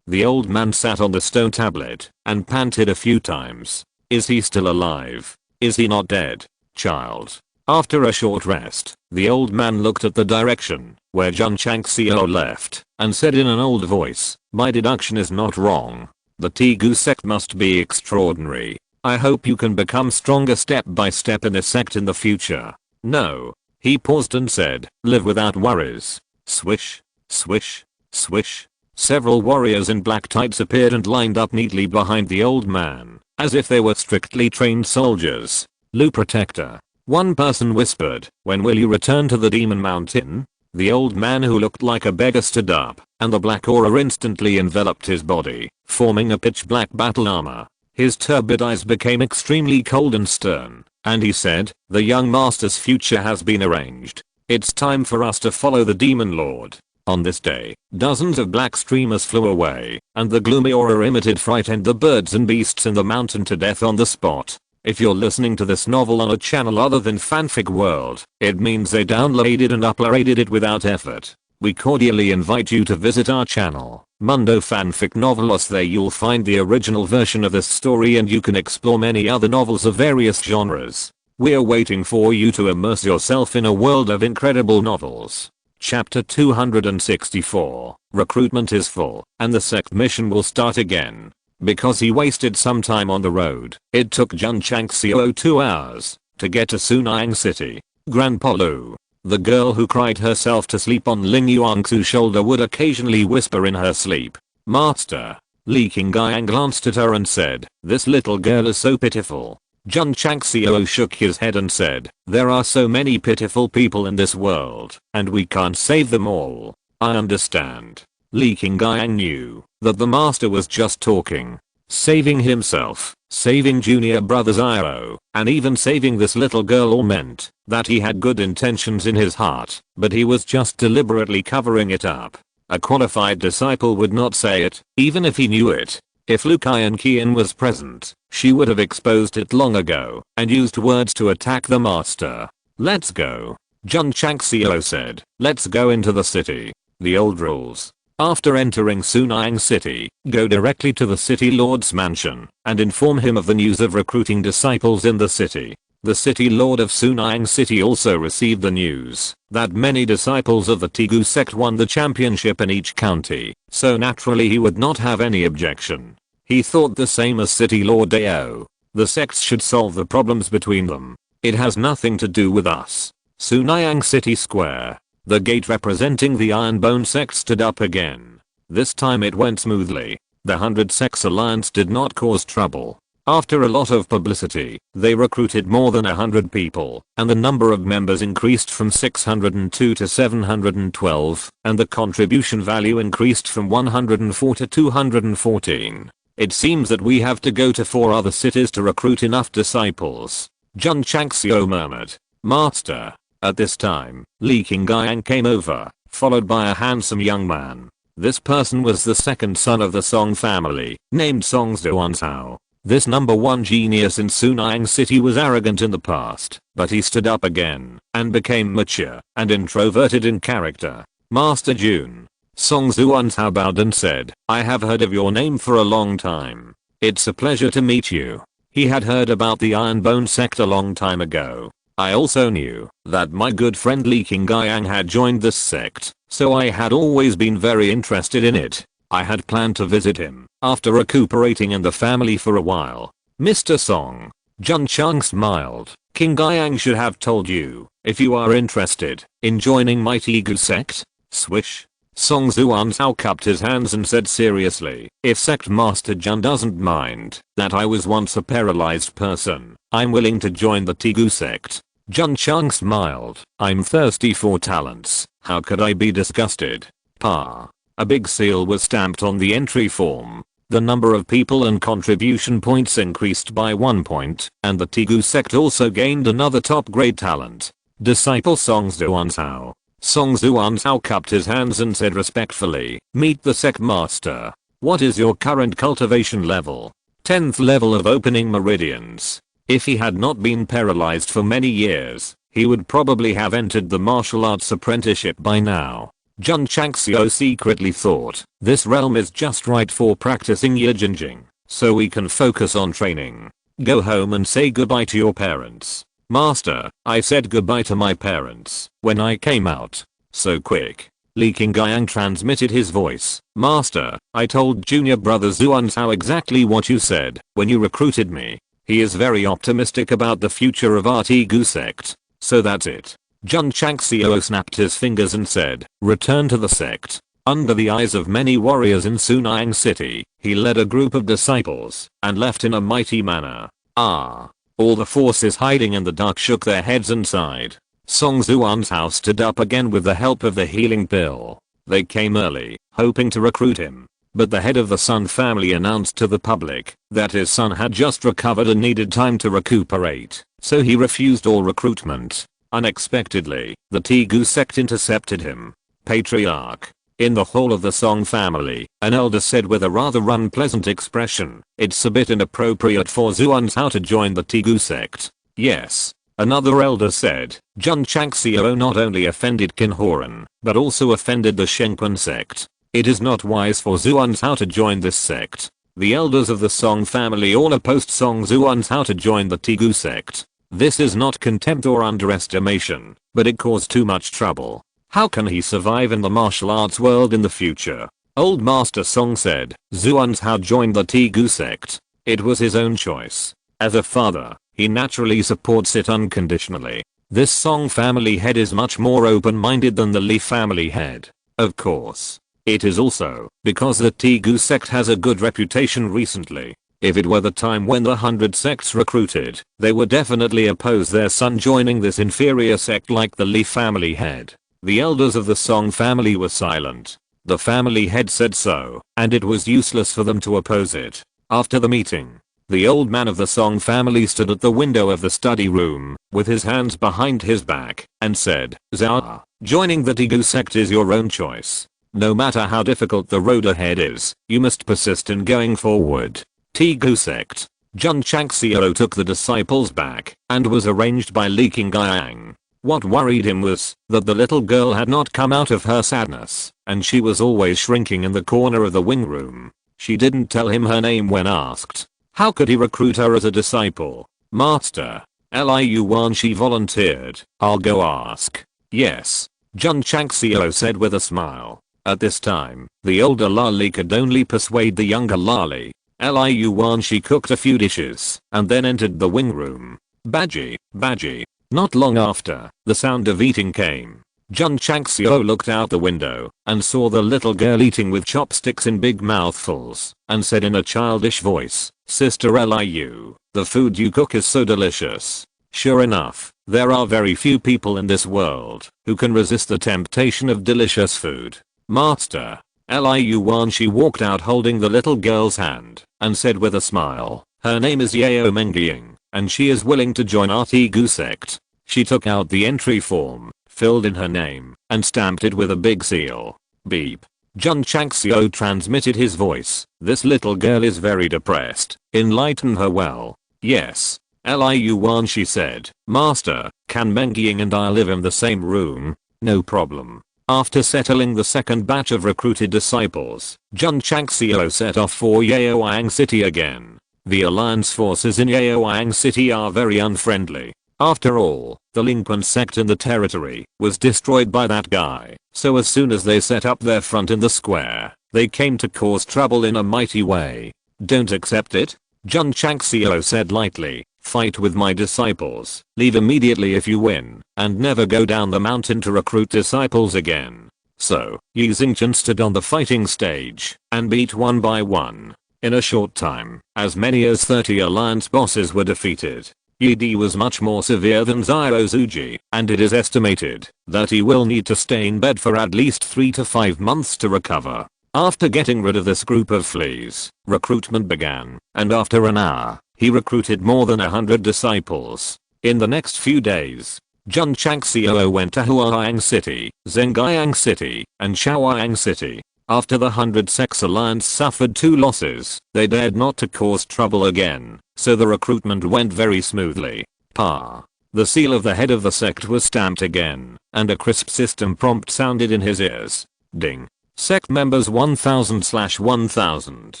The old man sat on the stone tablet, and panted a few times. Is he still alive? Is he not dead? Child. After a short rest, the old man looked at the direction where Jun Changxiao left, and said in an old voice, my deduction is not wrong. The Tegu sect must be extraordinary. I hope you can become stronger step by step in this sect in the future. No. He paused and said, live without worries. Swish, swish, swish. Several warriors in black tights appeared and lined up neatly behind the old man, as if they were strictly trained soldiers. Lu Protector. One person whispered, when will you return to the Demon Mountain? The old man who looked like a beggar stood up, and the black aura instantly enveloped his body, forming a pitch black battle armor. His turbid eyes became extremely cold and stern, and he said, the young master's future has been arranged. It's time for us to follow the Demon Lord. On this day, dozens of black streamers flew away, and the gloomy aura emitted frightened the birds and beasts in the mountain to death on the spot. If you're listening to this novel on a channel other than Fanfic World, it means they downloaded and uploaded it without effort. We cordially invite you to visit our channel, Mundo Fanfic Novelos. There you'll find the original version of this story and you can explore many other novels of various genres. We're waiting for you to immerse yourself in a world of incredible novels. Chapter 264. Recruitment is full, and the sect mission will start again. Because he wasted some time on the road, it took Jun Changxiao 2 hours to get to Sunyang City. Grandpa Lu, the girl who cried herself to sleep on Ling Yuanxu's shoulder, would occasionally whisper in her sleep, Master. Li Qingyang glanced at her and said, this little girl is so pitiful. Jun Changxiao shook his head and said, there are so many pitiful people in this world, and we can't save them all. I understand. Li Qingyang knew that the master was just talking. Saving himself, saving junior brother Zio, and even saving this little girl all meant that he had good intentions in his heart, but he was just deliberately covering it up. A qualified disciple would not say it, even if he knew it. If Lu Qian was present, she would have exposed it long ago and used words to attack the master. Let's go. Jun Changxiao said, let's go into the city. The old rules. After entering Sunyang City, go directly to the city lord's mansion and inform him of the news of recruiting disciples in the city. The city lord of Sunyang City also received the news that many disciples of the Tegu sect won the championship in each county, so naturally he would not have any objection. He thought the same as City Lord Dao. The sects should solve the problems between them. It has nothing to do with us. Sunyang City Square. The gate representing the Iron Bone Sect stood up again. This time it went smoothly. The 100 Sects Alliance did not cause trouble. After a lot of publicity, they recruited more than 100 people, and the number of members increased from 602 to 712, and the contribution value increased from 104 to 214. It seems that we have to go to 4 other cities to recruit enough disciples. Jun Changxiao murmured. Master. At this time, Li Qingyang came over, followed by a handsome young man. This person was the second son of the Song family, named Song Zhuanzhao. This number 1 genius in Sunyang City was arrogant in the past, but he stood up again and became mature and introverted in character. Master Jun. Song Zhuanzhao bowed and said, I have heard of your name for a long time. It's a pleasure to meet you. He had heard about the Iron Bone Sect a long time ago. I also knew that my good friend Li Qingyang had joined this sect, so I had always been very interested in it. I had planned to visit him after recuperating in the family for a while. Mr. Song. Jun Chang smiled. Qingyang should have told you if you are interested in joining my Tegu sect. Swish. Song Zuanzhao cupped his hands and said seriously, if Sect Master Jun doesn't mind that I was once a paralyzed person, I'm willing to join the Tegu sect. Jun Chang smiled. I'm thirsty for talents. How could I be disgusted? Pa. A big seal was stamped on the entry form. The number of people and contribution points increased by 1 point, and the Tegu sect also gained another top grade talent. Disciple Song Zuanzhao. Song Zuanzhao cupped his hands and said respectfully, meet the sect master. What is your current cultivation level? 10th level of opening meridians. If he had not been paralyzed for many years, he would probably have entered the martial arts apprenticeship by now. Jun Changxiao secretly thought, this realm is just right for practicing Yijinjing, so we can focus on training. Go home and say goodbye to your parents. Master, I said goodbye to my parents when I came out. So quick. Li Qingyang transmitted his voice. Master, I told junior brother Zuanzhao exactly what you said when you recruited me. He is very optimistic about the future of our Tegu sect. So that's it. Jun Changxiao snapped his fingers and said, return to the sect. Under the eyes of many warriors in Sunyang City, he led a group of disciples and left in a mighty manner. Ah. All the forces hiding in the dark shook their heads and sighed. Song Zuanzhao stood up again with the help of the healing pill. They came early, hoping to recruit him. But the head of the Sun family announced to the public that his son had just recovered and needed time to recuperate, so he refused all recruitment. Unexpectedly, the Tegu sect intercepted him. Patriarch. In the hall of the Song family, an elder said with a rather unpleasant expression, it's a bit inappropriate for Zuanzhao to join the Tegu sect. Yes. Another elder said, Jun Changxiao not only offended Qinhoran, but also offended the Shengquan sect. It is not wise for Zuanzhao to join this sect. The elders of the Song family all opposed Song Zuanzhao to join the Tegu sect. This is not contempt or underestimation, but it caused too much trouble. How can he survive in the martial arts world in the future? Old Master Song said, Zuanzhao joined the Tegu sect. It was his own choice. As a father, he naturally supports it unconditionally. This Song family head is much more open-minded than the Li family head. Of course. It is also because the Tegu sect has a good reputation recently. If it were the time when the 100 sects recruited, they would definitely oppose their son joining this inferior sect like the Li family head. The elders of the Song family were silent. The family head said so, and it was useless for them to oppose it. After the meeting, the old man of the Song family stood at the window of the study room, with his hands behind his back, and said, Zhao, joining the Tegu sect is your own choice. No matter how difficult the road ahead is, you must persist in going forward. Tegu sect. Jun Changxiao took the disciples back, and was arranged by Li Qingyang. What worried him was that the little girl had not come out of her sadness, and she was always shrinking in the corner of the wing room. She didn't tell him her name when asked. How could he recruit her as a disciple? Master. Liu Wan, she volunteered. I'll go ask. Yes. Jun Changxiao said with a smile. At this time, the older Lali could only persuade the younger Lali. Liu Wan, she cooked a few dishes, and then entered the wing room. Baji, Baji. Not long after, the sound of eating came. Jun Changxiao looked out the window and saw the little girl eating with chopsticks in big mouthfuls and said in a childish voice, Sister Liu, the food you cook is so delicious. Sure enough, there are very few people in this world who can resist the temptation of delicious food. Master. Liu Wan, she walked out holding the little girl's hand and said with a smile, her name is Yao Mengying, and she is willing to join our Tegu sect. She took out the entry form, filled in her name, and stamped it with a big seal. Beep. Jun Changxiao transmitted his voice. This little girl is very depressed. Enlighten her well. Yes. Liu Wan, she said. Master, can Mengying and I live in the same room? No problem. After settling the second batch of recruited disciples, Jun Changxiao set off for Yaoyang City again. The alliance forces in Yaoyang City are very unfriendly. After all, the delinquent sect in the territory was destroyed by that guy, so as soon as they set up their front in the square, they came to cause trouble in a mighty way. Don't accept it? Jun Changxiao said lightly. Fight with my disciples, leave immediately if you win, and never go down the mountain to recruit disciples again. So, Yi Xingchen stood on the fighting stage and beat one by one. In a short time, as many as 30 alliance bosses were defeated. Yi Di was much more severe than Xiao Zuji, and it is estimated that he will need to stay in bed for at least 3 to 5 months to recover. After getting rid of this group of fleas, recruitment began, and after an hour, he recruited more than 100 disciples. In the next few days, Jun Changxiao went to Huayang City, Zhengyang City, and Shaoyang City. After the 100 Sects Alliance suffered 2 losses, they dared not to cause trouble again, so the recruitment went very smoothly. The seal of the head of the sect was stamped again, and a crisp system prompt sounded in his ears. Ding. Sect members 1000/1000.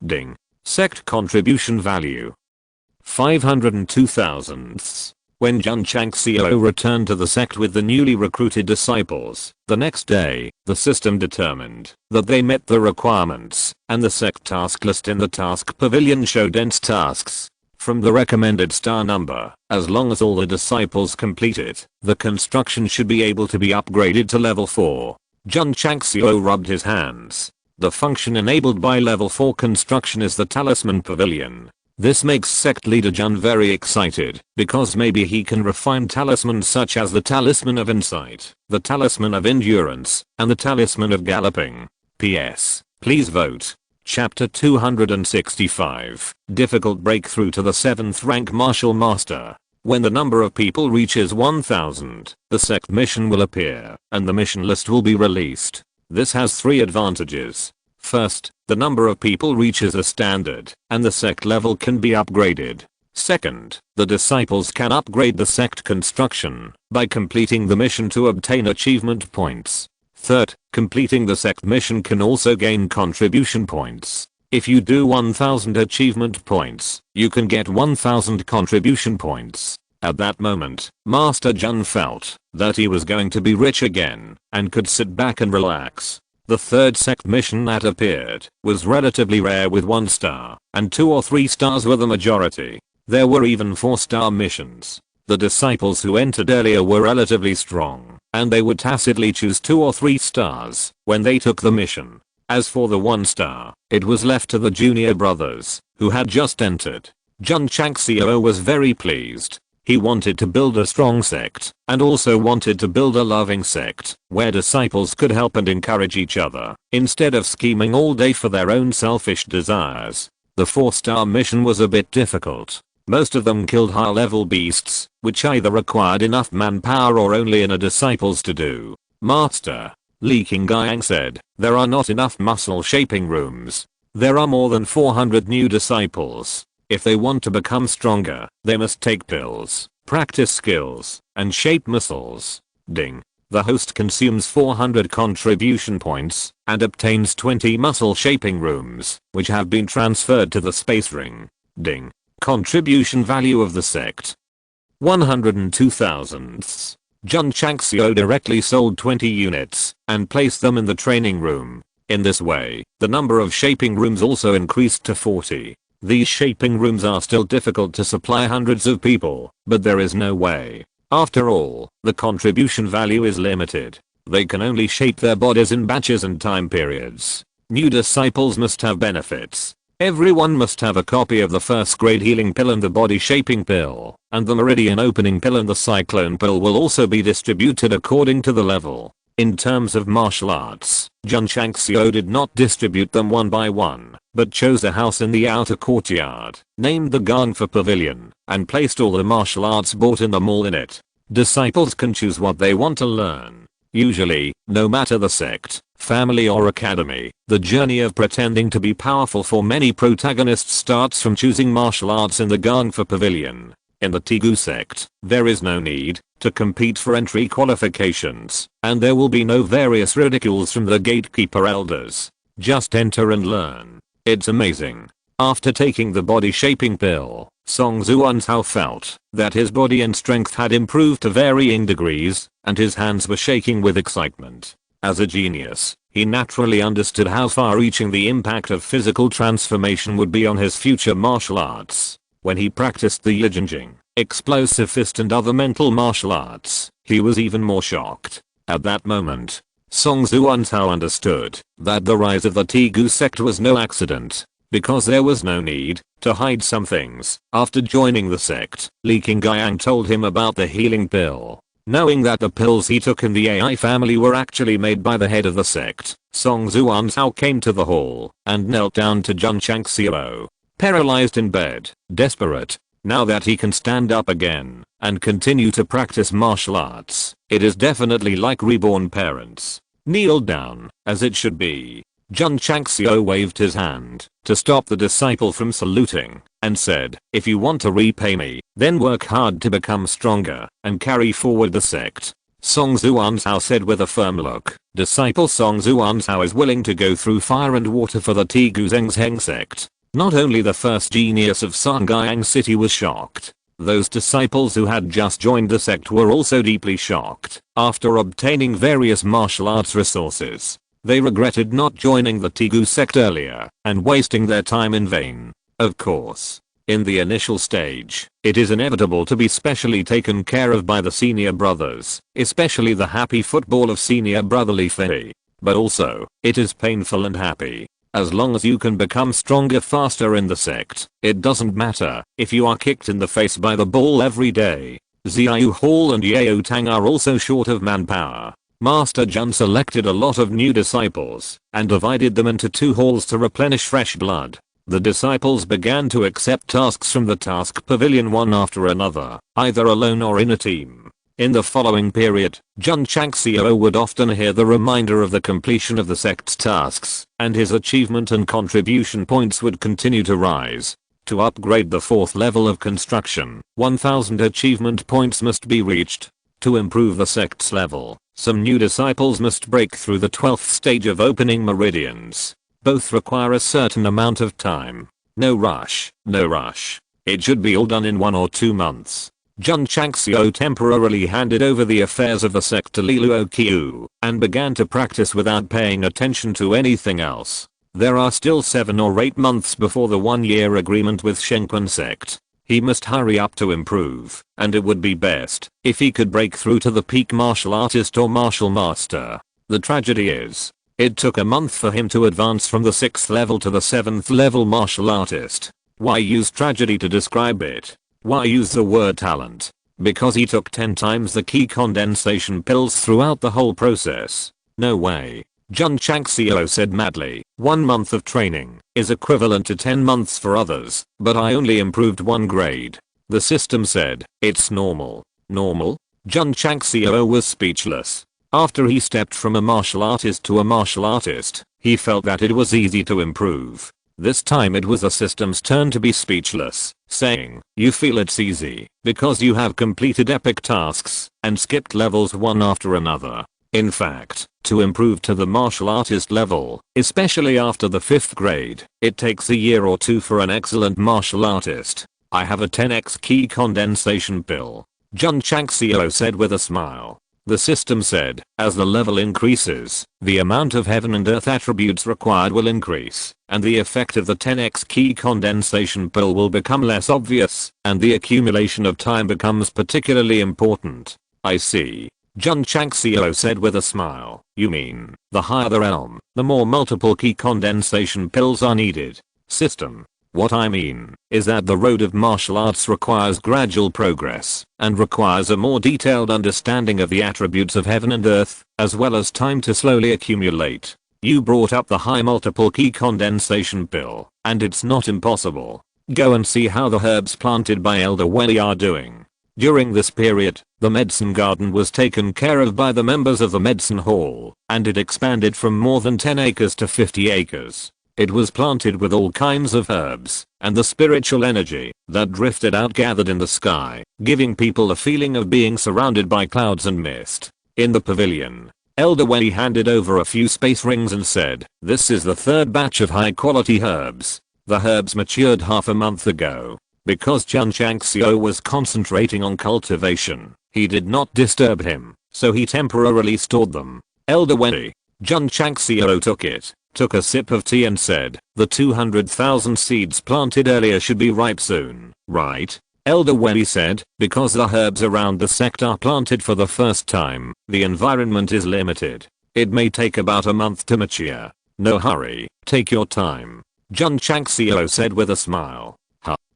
Ding. Sect contribution value 502,000. When Jun Changxiao returned to the sect with the newly recruited disciples, the next day, the system determined that they met the requirements, and the sect task list in the task pavilion showed dense tasks. From the recommended star number, as long as all the disciples complete it, the construction should be able to be upgraded to level 4. Jun Changxiao rubbed his hands. The function enabled by level 4 construction is the talisman pavilion. This makes sect leader Jun very excited, because maybe he can refine talismans such as the talisman of insight, the talisman of endurance, and the talisman of galloping. PS. Please vote. Chapter 265. Difficult breakthrough to the 7th rank martial master. When the number of people reaches 1000, the sect mission will appear, and the mission list will be released. This has 3 advantages. First, the number of people reaches a standard, and the sect level can be upgraded. Second, the disciples can upgrade the sect construction by completing the mission to obtain achievement points. Third, completing the sect mission can also gain contribution points. If you do 1000 achievement points, you can get 1000 contribution points. At that moment, Master Jun felt that he was going to be rich again and could sit back and relax. The third sect mission that appeared was relatively rare with 1 star, and 2 or 3 stars were the majority. There were even 4-star missions. The disciples who entered earlier were relatively strong, and they would tacitly choose 2 or 3 stars when they took the mission. As for the 1 star, it was left to the junior brothers, who had just entered. Jun Changxiao was very pleased. He wanted to build a strong sect, and also wanted to build a loving sect, where disciples could help and encourage each other, instead of scheming all day for their own selfish desires. The 4-star mission was a bit difficult. Most of them killed high-level beasts, which either required enough manpower or only inner disciples to do. Master, Li Qingyang said, there are not enough muscle shaping rooms. There are more than 400 new disciples. If they want to become stronger, they must take pills, practice skills, and shape muscles. Ding. The host consumes 400 contribution points and obtains 20 muscle shaping rooms, which have been transferred to the space ring. Ding. Contribution value of the sect 102,000. Jun Changxiao directly sold 20 units and placed them in the training room. In this way, the number of shaping rooms also increased to 40. These shaping rooms are still difficult to supply hundreds of people, but there is no way. After all, the contribution value is limited. They can only shape their bodies in batches and time periods. New disciples must have benefits. Everyone must have a copy of the 1st grade healing pill and the body shaping pill, and the meridian opening pill and the cyclone pill will also be distributed according to the level. In terms of martial arts, Jun Changxiao did not distribute them one by one, but chose a house in the outer courtyard, named the Gangfa Pavilion, and placed all the martial arts bought in the mall in it. Disciples can choose what they want to learn. Usually, no matter the sect, family or academy, the journey of pretending to be powerful for many protagonists starts from choosing martial arts in the Gangfa Pavilion. In the Tigu sect, there is no need to compete for entry qualifications, and there will be no various ridicules from the gatekeeper elders. Just enter and learn. It's amazing. After taking the body shaping pill, Song Zhuanzhao felt that his body and strength had improved to varying degrees, and his hands were shaking with excitement. As a genius, he naturally understood how far-reaching the impact of physical transformation would be on his future martial arts. When he practiced the Yijinjing, explosive fist and other mental martial arts, he was even more shocked. At that moment, Song Zhuanzhao understood that the rise of the Tigu sect was no accident, because there was no need to hide some things. After joining the sect, Li Qingyang told him about the healing pill. Knowing that the pills he took in the AI family were actually made by the head of the sect, Song Zhuanzhao came to the hall and knelt down to Jun Changxiao, paralyzed in bed, desperate. Now that he can stand up again and continue to practice martial arts, it is definitely like reborn parents. Kneel down, as it should be. Jun Changxiao waved his hand to stop the disciple from saluting and said, "If you want to repay me, then work hard to become stronger and carry forward the sect." Song Zhuanzhao said with a firm look. Disciple Song Zhuanzhao is willing to go through fire and water for the Tigu Zhengheng sect. Not only the first genius of Songyang City was shocked, those disciples who had just joined the sect were also deeply shocked. After obtaining various martial arts resources, they regretted not joining the Tigu sect earlier and wasting their time in vain. Of course, in the initial stage, it is inevitable to be specially taken care of by the senior brothers, especially the happy football of senior brotherly Fei. But also, it is painful and happy. As long as you can become stronger faster in the sect, it doesn't matter if you are kicked in the face by the ball every day. Xiao Hall and Yao Tang are also short of manpower. Master Jun selected a lot of new disciples and divided them into 2 halls to replenish fresh blood. The disciples began to accept tasks from the task pavilion one after another, either alone or in a team. In the following period, Jun Changxiao would often hear the reminder of the completion of the sect's tasks, and his achievement and contribution points would continue to rise. To upgrade the 4th level of construction, 1000 achievement points must be reached. To improve the sect's level, some new disciples must break through the 12th stage of opening meridians. Both require a certain amount of time. No rush, no rush. It should be all done in 1 or 2 months. Jun Changxiao temporarily handed over the affairs of the sect to Li Luoqiu and began to practice without paying attention to anything else. There are still 7 or 8 months before the 1-year agreement with Strongest Sect. He must hurry up to improve, and it would be best if he could break through to the peak martial artist or martial master. The tragedy is, it took a month for him to advance from the 6th level to the 7th level martial artist. Why use tragedy to describe it? Why use the word talent? Because he took 10 times the key condensation pills throughout the whole process. No way. Jun Changxiao said madly, 1 month of training is equivalent to 10 months for others, but I only improved 1 grade. The system said, it's normal. Normal? Jun Changxiao was speechless. After he stepped from a martial artist to a martial artist, he felt that it was easy to improve. This time it was the system's turn to be speechless, saying, you feel it's easy because you have completed epic tasks and skipped levels one after another. In fact, to improve to the martial artist level, especially after the 5th grade, it takes a year or 2 for an excellent martial artist. I have a 10x key condensation pill. Jun Changxiao said with a smile. The system said, as the level increases, the amount of heaven and earth attributes required will increase, and the effect of the 10x key condensation pill will become less obvious, and the accumulation of time becomes particularly important. I see. Jun Changxiao said with a smile. You mean, the higher the realm, the more multiple key condensation pills are needed. System. What I mean is that the road of martial arts requires gradual progress and requires a more detailed understanding of the attributes of heaven and earth, as well as time to slowly accumulate. You brought up the high multiple key condensation pill, and it's not impossible. Go and see how the herbs planted by Elder Wei are doing. During this period, the medicine garden was taken care of by the members of the medicine hall, and it expanded from more than 10 acres to 50 acres. It was planted with all kinds of herbs, and the spiritual energy that drifted out gathered in the sky, giving people a feeling of being surrounded by clouds and mist. In the pavilion, Elder Wei handed over a few space rings and said, this is the 3rd batch of high quality herbs. The herbs matured half a month ago. Because Jun Changxiao was concentrating on cultivation, he did not disturb him, so he temporarily stored them. Elder Wendy. Jun Changxiao took a sip of tea and said, the 200,000 seeds planted earlier should be ripe soon, right? Elder Wendy said, because the herbs around the sect are planted for the first time, the environment is limited. It may take about a month to mature. No hurry, take your time. Jun Changxiao said with a smile.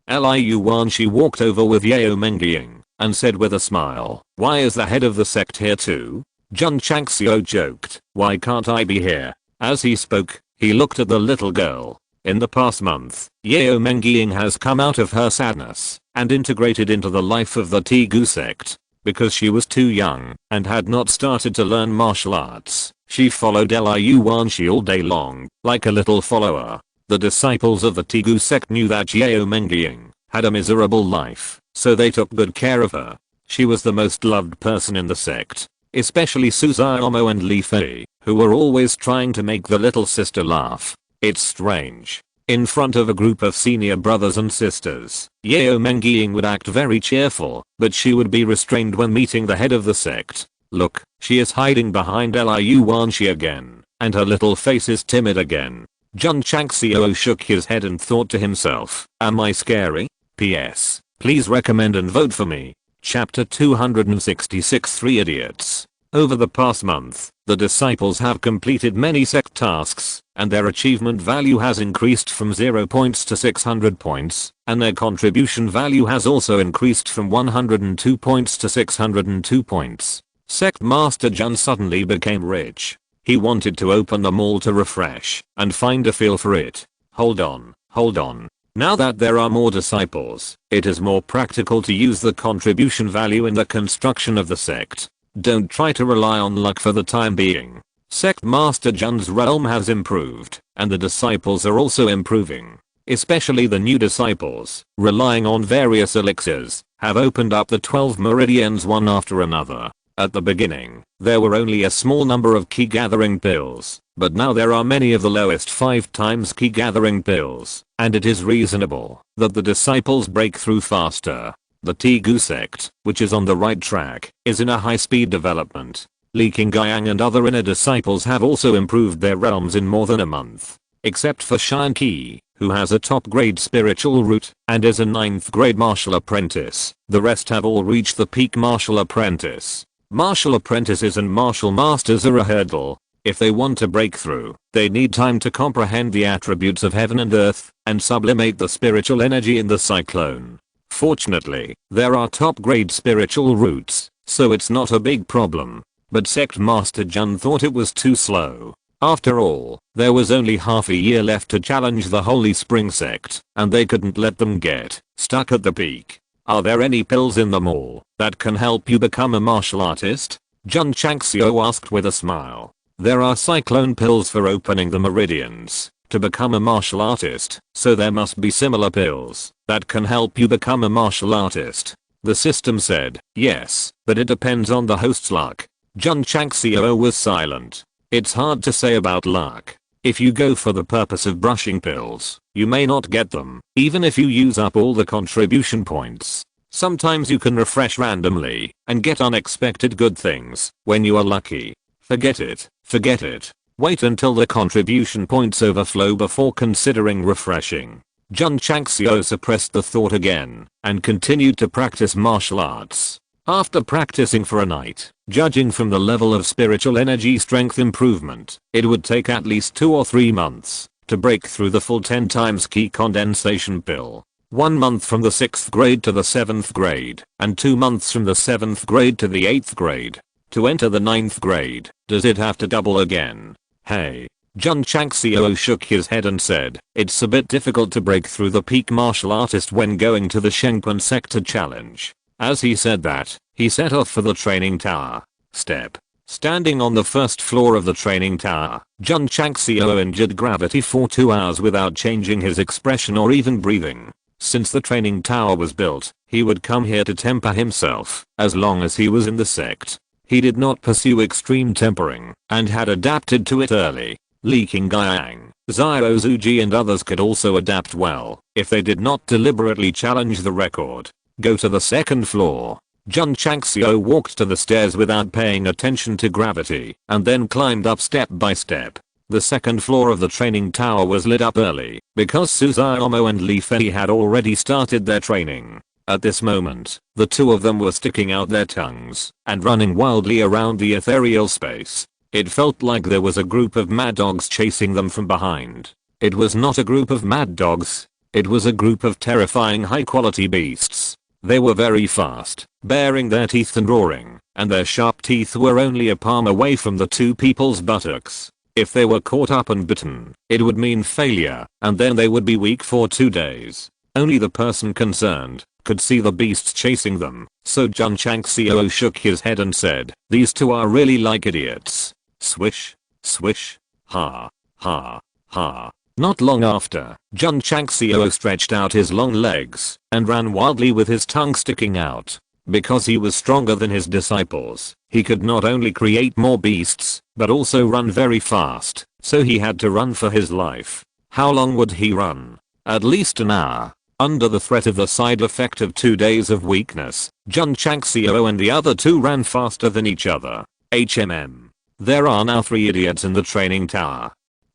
Liu Wanshi walked over with Yao Mengying and said with a smile, why is the head of the sect here too? Jun Changxiao joked, why can't I be here? As he spoke, he looked at the little girl. In the past month, Yao Mengying has come out of her sadness and integrated into the life of the Tegu sect. Because she was too young and had not started to learn martial arts, she followed Liu Wanshi all day long, like a little follower. The disciples of the Tegu sect knew that Yao Mengying had a miserable life, so they took good care of her. She was the most loved person in the sect, especially Suzuomo and Li Fei, who were always trying to make the little sister laugh. It's strange. In front of a group of senior brothers and sisters, Yao Mengying would act very cheerful, but she would be restrained when meeting the head of the sect. Look, she is hiding behind Liu Wanshi again, and her little face is timid again. Jun Changxiao shook his head and thought to himself, am I scary? PS. Please recommend and vote for me. Chapter 266 3 Idiots. Over the past month, the disciples have completed many sect tasks, and their achievement value has increased from 0 points to 600 points, and their contribution value has also increased from 102 points to 602 points. Sect Master Jun suddenly became rich. He wanted to open the mall to refresh and find a feel for it. Hold on. Now that there are more disciples, it is more practical to use the contribution value in the construction of the sect. Don't try to rely on luck for the time being. Sect Master Jun's realm has improved, and the disciples are also improving. Especially the new disciples, relying on various elixirs, have opened up the 12 meridians one after another. At the beginning, there were only a small number of key gathering pills, but now there are many of the lowest 5 times key gathering pills, and it is reasonable that the disciples break through faster. The Tegu sect, which is on the right track, is in a high-speed development. Li Qingyang and other inner disciples have also improved their realms in more than a month. Except for Shan Qi, who has a top-grade spiritual root and is a 9th grade martial apprentice, the rest have all reached the peak martial apprentice. Martial apprentices and martial masters are a hurdle. If they want to break through, they need time to comprehend the attributes of heaven and earth and sublimate the spiritual energy in the cyclone. Fortunately, there are top-grade spiritual roots, so it's not a big problem. But Sect Master Jun thought it was too slow. After all, there was only half a year left to challenge the Holy Spring sect, and they couldn't let them get stuck at the peak. Are there any pills in the mall that can help you become a martial artist? Jun Changxiao asked with a smile. There are cyclone pills for opening the meridians to become a martial artist, so there must be similar pills that can help you become a martial artist. The system said, yes, but it depends on the host's luck. Jun Changxiao was silent. It's hard to say about luck. If you go for the purpose of brushing pills, you may not get them, even if you use up all the contribution points. Sometimes you can refresh randomly and get unexpected good things when you are lucky. Forget it. Wait until the contribution points overflow before considering refreshing. Jun Changxiao suppressed the thought again and continued to practice martial arts. After practicing for a night, judging from the level of spiritual energy strength improvement, it would take at least 2 or 3 months to break through the full 10 times key condensation pill. 1 month from the 6th grade to the 7th grade, and 2 months from the 7th grade to the 8th grade. To enter the 9th grade, does it have to double again? Hey. Jun Changxiao shook his head and said, it's a bit difficult to break through the peak martial artist when going to the Shengpan sector challenge. As he said that, he set off for the training tower. Standing on the first floor of the training tower, Jun Changxiao endured gravity for 2 hours without changing his expression or even breathing. Since the training tower was built, he would come here to temper himself as long as he was in the sect. He did not pursue extreme tempering and had adapted to it early. Li Qingyang, Xiao Zuji and others could also adapt well if they did not deliberately challenge the record. Go to the second floor. Jun Changxiao walked to the stairs without paying attention to gravity and then climbed up step by step. The second floor of the training tower was lit up early because Suzaomo and Li Fei had already started their training. At this moment, the two of them were sticking out their tongues and running wildly around the ethereal space. It felt like there was a group of mad dogs chasing them from behind. It was not a group of mad dogs. It was a group of terrifying high-quality beasts. They were very fast, baring their teeth and roaring, and their sharp teeth were only a palm away from the two people's buttocks. If they were caught up and bitten, it would mean failure, and then they would be weak for 2 days. Only the person concerned could see the beasts chasing them, so Jun Changxiao shook his head and said, "These two are really like idiots." Swish, swish, ha, ha, ha. Not long after, Jun Changxiao stretched out his long legs and ran wildly with his tongue sticking out. Because he was stronger than his disciples, he could not only create more beasts, but also run very fast, so he had to run for his life. How long would he run? At least an hour. Under the threat of the side effect of 2 days of weakness, Jun Changxiao and the other two ran faster than each other. There are now 3 idiots in the training tower.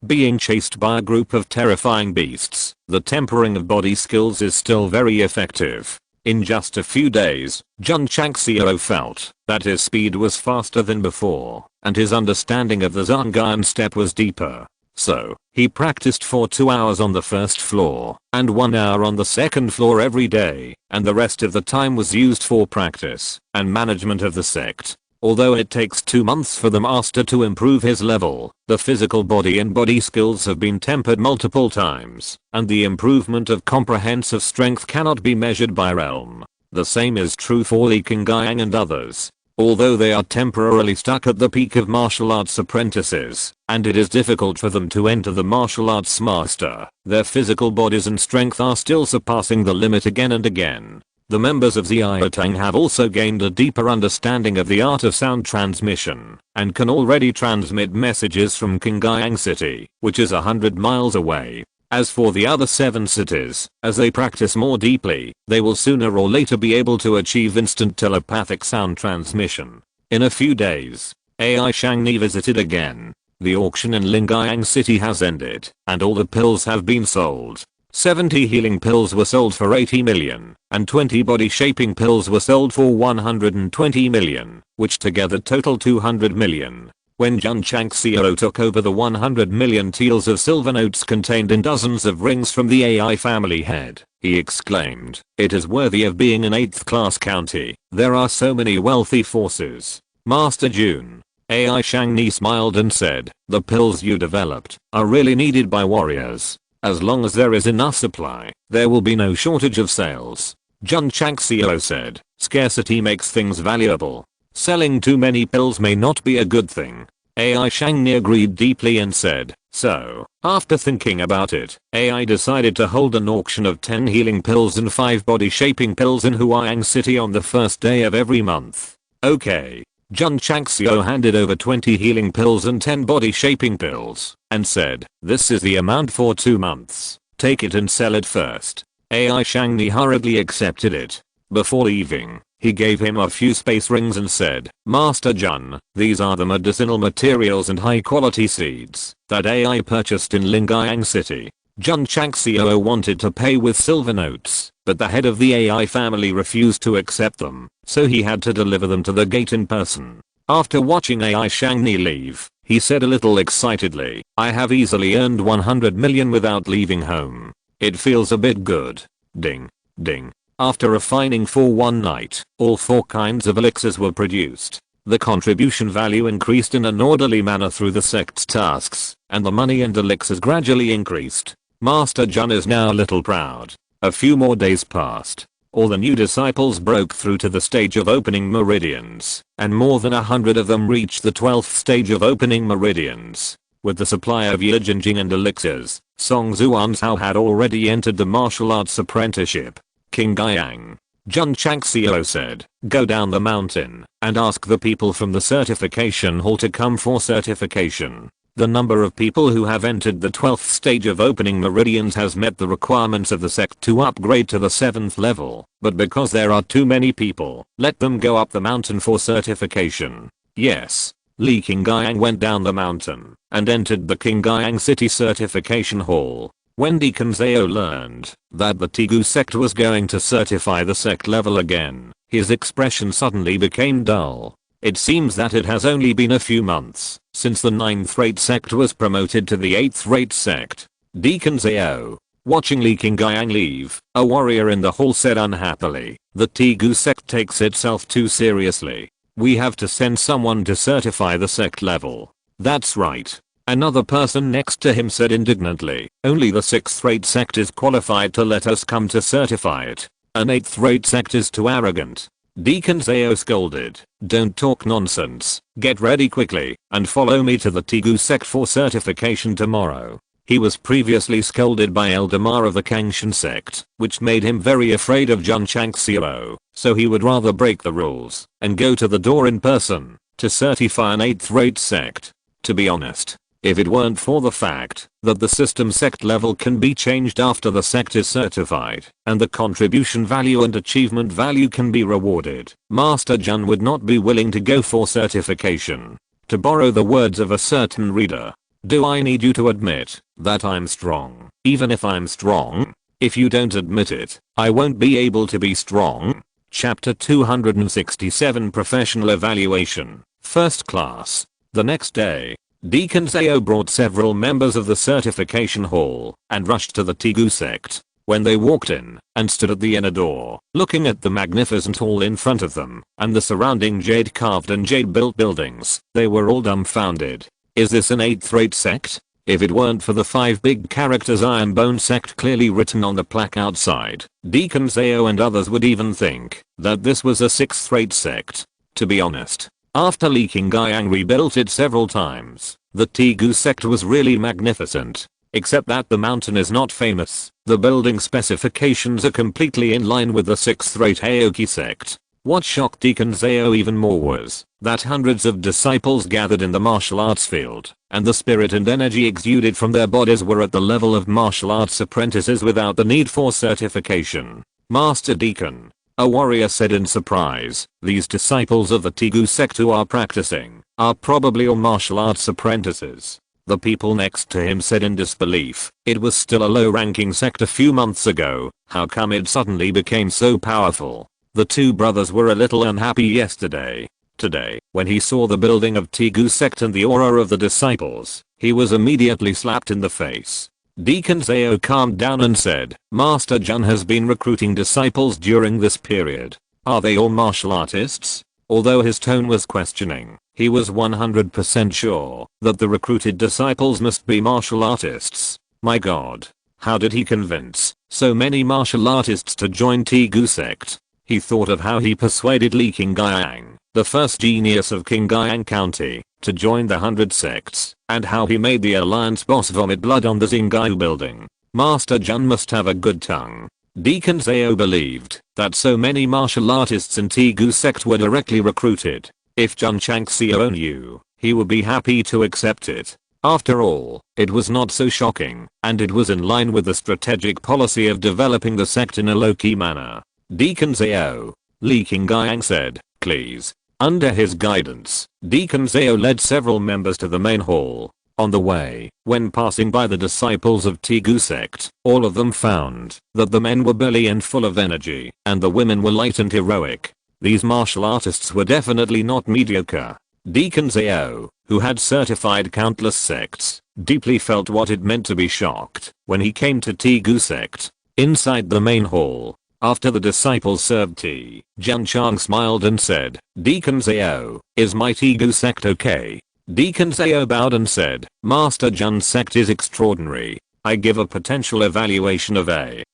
Being chased by a group of terrifying beasts, the tempering of body skills is still very effective. In just a few days, Jun Changxiao felt that his speed was faster than before, and his understanding of the Zhangyan step was deeper. So, he practiced for 2 hours on the first floor, and 1 hour on the second floor every day, and the rest of the time was used for practice and management of the sect. Although it takes 2 months for the master to improve his level, the physical body and body skills have been tempered multiple times, and the improvement of comprehensive strength cannot be measured by realm. The same is true for Li Qingyang and others. Although they are temporarily stuck at the peak of martial arts apprentices, and it is difficult for them to enter the martial arts master, their physical bodies and strength are still surpassing the limit again and again. The members of Xiaotang have also gained a deeper understanding of the art of sound transmission, and can already transmit messages from Qingyang City, which is 100 miles away. As for the other 7 cities, as they practice more deeply, they will sooner or later be able to achieve instant telepathic sound transmission. In a few days, AI Shangni visited again. The auction in Lingyang City has ended, and all the pills have been sold. 70 healing pills were sold for 80 million, and 20 body shaping pills were sold for 120 million, which together total 200 million. When Jun Changxiao took over the 100 million taels of silver notes contained in dozens of rings from the AI family head, he exclaimed, "It is worthy of being an 8th class county. There are so many wealthy forces." Master Jun. AI Shangni smiled and said, "The pills you developed are really needed by warriors. As long as there is enough supply, there will be no shortage of sales." Jun Changxiao said, "Scarcity makes things valuable. Selling too many pills may not be a good thing." AI Shangni agreed deeply and said, "So, after thinking about it, AI decided to hold an auction of 10 healing pills and 5 body shaping pills in Huayang City on the first day of every month." Okay. Jun Changxiao handed over 20 healing pills and 10 body shaping pills, and said, "This is the amount for 2 months. Take it and sell it first." AI Shangni hurriedly accepted it. Before leaving, he gave him a few space rings and said, "Master Jun, these are the medicinal materials and high quality seeds that AI purchased in Lingyang City." Jun Changxiao wanted to pay with silver notes, but the head of the AI family refused to accept them, so he had to deliver them to the gate in person. After watching AI Shangni leave, he said a little excitedly, "I have easily earned 100 million without leaving home. It feels a bit good." Ding. Ding. After refining for 1 night, all 4 kinds of elixirs were produced. The contribution value increased in an orderly manner through the sect's tasks, and the money and elixirs gradually increased. Master Jun is now a little proud. A few more days passed. All the new disciples broke through to the stage of opening meridians, and more than 100 of them reached the 12th stage of opening meridians. With the supply of Yijinjing and elixirs, Song Zuansao had already entered the martial arts apprenticeship. Qingyang. Jun Changxiao said, "Go down the mountain and ask the people from the certification hall to come for certification." The number of people who have entered the 12th stage of opening meridians has met the requirements of the sect to upgrade to the 7th level, but because there are too many people, let them go up the mountain for certification. Yes. Li Qingyang went down the mountain and entered the Qingyang City Certification Hall. When Deacon Zhao learned that the Tegu sect was going to certify the sect level again, his expression suddenly became dull. It seems that it has only been a few months since the 9th rate sect was promoted to the 8th rate sect. Deacon Zhao, watching Li Qingyang leave, a warrior in the hall said unhappily, "The Tegu sect takes itself too seriously. We have to send someone to certify the sect level." "That's right." Another person next to him said indignantly, "Only the 6th rate sect is qualified to let us come to certify it. An 8th rate sect is too arrogant." Deacon Zhao scolded, "Don't talk nonsense, get ready quickly, and follow me to the Tegu sect for certification tomorrow." He was previously scolded by Elder Ma of the Kangshan sect, which made him very afraid of Jun Changxiao, so he would rather break the rules and go to the door in person to certify an 8th rate sect. To be honest, if it weren't for the fact that the system sect level can be changed after the sect is certified, and the contribution value and achievement value can be rewarded, Master Jun would not be willing to go for certification. To borrow the words of a certain reader, "Do I need you to admit that I'm strong, even if I'm strong? If you don't admit it, I won't be able to be strong." Chapter 267 Professional Evaluation, First Class. The next day, Deacon Zhao brought several members of the certification hall and rushed to the Tegu sect. When they walked in and stood at the inner door, looking at the magnificent hall in front of them and the surrounding jade carved and jade built buildings, they were all dumbfounded. Is this an 8th rate sect? If it weren't for the 5 big characters Iron Bone Sect clearly written on the plaque outside, Deacon Zhao and others would even think that this was a 6th rate sect. To be honest, after Li Qingyang rebuilt it several times, the Tegu sect was really magnificent. Except that the mountain is not famous, the building specifications are completely in line with the 6th rate Aoki sect. What shocked Deacon Zhao even more was that hundreds of disciples gathered in the martial arts field, and the spirit and energy exuded from their bodies were at the level of martial arts apprentices without the need for certification. "Master Deacon," a warrior said in surprise, "these disciples of the Tegu sect who are practicing are probably all martial arts apprentices." The people next to him said in disbelief, "It was still a low-ranking sect a few months ago, how come it suddenly became so powerful?" The two brothers were a little unhappy yesterday. Today, when he saw the building of Tegu sect and the aura of the disciples, he was immediately slapped in the face. Deacon Zhao calmed down and said, "Master Jun has been recruiting disciples during this period. Are they all martial artists?" Although his tone was questioning, he was 100% sure that the recruited disciples must be martial artists. My god, how did he convince so many martial artists to join Tegu sect? He thought of how he persuaded Li Qingyang, the first genius of Qingyang County, to join the 100 sects, and how he made the alliance boss vomit blood on the Xingyu building. Master Jun must have a good tongue. Deacon Zhao believed that so many martial artists in Tegu sect were directly recruited. If Jun Changxiao knew, he would be happy to accept it. After all, it was not so shocking, and it was in line with the strategic policy of developing the sect in a low-key manner. "Deacon Zhao," Li Qingyang said, "please." Under his guidance, Deacon Zhao led several members to the main hall. On the way, when passing by the disciples of Tegu sect, all of them found that the men were burly and full of energy, and the women were light and heroic. These martial artists were definitely not mediocre. Deacon Zhao, who had certified countless sects, deeply felt what it meant to be shocked when he came to Tegu sect. Inside the main hall, after the disciples served tea, Jun Chang smiled and said, "Deacon Zhao, is my Tegu sect okay?" Deacon Zhao bowed and said, "Master Jun's sect is extraordinary. I give a potential evaluation of A.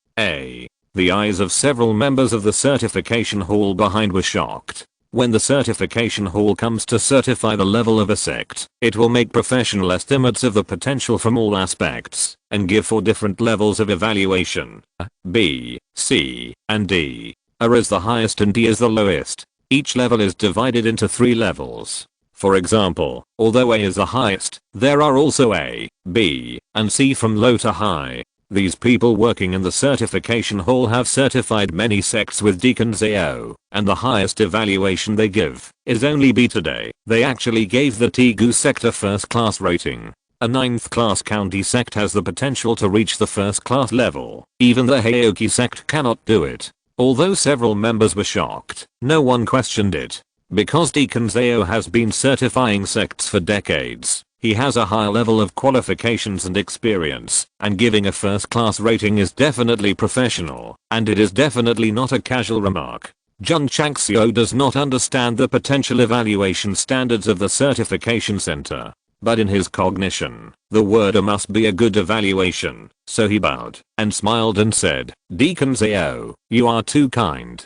The eyes of several members of the certification hall behind were shocked. When the certification hall comes to certify the level of a sect, it will make professional estimates of the potential from all aspects, and give 4 different levels of evaluation. A, B, C, and D. A is the highest and D is the lowest. Each level is divided into 3 levels. For example, although A is the highest, there are also A, B, and C from low to high. These people working in the certification hall have certified many sects with Deacons AO, and the highest evaluation they give is only B today. They actually gave the Tegu sect a first class rating. A 9th class county sect has the potential to reach the first class level. Even the Heoki sect cannot do it. Although several members were shocked, no one questioned it. Because Deacons AO has been certifying sects for decades, he has a high level of qualifications and experience, and giving a first class rating is definitely professional, and it is definitely not a casual remark. Jun Changxiao does not understand the potential evaluation standards of the certification center, but in his cognition, the word must be a good evaluation, so he bowed and smiled and said, Deacons AO, you are too kind,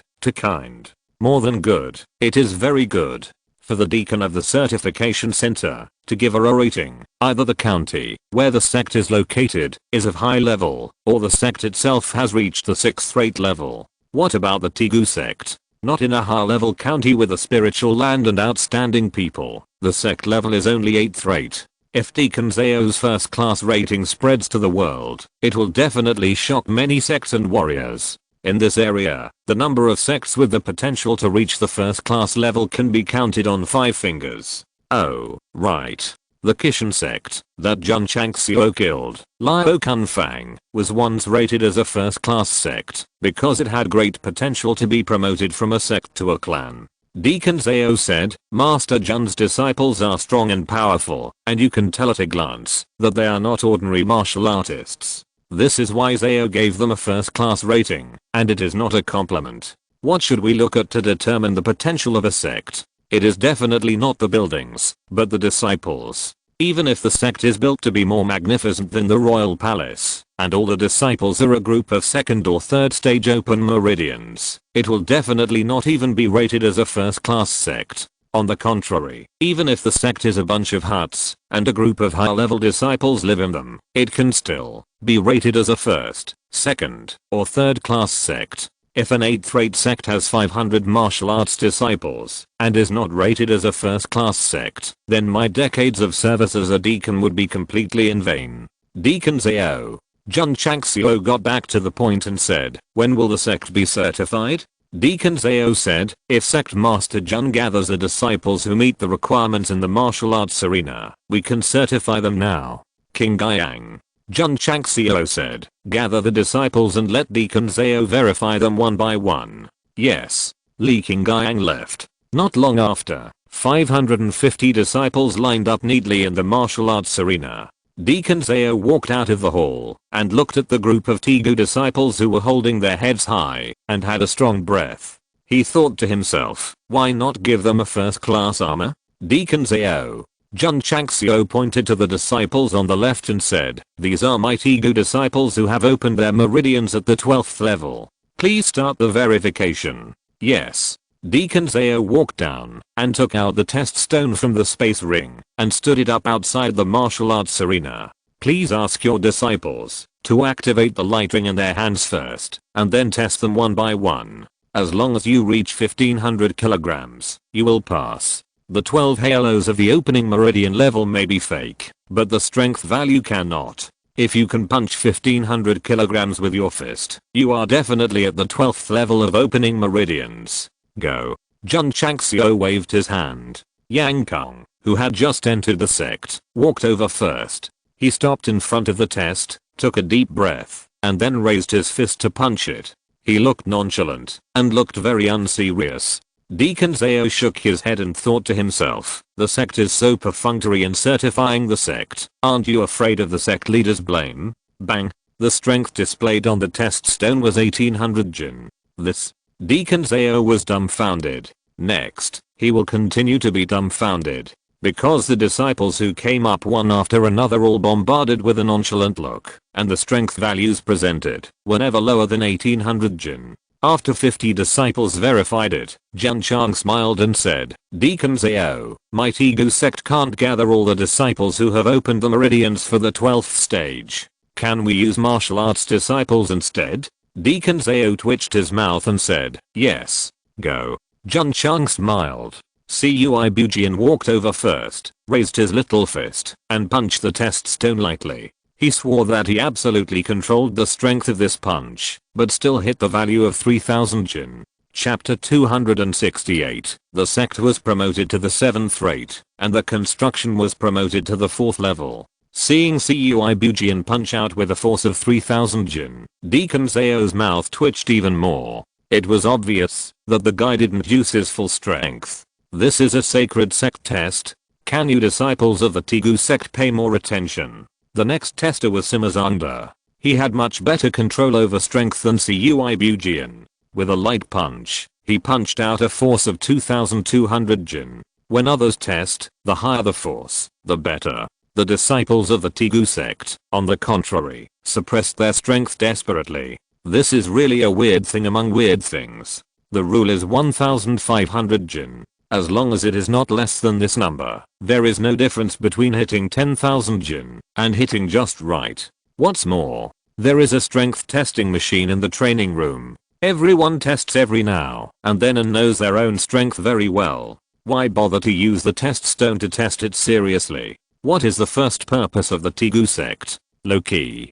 more than good, it is very good. For the deacon of the certification center to give a rating, either the county where the sect is located is of high level, or the sect itself has reached the 6th rate level. What about the Tegu sect? Not in a high level county with a spiritual land and outstanding people, the sect level is only 8th rate. If Deacons AO's first class rating spreads to the world, it will definitely shock many sects and warriors. In this area, the number of sects with the potential to reach the first class level can be counted on 5 fingers. Oh, right. The Kishan sect, that Jun Changxiao killed, Liu Kunfang, was once rated as a first class sect, because it had great potential to be promoted from a sect to a clan. Deacons AO said, Master Jun's disciples are strong and powerful, and you can tell at a glance that they are not ordinary martial artists. This is why Zao gave them a first class rating, and it is not a compliment. What should we look at to determine the potential of a sect? It is definitely not the buildings, but the disciples. Even if the sect is built to be more magnificent than the royal palace, and all the disciples are a group of 2nd or 3rd stage open meridians, it will definitely not even be rated as a first class sect. On the contrary, even if the sect is a bunch of huts, and a group of high-level disciples live in them, it can still be rated as a 1st, 2nd, or 3rd class sect. If an 8th rate sect has 500 martial arts disciples, and is not rated as a first class sect, then my decades of service as a deacon would be completely in vain. Deacons AO. Jun Changxiao got back to the point and said, when will the sect be certified? Deacons AO said, if Sect Master Jun gathers the disciples who meet the requirements in the martial arts arena, we can certify them now. King Guiyang. Jun Changxiao said, gather the disciples and let Deacons AO verify them one by one. Yes. Li King Guiyang left. Not long after, 550 disciples lined up neatly in the martial arts arena. Deacons AO walked out of the hall and looked at the group of Tegu disciples who were holding their heads high and had a strong breath. He thought to himself, why not give them a first class armor? Deacons AO. Jun Changxiao pointed to the disciples on the left and said, these are my Tegu disciples who have opened their meridians at the 12th level. Please start the verification. Yes. Deacons AO walked down and took out the test stone from the space ring and stood it up outside the martial arts arena. Please ask your disciples to activate the light ring in their hands first and then test them one by one. As long as you reach 1500 kilograms, you will pass. The 12 halos of the opening meridian level may be fake, but the strength value cannot. If you can punch 1500 kilograms with your fist, you are definitely at the 12th level of opening meridians. Go. Jun Changxiao waved his hand. Yang Kong, who had just entered the sect, walked over first. He stopped in front of the test, took a deep breath, and then raised his fist to punch it. He looked nonchalant and looked very unserious. Deacons AO shook his head and thought to himself, the sect is so perfunctory in certifying the sect, aren't you afraid of the sect leader's blame? Bang. The strength displayed on the test stone was 1800 Jun. This. Deacons AO was dumbfounded. Next, he will continue to be dumbfounded. Because the disciples who came up one after another all bombarded with a nonchalant look, and the strength values presented were never lower than 1800 Jun. After 50 disciples verified it, Jun Chang smiled and said, Deacons AO, my Tegu sect can't gather all the disciples who have opened the meridians for the 12th stage. Can we use martial arts disciples instead? Deacons AO twitched his mouth and said, yes. Go. Jun Chang smiled. Cui Bujian walked over first, raised his little fist, and punched the test stone lightly. He swore that he absolutely controlled the strength of this punch, but still hit the value of 3000 Jun. Chapter 268. The sect was promoted to the 7th rate, and the construction was promoted to the 4th level. Seeing Cui Bujian punch out with a force of 3000 Jun, Deacon Zao's mouth twitched even more. It was obvious that the guy didn't use his full strength. This is a sacred sect test. Can you disciples of the Tigu sect pay more attention? The next tester was Simazanda. He had much better control over strength than Cui Bujian. With a light punch, he punched out a force of 2200 Jun. When others test, the higher the force, the better. The disciples of the Tigu sect, on the contrary, suppressed their strength desperately. This is really a weird thing among weird things. The rule is 1500 Jun. As long as it is not less than this number, there is no difference between hitting 10,000 Jun and hitting just right. What's more, there is a strength testing machine in the training room. Everyone tests every now and then and knows their own strength very well. Why bother to use the test stone to test it seriously? What is the first purpose of the Tigu sect? Low-key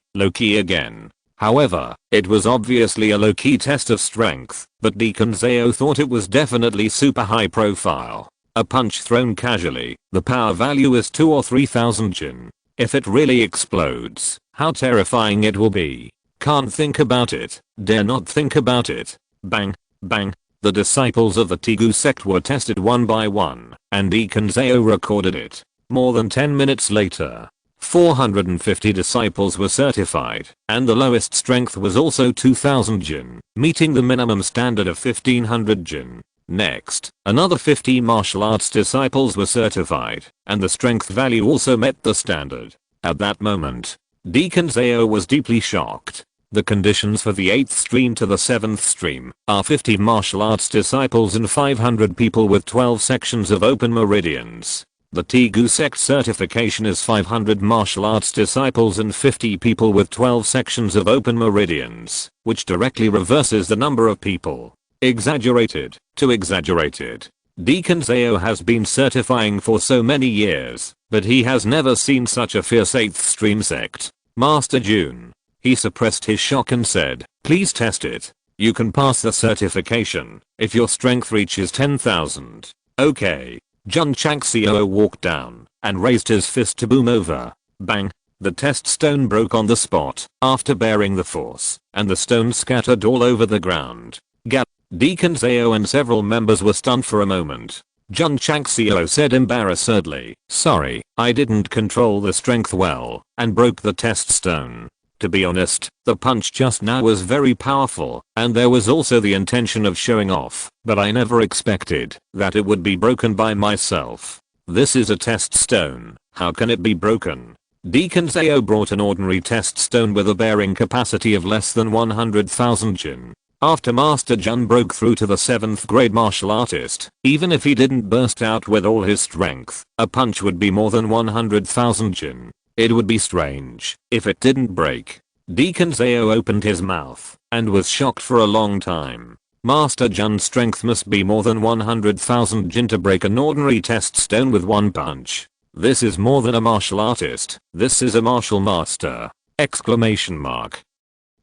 again. However, it was obviously a low-key test of strength, but Deacon Zao thought it was definitely super high profile. A punch thrown casually, the power value is 2 or 3000 Jun. If it really explodes, how terrifying it will be. Can't think about it, dare not think about it. Bang, bang. The disciples of the Tigu sect were tested one by one, and Deacon Zao recorded it. More than 10 minutes later, 450 disciples were certified, and the lowest strength was also 2000 Jun, meeting the minimum standard of 1500 Jun. Next, another 50 martial arts disciples were certified, and the strength value also met the standard. At that moment, Deacon Zao was deeply shocked. The conditions for the 8th stream to the 7th stream are 50 martial arts disciples and 500 people with 12 sections of open meridians. The Tigu sect certification is 500 martial arts disciples and 50 people with 12 sections of open meridians, which directly reverses the number of people. Exaggerated, too exaggerated. Deacon Zao has been certifying for so many years, but he has never seen such a fierce 8th stream sect. Master Jun. He suppressed his shock and said, please test it. You can pass the certification if your strength reaches 10,000. Okay. Jun Changxiao walked down and raised his fist to boom over. Bang. The test stone broke on the spot after bearing the force, and the stone scattered all over the ground. Deacon Zao and several members were stunned for a moment. Jun Changxiao said embarrassedly, sorry, I didn't control the strength well and broke the test stone. To be honest, the punch just now was very powerful, and there was also the intention of showing off, but I never expected that it would be broken by myself. This is a test stone, how can it be broken? Deacon Zao brought an ordinary test stone with a bearing capacity of less than 100,000 Jun. After Master Jun broke through to the 7th grade martial artist, even if he didn't burst out with all his strength, a punch would be more than 100,000 Jun. It would be strange if it didn't break. Deacon Zao opened his mouth and was shocked for a long time. Master Jun's strength must be more than 100,000 Jun to break an ordinary test stone with one punch. This is more than a martial artist, this is a martial master! Exclamation mark.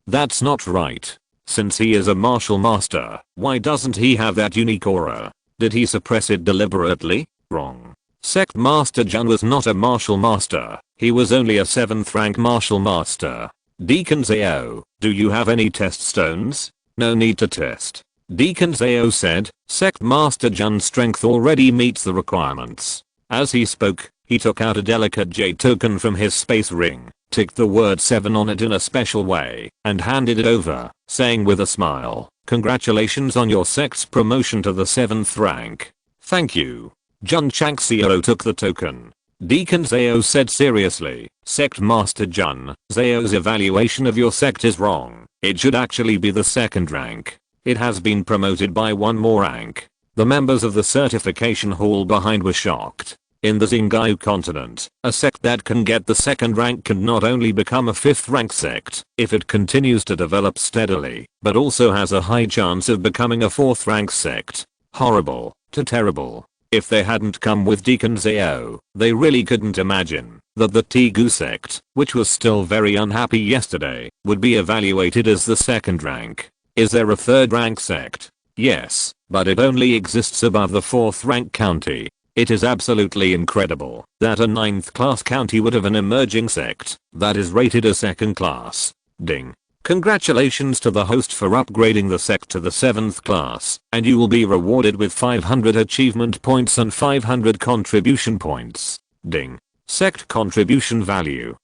That's not right. Since he is a martial master, why doesn't he have that unique aura? Did he suppress it deliberately? Wrong. Sect Master Jun was not a martial master, he was only a 7th rank martial master. Deacon Zao, do you have any test stones? No need to test. Deacon Zao said, Sect Master Jun's strength already meets the requirements. As he spoke, he took out a delicate jade token from his space ring, ticked the word 7 on it in a special way, and handed it over, saying with a smile, congratulations on your sect's promotion to the 7th rank. Thank you. Jun Changxiao took the token. Deacon Zao said seriously, Sect Master Jun, Zao's evaluation of your sect is wrong. It should actually be the 2nd rank. It has been promoted by one more rank. The members of the certification hall behind were shocked. In the Xingqiu continent, a sect that can get the 2nd rank can not only become a 5th rank sect if it continues to develop steadily, but also has a high chance of becoming a 4th rank sect. Horrible to terrible. If they hadn't come with Deacon Zhao, they really couldn't imagine that the Tegu sect, which was still very unhappy yesterday, would be evaluated as the second rank. Is there a third rank sect? Yes, but it only exists above the fourth rank county. It is absolutely incredible that a 9th class county would have an emerging sect that is rated as second class. Ding. Congratulations to the host for upgrading the sect to the 7th class, and you will be rewarded with 500 achievement points and 500 contribution points. Ding. Sect contribution value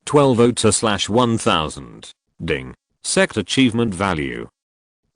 12 OTA/1000. Ding. Sect achievement value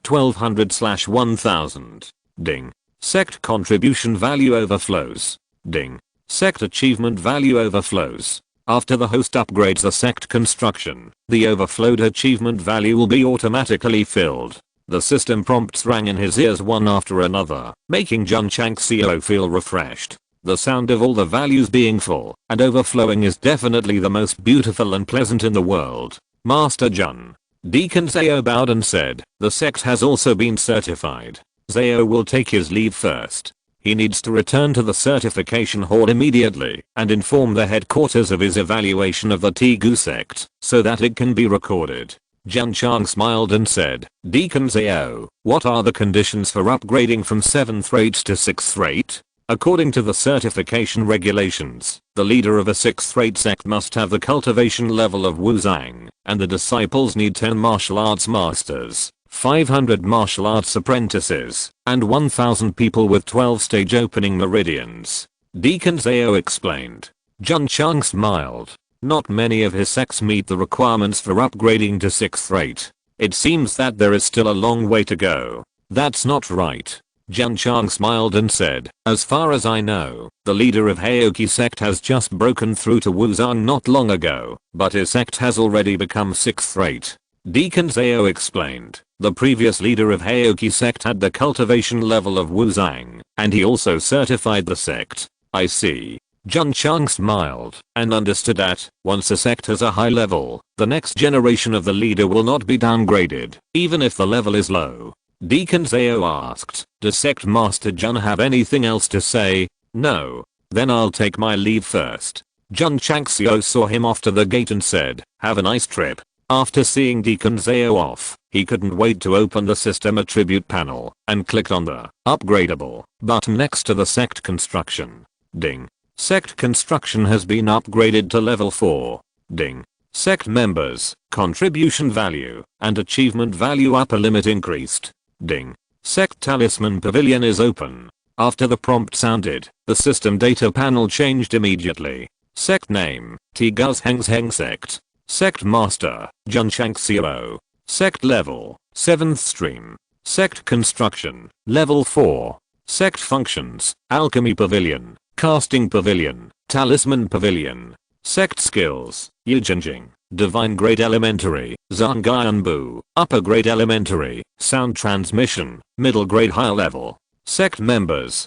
1200/1000. Ding. Sect contribution value overflows. Ding. Sect achievement value overflows. After the host upgrades the sect construction, the overflowed achievement value will be automatically filled. The system prompts rang in his ears one after another, making Jun Changxiao feel refreshed. The sound of all the values being full and overflowing is definitely the most beautiful and pleasant in the world. Master Jun. Deacon Zhao bowed and said, the sect has also been certified. Zhao will take his leave first. He needs to return to the certification hall immediately and inform the headquarters of his evaluation of the Tegu sect so that it can be recorded. Jun Chang smiled and said, Deacon Zhao, what are the conditions for upgrading from 7th rate to 6th rate? According to the certification regulations, the leader of a 6th rate sect must have the cultivation level of Wuzang, and the disciples need 10 martial arts masters, 500 martial arts apprentices, and 1000 people with 12 stage opening meridians. Deacon Zhao explained. Jun Chang smiled. Not many of his sects meet the requirements for upgrading to 6th rate. It seems that there is still a long way to go. That's not right. Jun Chang smiled and said, as far as I know, the leader of Heoki sect has just broken through to Wuzang not long ago, but his sect has already become 6th rate. Deacon Zhao explained. The previous leader of Heoki sect had the cultivation level of Wuzang, and he also certified the sect. I see. Jun Chang smiled and understood that once a sect has a high level, the next generation of the leader will not be downgraded, even if the level is low. Deacon Zhao asked, does Sect Master Jun have anything else to say? No. Then I'll take my leave first. Jun Changxiao saw him off to the gate and said, have a nice trip. After seeing Deacon Zhao off, he couldn't wait to open the system attribute panel and clicked on the upgradable button next to the sect construction. Ding. Sect construction has been upgraded to level 4. Ding. Sect members, contribution value, and achievement value upper limit increased. Ding. Sect talisman pavilion is open. After the prompt sounded, the system data panel changed immediately. Sect name, Strongest Sect. Sect master, Jun Changxiao. Sect level, 7th stream. Sect construction, level 4. Sect functions, alchemy pavilion, casting pavilion, talisman pavilion. Sect skills, Yujinjing, divine grade elementary, Zhangyanbu, upper grade elementary, sound transmission, middle grade high level. Sect members,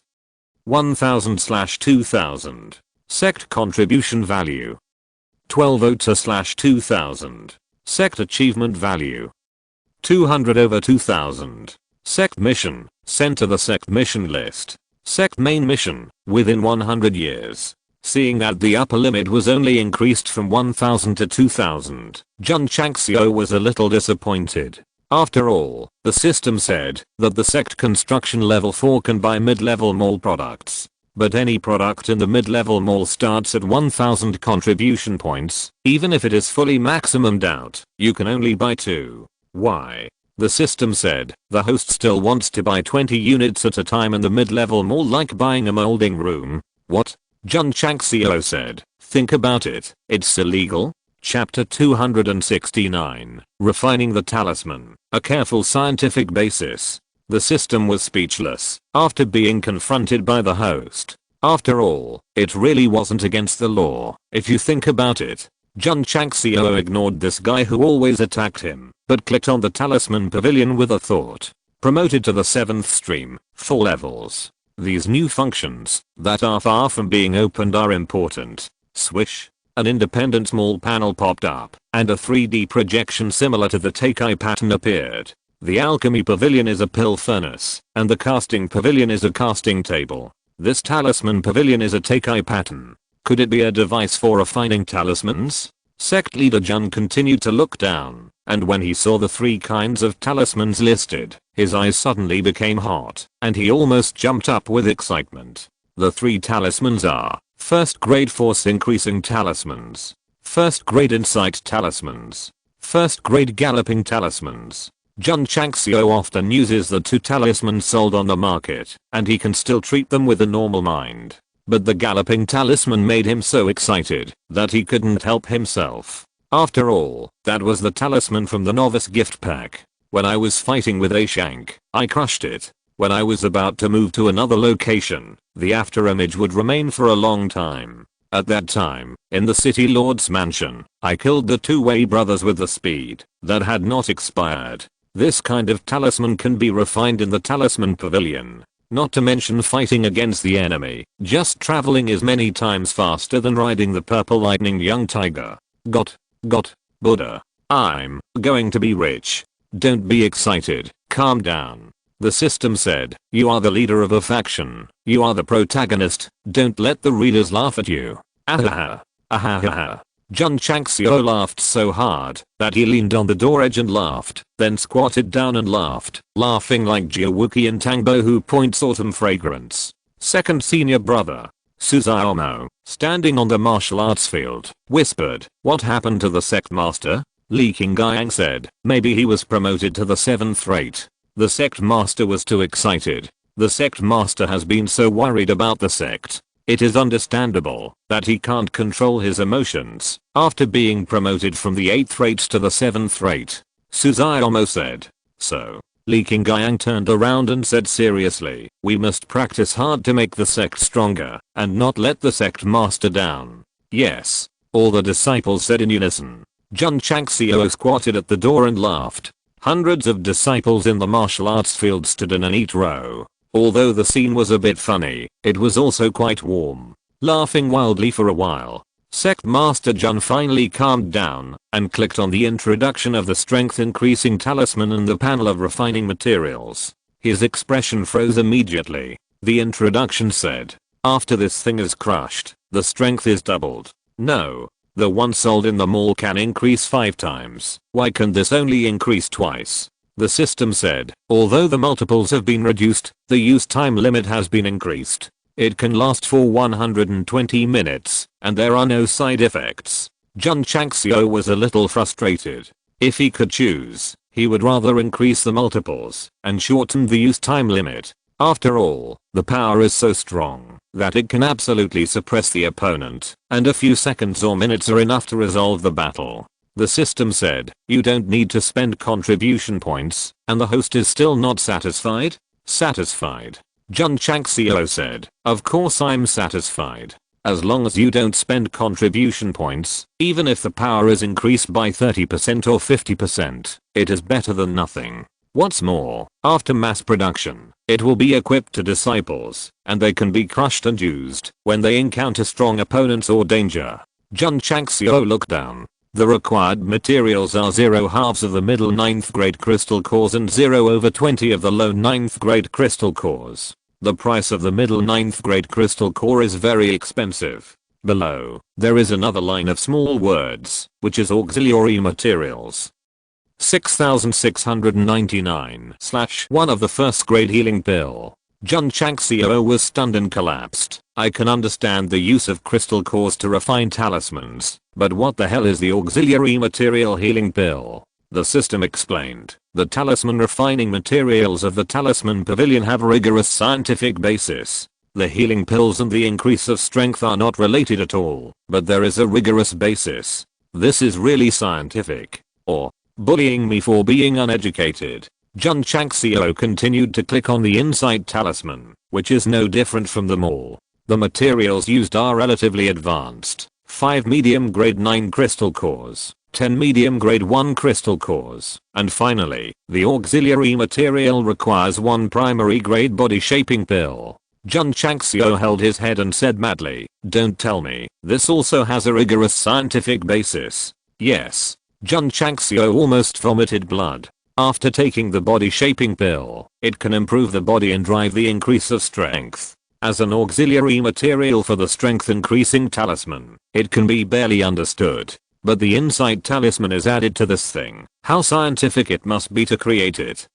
1000/2000. Sect contribution value, 12 OTA/2000. Sect achievement value, 200/2000. Sect mission, sent to the sect mission list. Sect main mission, within 100 years. Seeing that the upper limit was only increased from 1000 to 2000, Jun Changxiao was a little disappointed. After all, the system said that the sect construction level 4 can buy mid-level mall products. But any product in the mid-level mall starts at 1000 contribution points, even if it is fully maximumed out, you can only buy 2. Why? The system said the host still wants to buy 20 units at a time in the mid-level mall like buying a molding room. What? Jun Changxiao said, think about it, it's illegal? Chapter 269, Refining the Talisman, a careful scientific basis. The system was speechless after being confronted by the host. After all, it really wasn't against the law, if you think about it. Jun Changxiao ignored this guy who always attacked him, but clicked on the talisman pavilion with a thought. Promoted to the 7th stream, 4 levels. These new functions that are far from being opened are important. Swish. An independent small panel popped up, and a 3D projection similar to the Takai pattern appeared. The alchemy pavilion is a pill furnace, and the casting pavilion is a casting table. This talisman pavilion is a Tekai pattern. Could it be a device for refining talismans? Sect leader Jun continued to look down, and when he saw the 3 kinds of talismans listed, his eyes suddenly became hot, and he almost jumped up with excitement. The 3 talismans are: first grade force increasing talismans, first grade insight talismans, first grade galloping talismans. Jun Changxiao often uses the 2 talismans sold on the market, and he can still treat them with a normal mind. But the galloping talisman made him so excited that he couldn't help himself. After all, that was the talisman from the novice gift pack. When I was fighting with a shank, I crushed it. When I was about to move to another location, the afterimage would remain for a long time. At that time, in the city lord's mansion, I killed the 2 Wei brothers with the speed that had not expired. This kind of talisman can be refined in the talisman pavilion. Not to mention fighting against the enemy, just traveling is many times faster than riding the purple lightning young tiger. Got, Buddha. I'm going to be rich. Don't be excited, calm down. The system said, you are the leader of a faction, you are the protagonist, don't let the readers laugh at you. Ahaha. Ahaha. Jun Changxiao laughed so hard that he leaned on the door edge and laughed, then squatted down and laughed, laughing like Jiawuki and Tangbo who points autumn fragrance. Second senior brother, Suzaomo, standing on the martial arts field, whispered, what happened to the sect master? Li Qingyang said, maybe he was promoted to the 7th rate. The sect master was too excited. The sect master has been so worried about the sect. It is understandable that he can't control his emotions after being promoted from the 8th rate to the 7th rate. Suzaomo said. So, Li Qingyang turned around and said seriously, we must practice hard to make the sect stronger and not let the sect master down. Yes. All the disciples said in unison. Jun Changxiao squatted at the door and laughed. Hundreds of disciples in the martial arts field stood in a neat row. Although the scene was a bit funny, it was also quite warm. Laughing wildly for a while, Sect Master Jun finally calmed down and clicked on the introduction of the strength increasing talisman and the panel of refining materials. His expression froze immediately. The introduction said, after this thing is crushed, the strength is doubled. No. The one sold in the mall can increase 5 times. Why can this only increase twice? The system said, although the multiples have been reduced, the use time limit has been increased. It can last for 120 minutes, and there are no side effects. Jun Changxiao was a little frustrated. If he could choose, he would rather increase the multiples and shorten the use time limit. After all, the power is so strong that it can absolutely suppress the opponent, and a few seconds or minutes are enough to resolve the battle. The system said, you don't need to spend contribution points, and the host is still not satisfied? Satisfied. Jun Changxiao said, of course I'm satisfied. As long as you don't spend contribution points, even if the power is increased by 30% or 50%, it is better than nothing. What's more, after mass production, it will be equipped to disciples, and they can be crushed and used when they encounter strong opponents or danger. Jun Changxiao looked down. The required materials are 0/2 of the middle 9th grade crystal cores and 0/20 of the low 9th grade crystal cores. The price of the middle 9th grade crystal core is very expensive. Below, there is another line of small words, which is auxiliary materials. 6699/1 of the first grade healing pill. Jun Changxiao was stunned and collapsed. I can understand the use of crystal cores to refine talismans, but what the hell is the auxiliary material healing pill? The system explained. The talisman refining materials of the talisman pavilion have a rigorous scientific basis. The healing pills and the increase of strength are not related at all, but there is a rigorous basis. This is really scientific. Or bullying me for being uneducated. Jun Changxiao continued to click on the insight talisman, which is no different from them all. The materials used are relatively advanced. 5 medium grade 9 crystal cores, 10 medium grade 1 crystal cores, and finally, the auxiliary material requires 1 primary grade body shaping pill. Jun Changxiao held his head and said madly, don't tell me, this also has a rigorous scientific basis. Yes. Jun Changxiao almost vomited blood. After taking the body shaping pill, it can improve the body and drive the increase of strength. As an auxiliary material for the strength increasing talisman, it can be barely understood. But the insight talisman is added to this thing. How scientific it must be to create it.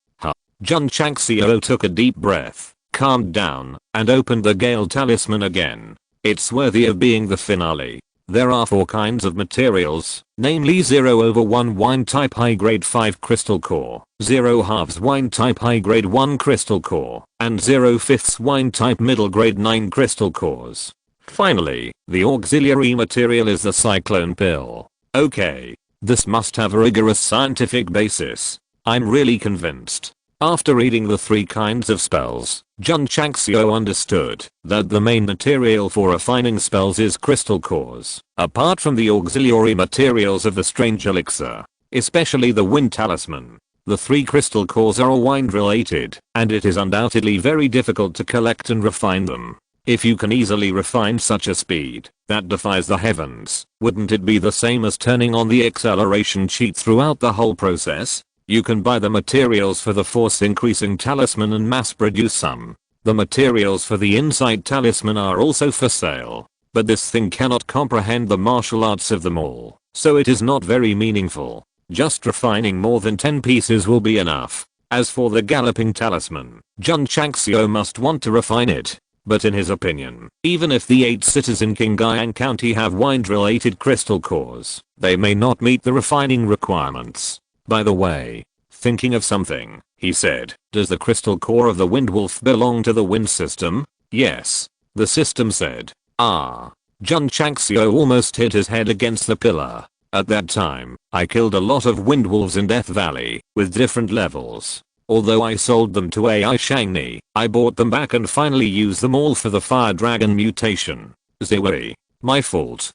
Jun Changxiao took a deep breath, calmed down, and opened the Gale talisman again. It's worthy of being the finale. There are 4 kinds of materials, namely 0/1 wine type high grade 5 crystal core, 0/2 wine type high grade 1 crystal core, and 0/5 wine type middle grade 9 crystal cores. Finally, the auxiliary material is the cyclone pill. Okay, this must have a rigorous scientific basis. I'm really convinced. After reading the 3 kinds of spells, Jun Changxiao understood that the main material for refining spells is crystal cores. Apart from the auxiliary materials of the strange elixir, especially the wind talisman, the 3 crystal cores are all wind related, and it is undoubtedly very difficult to collect and refine them. If you can easily refine such a speed that defies the heavens, wouldn't it be the same as turning on the acceleration cheat throughout the whole process? You can buy the materials for the force increasing talisman and mass produce some. The materials for the insight talisman are also for sale. But this thing cannot comprehend the martial arts of them all, so it is not very meaningful. Just refining more than 10 pieces will be enough. As for the galloping talisman, Jun Changxiao must want to refine it. But in his opinion, even if the 8 cities in Qingyang County have wind-related crystal cores, they may not meet the refining requirements. By the way, thinking of something, he said, does the crystal core of the wind wolf belong to the wind system? Yes. The system said. Jun Changxiao almost hit his head against the pillar. At that time, I killed a lot of wind wolves in Death Valley, with different levels. Although I sold them to AI Shangni, I bought them back and finally used them all for the fire dragon mutation. Ziwi. My fault,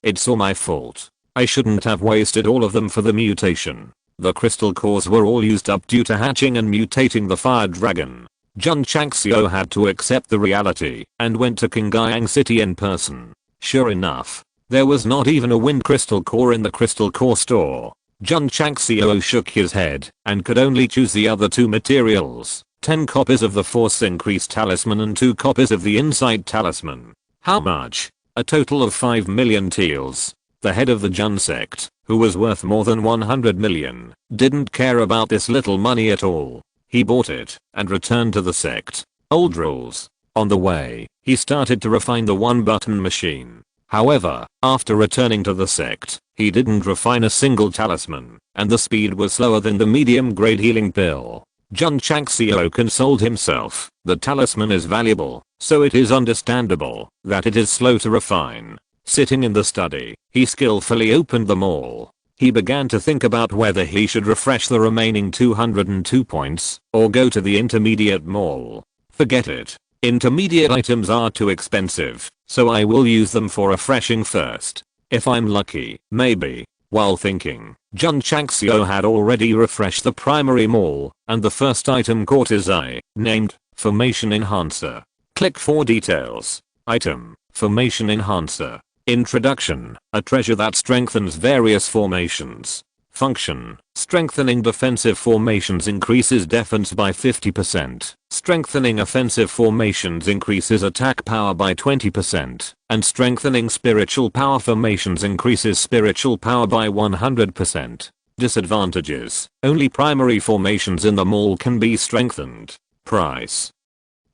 it's all my fault. I shouldn't have wasted all of them for the mutation. The crystal cores were all used up due to hatching and mutating the fire dragon. Jun Changxiao had to accept the reality and went to Qingyang City in person. Sure enough, there was not even a wind crystal core in the crystal core store. Jun Changxiao shook his head and could only choose the other 2 materials, 10 copies of the Force Increase Talisman and 2 copies of the Insight Talisman. How much? A total of 5 million taels. The head of the Jun sect, who was worth more than 100 million, didn't care about this little money at all. He bought it and returned to the sect. Old rules. On the way, he started to refine the 1-button machine. However, after returning to the sect, he didn't refine a single talisman, and the speed was slower than the medium-grade healing pill. Jun Changxiao consoled himself. The talisman is valuable, so it is understandable that it is slow to refine. Sitting in the study, he skillfully opened them all. He began to think about whether he should refresh the remaining 202 points, or go to the intermediate mall. Forget it. Intermediate items are too expensive, so I will use them for refreshing first. If I'm lucky, maybe. While thinking, Jun Changxiao had already refreshed the primary mall, and the first item caught his eye, named Formation Enhancer. Click for details. Item, Formation Enhancer. Introduction, a treasure that strengthens various formations. Function, strengthening defensive formations increases defense by 50%. Strengthening offensive formations increases attack power by 20%. And strengthening spiritual power formations increases spiritual power by 100%. Disadvantages, only primary formations in the mall can be strengthened. Price,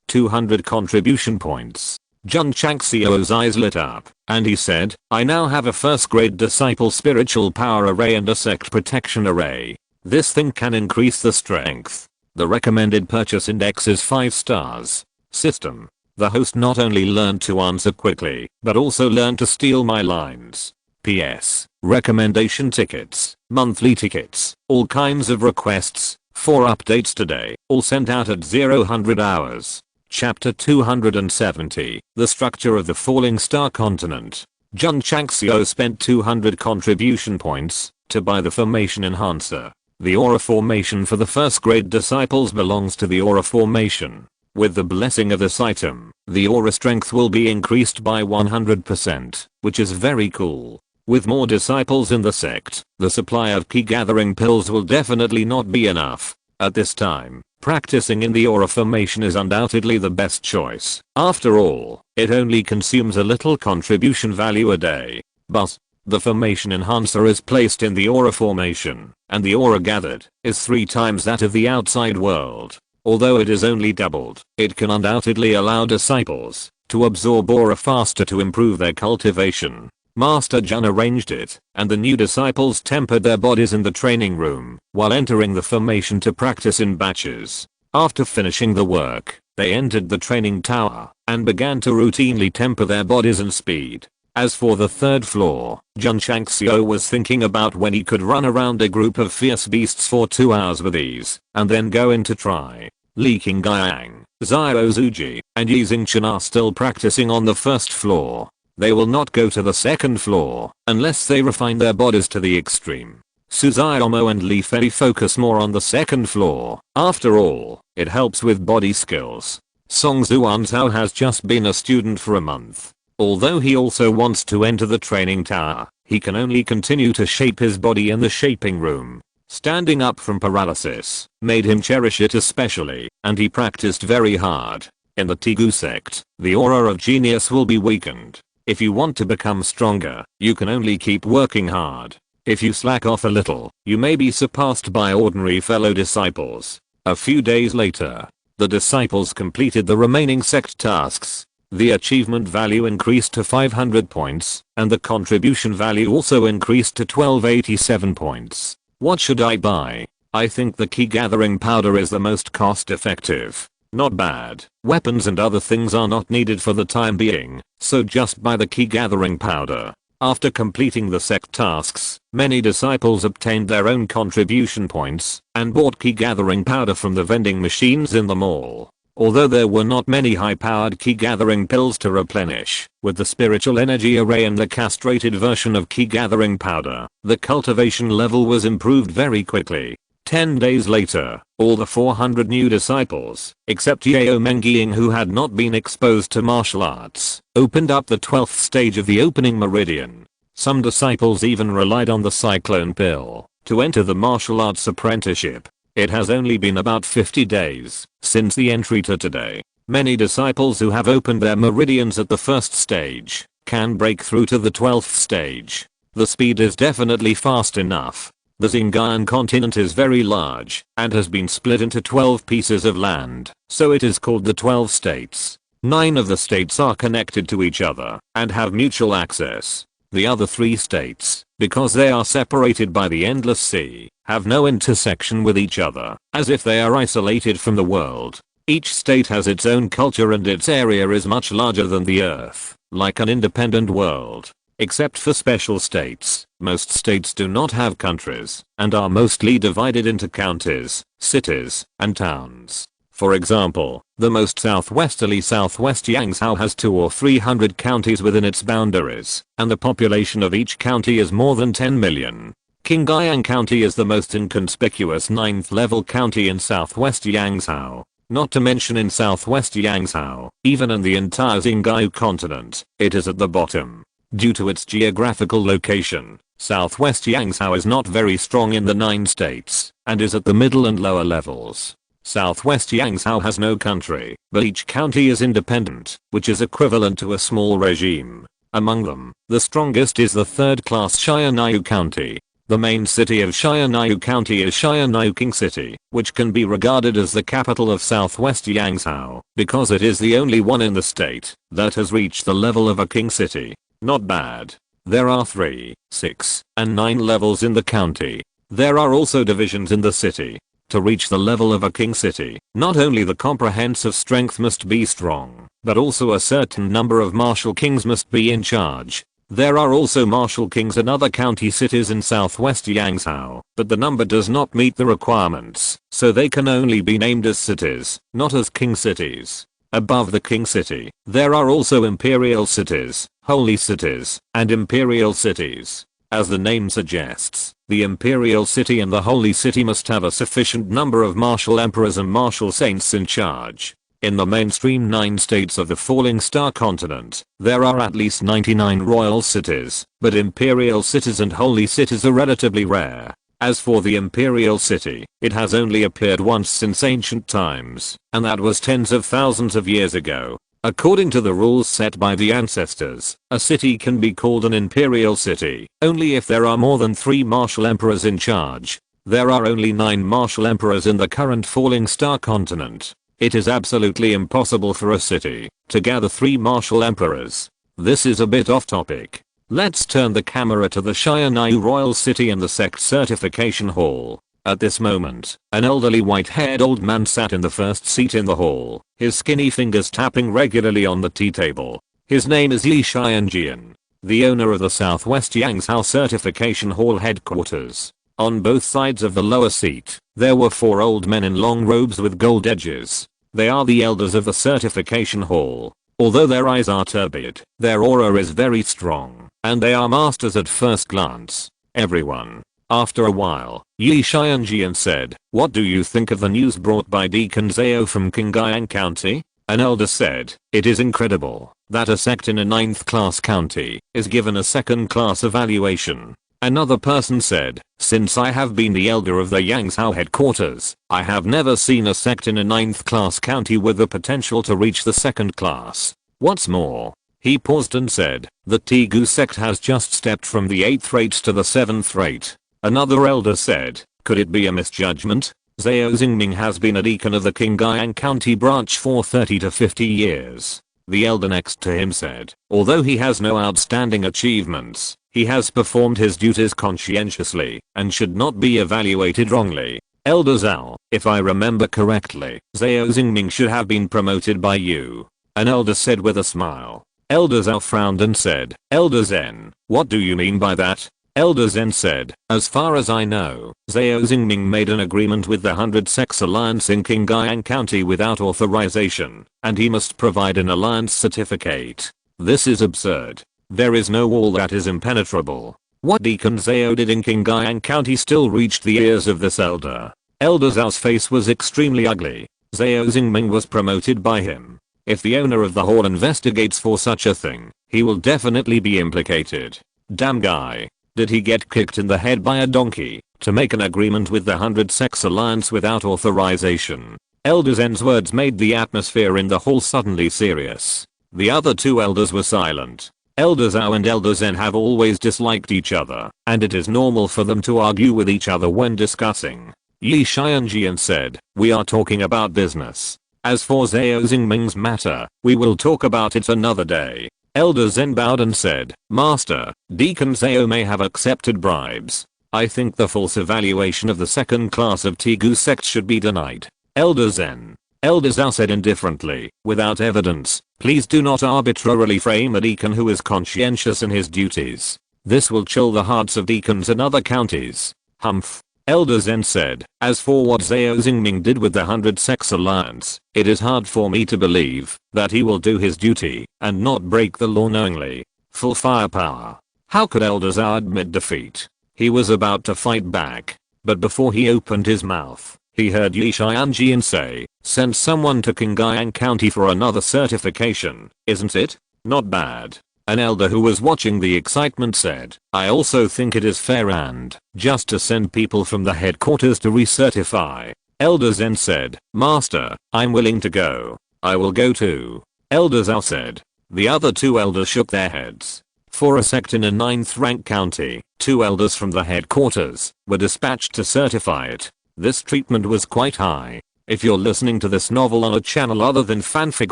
200 contribution points. Jun Changxiao's eyes lit up, and he said, I now have a first grade disciple spiritual power array and a sect protection array. This thing can increase the strength. The recommended purchase index is 5 stars. System. The host not only learned to answer quickly, but also learned to steal my lines. PS. Recommendation tickets, monthly tickets, all kinds of requests, 4 updates today, all sent out at 0-100 hours. Chapter 270, The Structure of the Falling Star Continent. Jun Changxiao spent 200 contribution points to buy the Formation Enhancer. The aura formation for the first grade disciples belongs to the aura formation. With the blessing of this item, the aura strength will be increased by 100%, which is very cool. With more disciples in the sect, the supply of key gathering pills will definitely not be enough. At this time, practicing in the aura formation is undoubtedly the best choice. After all, it only consumes a little contribution value a day. But the formation enhancer is placed in the aura formation, and the aura gathered is 3 times that of the outside world. Although it is only doubled, it can undoubtedly allow disciples to absorb aura faster to improve their cultivation. Master Jun arranged it, and the new disciples tempered their bodies in the training room while entering the formation to practice in batches. After finishing the work, they entered the training tower and began to routinely temper their bodies and speed. As for the 3rd floor, Jun Changxiao was thinking about when he could run around a group of fierce beasts for 2 hours with ease, and then go in to try. Li Qingyang, Xiao Zuji, and Yi Xingchen are still practicing on the 1st floor. They will not go to the 2nd floor unless they refine their bodies to the extreme. Su Xiaomo and Li Fei focus more on the 2nd floor. After all, it helps with body skills. Song Zuanzhao has just been a student for a month. Although he also wants to enter the training tower, he can only continue to shape his body in the shaping room. Standing up from paralysis made him cherish it especially, and he practiced very hard. In the Tegu sect, the aura of genius will be weakened. If you want to become stronger, you can only keep working hard. If you slack off a little, you may be surpassed by ordinary fellow disciples. A few days later, the disciples completed the remaining sect tasks. The achievement value increased to 500 points, and the contribution value also increased to 1287 points. What should I buy? I think the key gathering powder is the most cost effective. Not bad. Weapons and other things are not needed for the time being, so just buy the key gathering powder. After completing the sect tasks, many disciples obtained their own contribution points and bought key gathering powder from the vending machines in the mall. Although there were not many high-powered key gathering pills to replenish, with the spiritual energy array and the castrated version of key gathering powder, the cultivation level was improved very quickly. 10 days later, all the 400 new disciples, except Yao Mengying who had not been exposed to martial arts, opened up the 12th stage of the opening meridian. Some disciples even relied on the cyclone pill to enter the martial arts apprenticeship. It has only been about 50 days since the entry to today. Many disciples who have opened their meridians at the 1st stage can break through to the 12th stage. The speed is definitely fast enough. The Xinjiang continent is very large and has been split into 12 pieces of land, so it is called the 12 states. 9 of the states are connected to each other and have mutual access. The other 3 states, because they are separated by the endless sea, have no intersection with each other, as if they are isolated from the world. Each state has its own culture and its area is much larger than the earth, like an independent world. Except for special states, most states do not have countries, and are mostly divided into counties, cities, and towns. For example, the most southwesterly Southwest Yangzhou has 200 or 300 counties within its boundaries, and the population of each county is more than 10 million. Qingyang County is the most inconspicuous 9th level county in Southwest Yangzhou. Not to mention in Southwest Yangzhou, even in the entire Xinjiang continent, it is at the bottom. Due to its geographical location, Southwest Yangzhou is not very strong in the 9 states, and is at the middle and lower levels. Southwest Yangzhou has no country, but each county is independent, which is equivalent to a small regime. Among them, the strongest is the 3rd-class Xianyu County. The main city of Xianyu County is Xianyuking City, which can be regarded as the capital of Southwest Yangzhou, because it is the only one in the state that has reached the level of a king city. Not bad. There are 3, 6, and 9 levels in the county. There are also divisions in the city. To reach the level of a king city, not only the comprehensive strength must be strong, but also a certain number of martial kings must be in charge. There are also martial kings in other county cities in Southwest Yangzhou, but the number does not meet the requirements, so they can only be named as cities, not as king cities. Above the king city, there are also imperial cities, holy cities, and imperial cities. As the name suggests, the imperial city and the holy city must have a sufficient number of martial emperors and martial saints in charge. In the mainstream 9 states of the Falling Star continent, there are at least 99 royal cities, but imperial cities and holy cities are relatively rare. As for the Imperial City, it has only appeared once since ancient times, and that was tens of thousands of years ago. According to the rules set by the ancestors, a city can be called an Imperial City only if there are more than 3 martial emperors in charge. There are only 9 martial emperors in the current Falling Star continent. It is absolutely impossible for a city to gather 3 martial emperors. This is a bit off topic. Let's turn the camera to the Xianyu Royal City and the Sect Certification Hall. At this moment, an elderly white-haired old man sat in the first seat in the hall, his skinny fingers tapping regularly on the tea table. His name is Yi Xianjian, the owner of the Southwest Yangzhou Certification Hall headquarters. On both sides of the lower seat, there were 4 old men in long robes with gold edges. They are the elders of the Certification Hall. Although their eyes are turbid, their aura is very strong, and they are masters at first glance. Everyone. After a while, Yi Xianjian said, "What do you think of the news brought by Deacon Zhao from Qingyang County?" An elder said, "It is incredible that a sect in a 9th class county is given a 2nd class evaluation." Another person said, "Since I have been the elder of the Yangzhou headquarters, I have never seen a sect in a 9th class county with the potential to reach the 2nd class. What's more," he paused and said, "the Tegu sect has just stepped from the 8th rate to the 7th rate." Another elder said, "Could it be a misjudgment? Zhao Xingming has been a deacon of the Qingyang County branch for 30 to 50 years. The elder next to him said, "Although he has no outstanding achievements, he has performed his duties conscientiously and should not be evaluated wrongly. Elder Zhao, if I remember correctly, Zhao Xingming should have been promoted by you." An elder said with a smile. Elder Zhao frowned and said, "Elder Zen, what do you mean by that?" Elder Zen said, "As far as I know, Zhao Xingming made an agreement with the 100 Sects Alliance in Qingyang County without authorization, and he must provide an alliance certificate. This is absurd. There is no wall that is impenetrable." What Deacon Zhao did in Qingyang County still reached the ears of this elder. Elder Zhao's face was extremely ugly. Zhao Xingming was promoted by him. If the owner of the hall investigates for such a thing, he will definitely be implicated. Damn guy. Did he get kicked in the head by a donkey to make an agreement with the 100 Sects Alliance without authorization? Elder Zen's words made the atmosphere in the hall suddenly serious. The other 2 elders were silent. Elder Zhao and Elder Zen have always disliked each other, and it is normal for them to argue with each other when discussing. Yi Xianjian said, "We are talking about business. As for Zhao Xingming's matter, we will talk about it another day." Elder Zen bowed and said, "Master, Deacon Zhao may have accepted bribes. I think the false evaluation of the 2nd class of Tegu sect should be denied." Elder Zen. Elder Zhao said indifferently, "Without evidence, please do not arbitrarily frame a deacon who is conscientious in his duties. This will chill the hearts of deacons in other counties." Humph. Elder Zen said, "As for what Zhao Xingming did with the 100 Sects Alliance, it is hard for me to believe that he will do his duty and not break the law knowingly. Full firepower. How could Elder Zhao admit defeat? He was about to fight back, but before he opened his mouth, he heard Yi Xianjian say, "Send someone to Qingyang County for another certification, isn't it? Not bad." An elder who was watching the excitement said, "I also think it is fair and just to send people from the headquarters to recertify." Elder Zen said, "Master, I'm willing to go. I will go too." Elder Zhao said. The other 2 elders shook their heads. For a sect in a 9th rank county, 2 elders from the headquarters were dispatched to certify it. This treatment was quite high. If you're listening to this novel on a channel other than Fanfic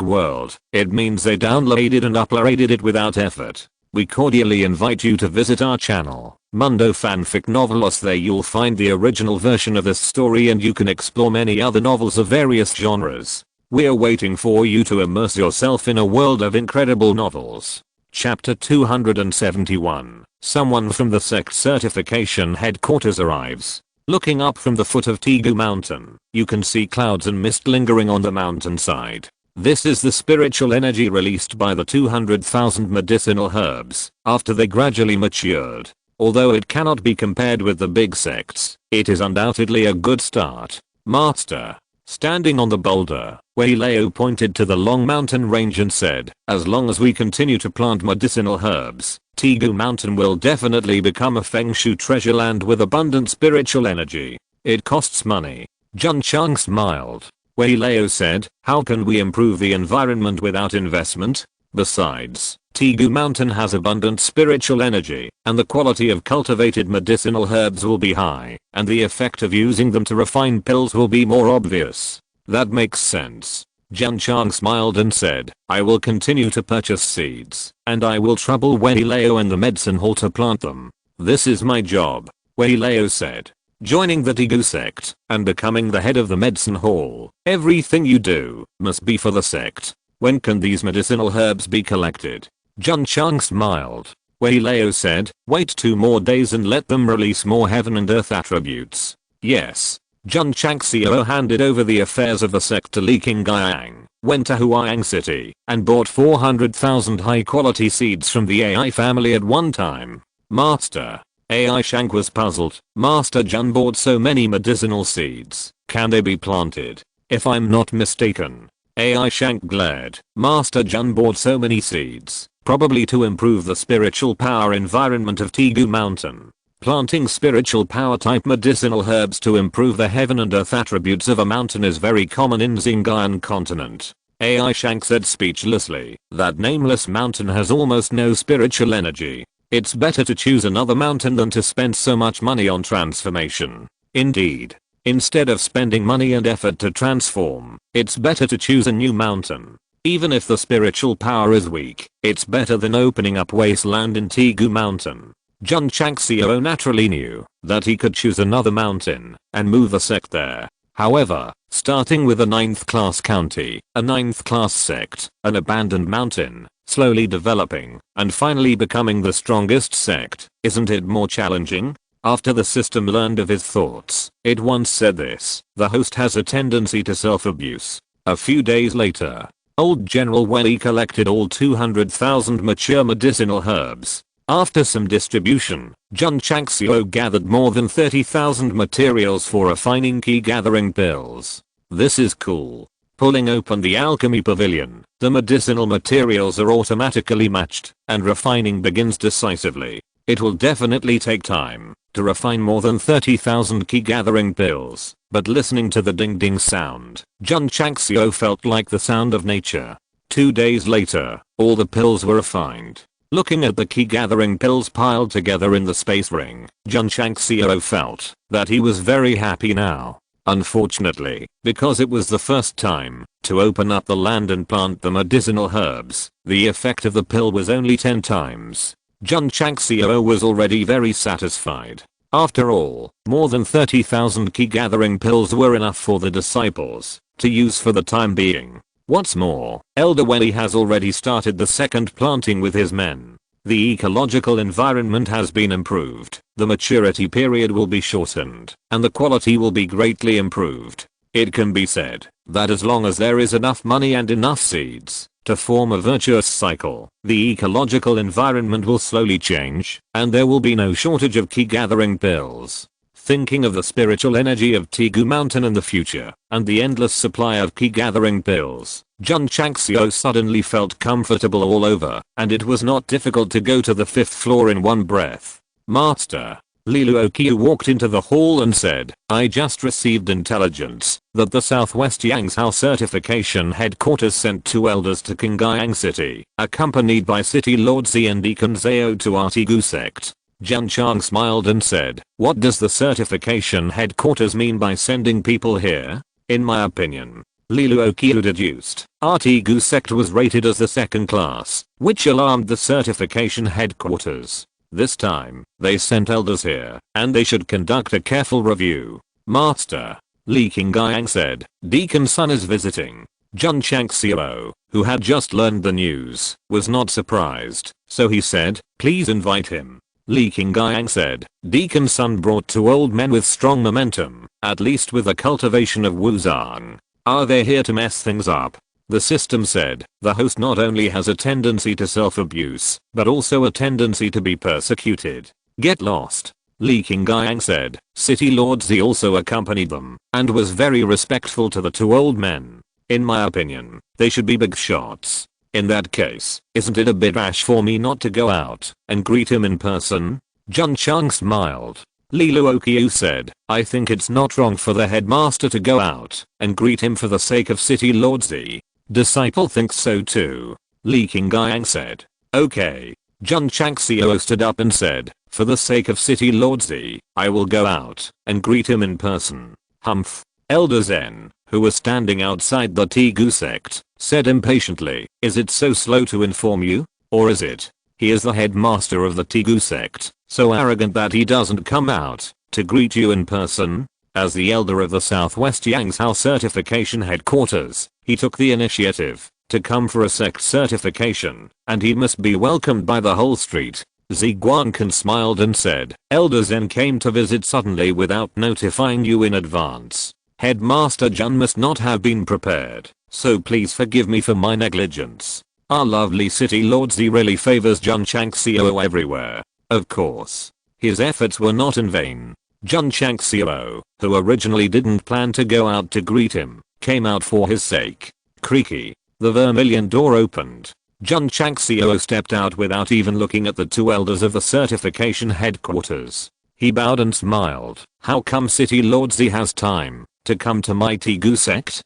World, it means they downloaded and uploaded it without effort. We cordially invite you to visit our channel, Mundo Fanfic Novelos. There you'll find the original version of this story and you can explore many other novels of various genres. We're waiting for you to immerse yourself in a world of incredible novels. Chapter 271. Someone from the sect certification headquarters arrives. Looking up from the foot of Tegu Mountain, you can see clouds and mist lingering on the mountainside. This is the spiritual energy released by the 200,000 medicinal herbs after they gradually matured. Although it cannot be compared with the big sects, it is undoubtedly a good start. Master, Standing on the boulder, Wei Lao pointed to the long mountain range and said, as long as we continue to plant medicinal herbs, Tigu Mountain will definitely become a Feng Shui treasure land with abundant spiritual energy. It costs money. Jun Chang smiled. Wei Lao said, how can we improve the environment without investment? Besides, Tigu Mountain has abundant spiritual energy, and the quality of cultivated medicinal herbs will be high, and the effect of using them to refine pills will be more obvious. That makes sense. Jun Chang smiled and said, I will continue to purchase seeds, and I will trouble Wei Lao and the medicine hall to plant them. This is my job, Wei Lao said. Joining the Tigu sect, and becoming the head of the medicine hall, everything you do, must be for the sect. When can these medicinal herbs be collected? Jun Chang smiled. Wei Lao said, wait 2 more days and let them release more heaven and earth attributes. Yes. Jun Changxiao handed over the affairs of the sect to Li Qingyang, went to Huayang City, and bought 400,000 high quality seeds from the AI family at one time. Master. AI Shank was puzzled. Master Jun bought so many medicinal seeds. Can they be planted? If I'm not mistaken. AI Shank glared. Master Jun bought so many seeds, probably to improve the spiritual power environment of Tigu Mountain. Planting spiritual power type medicinal herbs to improve the heaven and earth attributes of a mountain is very common in Xinjiang continent. AI Shank said speechlessly, that nameless mountain has almost no spiritual energy. It's better to choose another mountain than to spend so much money on transformation. Indeed. Instead of spending money and effort to transform, it's better to choose a new mountain. Even if the spiritual power is weak, it's better than opening up wasteland in Tigu Mountain. Jun Changxiao naturally knew that he could choose another mountain and move the sect there. However, starting with a 9th class county, a 9th class sect, an abandoned mountain, slowly developing, and finally becoming the strongest sect, isn't it more challenging? After the system learned of his thoughts, it once said this, the host has a tendency to self-abuse. A few days later, old General Wei collected all 200,000 mature medicinal herbs. After some distribution, Jun Changxiao gathered more than 30,000 materials for refining key gathering pills. This is cool. Pulling open the alchemy pavilion, the medicinal materials are automatically matched, and refining begins decisively. It will definitely take time to refine more than 30,000 key gathering pills, but listening to the ding ding sound, Jun Changxiao felt like the sound of nature. 2 days later, all the pills were refined. Looking at the key gathering pills piled together in the space ring, Jun Changxiao felt that he was very happy now. Unfortunately, because it was the first time to open up the land and plant the medicinal herbs, the effect of the pill was only 10 times. Jun Changxiao was already very satisfied. After all, more than 30,000 key gathering pills were enough for the disciples to use for the time being. What's more, Elder Wei has already started the second planting with his men. The ecological environment has been improved, the maturity period will be shortened, and the quality will be greatly improved. It can be said that as long as there is enough money and enough seeds to form a virtuous cycle, the ecological environment will slowly change, and there will be no shortage of key gathering pills. Thinking of the spiritual energy of Tigu Mountain in the future, and the endless supply of key gathering pills, Jun Changxiao suddenly felt comfortable all over, and it was not difficult to go to the 5th floor in one breath. Master. Li Luoqiu walked into the hall and said, I just received intelligence that the Southwest Yangzhou certification headquarters sent 2 elders to Qingyang City, accompanied by City Lord Zi and Deacon Zhao to our Tigu sect. Jun Chang smiled and said, what does the certification headquarters mean by sending people here? In my opinion, Li Luoqiu deduced, our Tigu sect was rated as the 2nd class, which alarmed the certification headquarters. This time, they sent elders here, and they should conduct a careful review. Master. Li Qingyang said, Deacon Sun is visiting. Jun Changxiao, who had just learned the news, was not surprised, so he said, please invite him. Li Qingyang said, Deacon Sun brought 2 old men with strong momentum, at least with the cultivation of Wuzang. Are they here to mess things up? The system said, the host not only has a tendency to self-abuse, but also a tendency to be persecuted. Get lost. Li Qingyang said. City Lord Zi also accompanied them and was very respectful to the two old men. In my opinion, they should be big shots. In that case, isn't it a bit rash for me not to go out and greet him in person? Jun Chang smiled. Li Luoqiu said, I think it's not wrong for the headmaster to go out and greet him for the sake of City Lord Zi. Disciple thinks so too. Li Qingyang said. Okay. Jun Changxiao stood up and said, for the sake of City Lord Zi, I will go out and greet him in person. Humph. Elder Zen, who was standing outside the Tegu sect, said impatiently, is it so slow to inform you? Or is it? He is the headmaster of the Tegu sect, so arrogant that he doesn't come out to greet you in person? As the elder of the Southwest Yangzhou certification headquarters, he took the initiative to come for a sect certification, and he must be welcomed by the whole street. Zi Guankan smiled and said, Elder Zen came to visit suddenly without notifying you in advance. Headmaster Jun must not have been prepared, so please forgive me for my negligence. Our lovely City Lord Zi really favors Jun Changxiao everywhere. Of course, his efforts were not in vain. Jun Changxiao, who originally didn't plan to go out to greet him, came out for his sake. Creaky. The vermilion door opened. Jun Changxiao stepped out without even looking at the two elders of the certification headquarters. He bowed and smiled. How come City Lord Zi has time to come to my Tegu sect?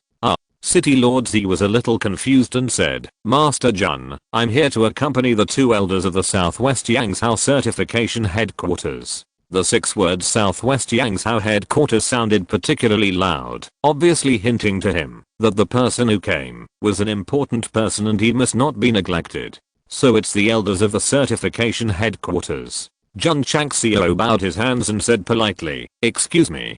City Lord Zi was a little confused and said, Master Jun, I'm here to accompany the two elders of the Southwest Yangzhou certification headquarters. The 6 words Southwest Yangzhou headquarters sounded particularly loud, obviously hinting to him that the person who came was an important person and he must not be neglected. So it's the elders of the certification headquarters. Jun Changxiao bowed his hands and said politely, excuse me.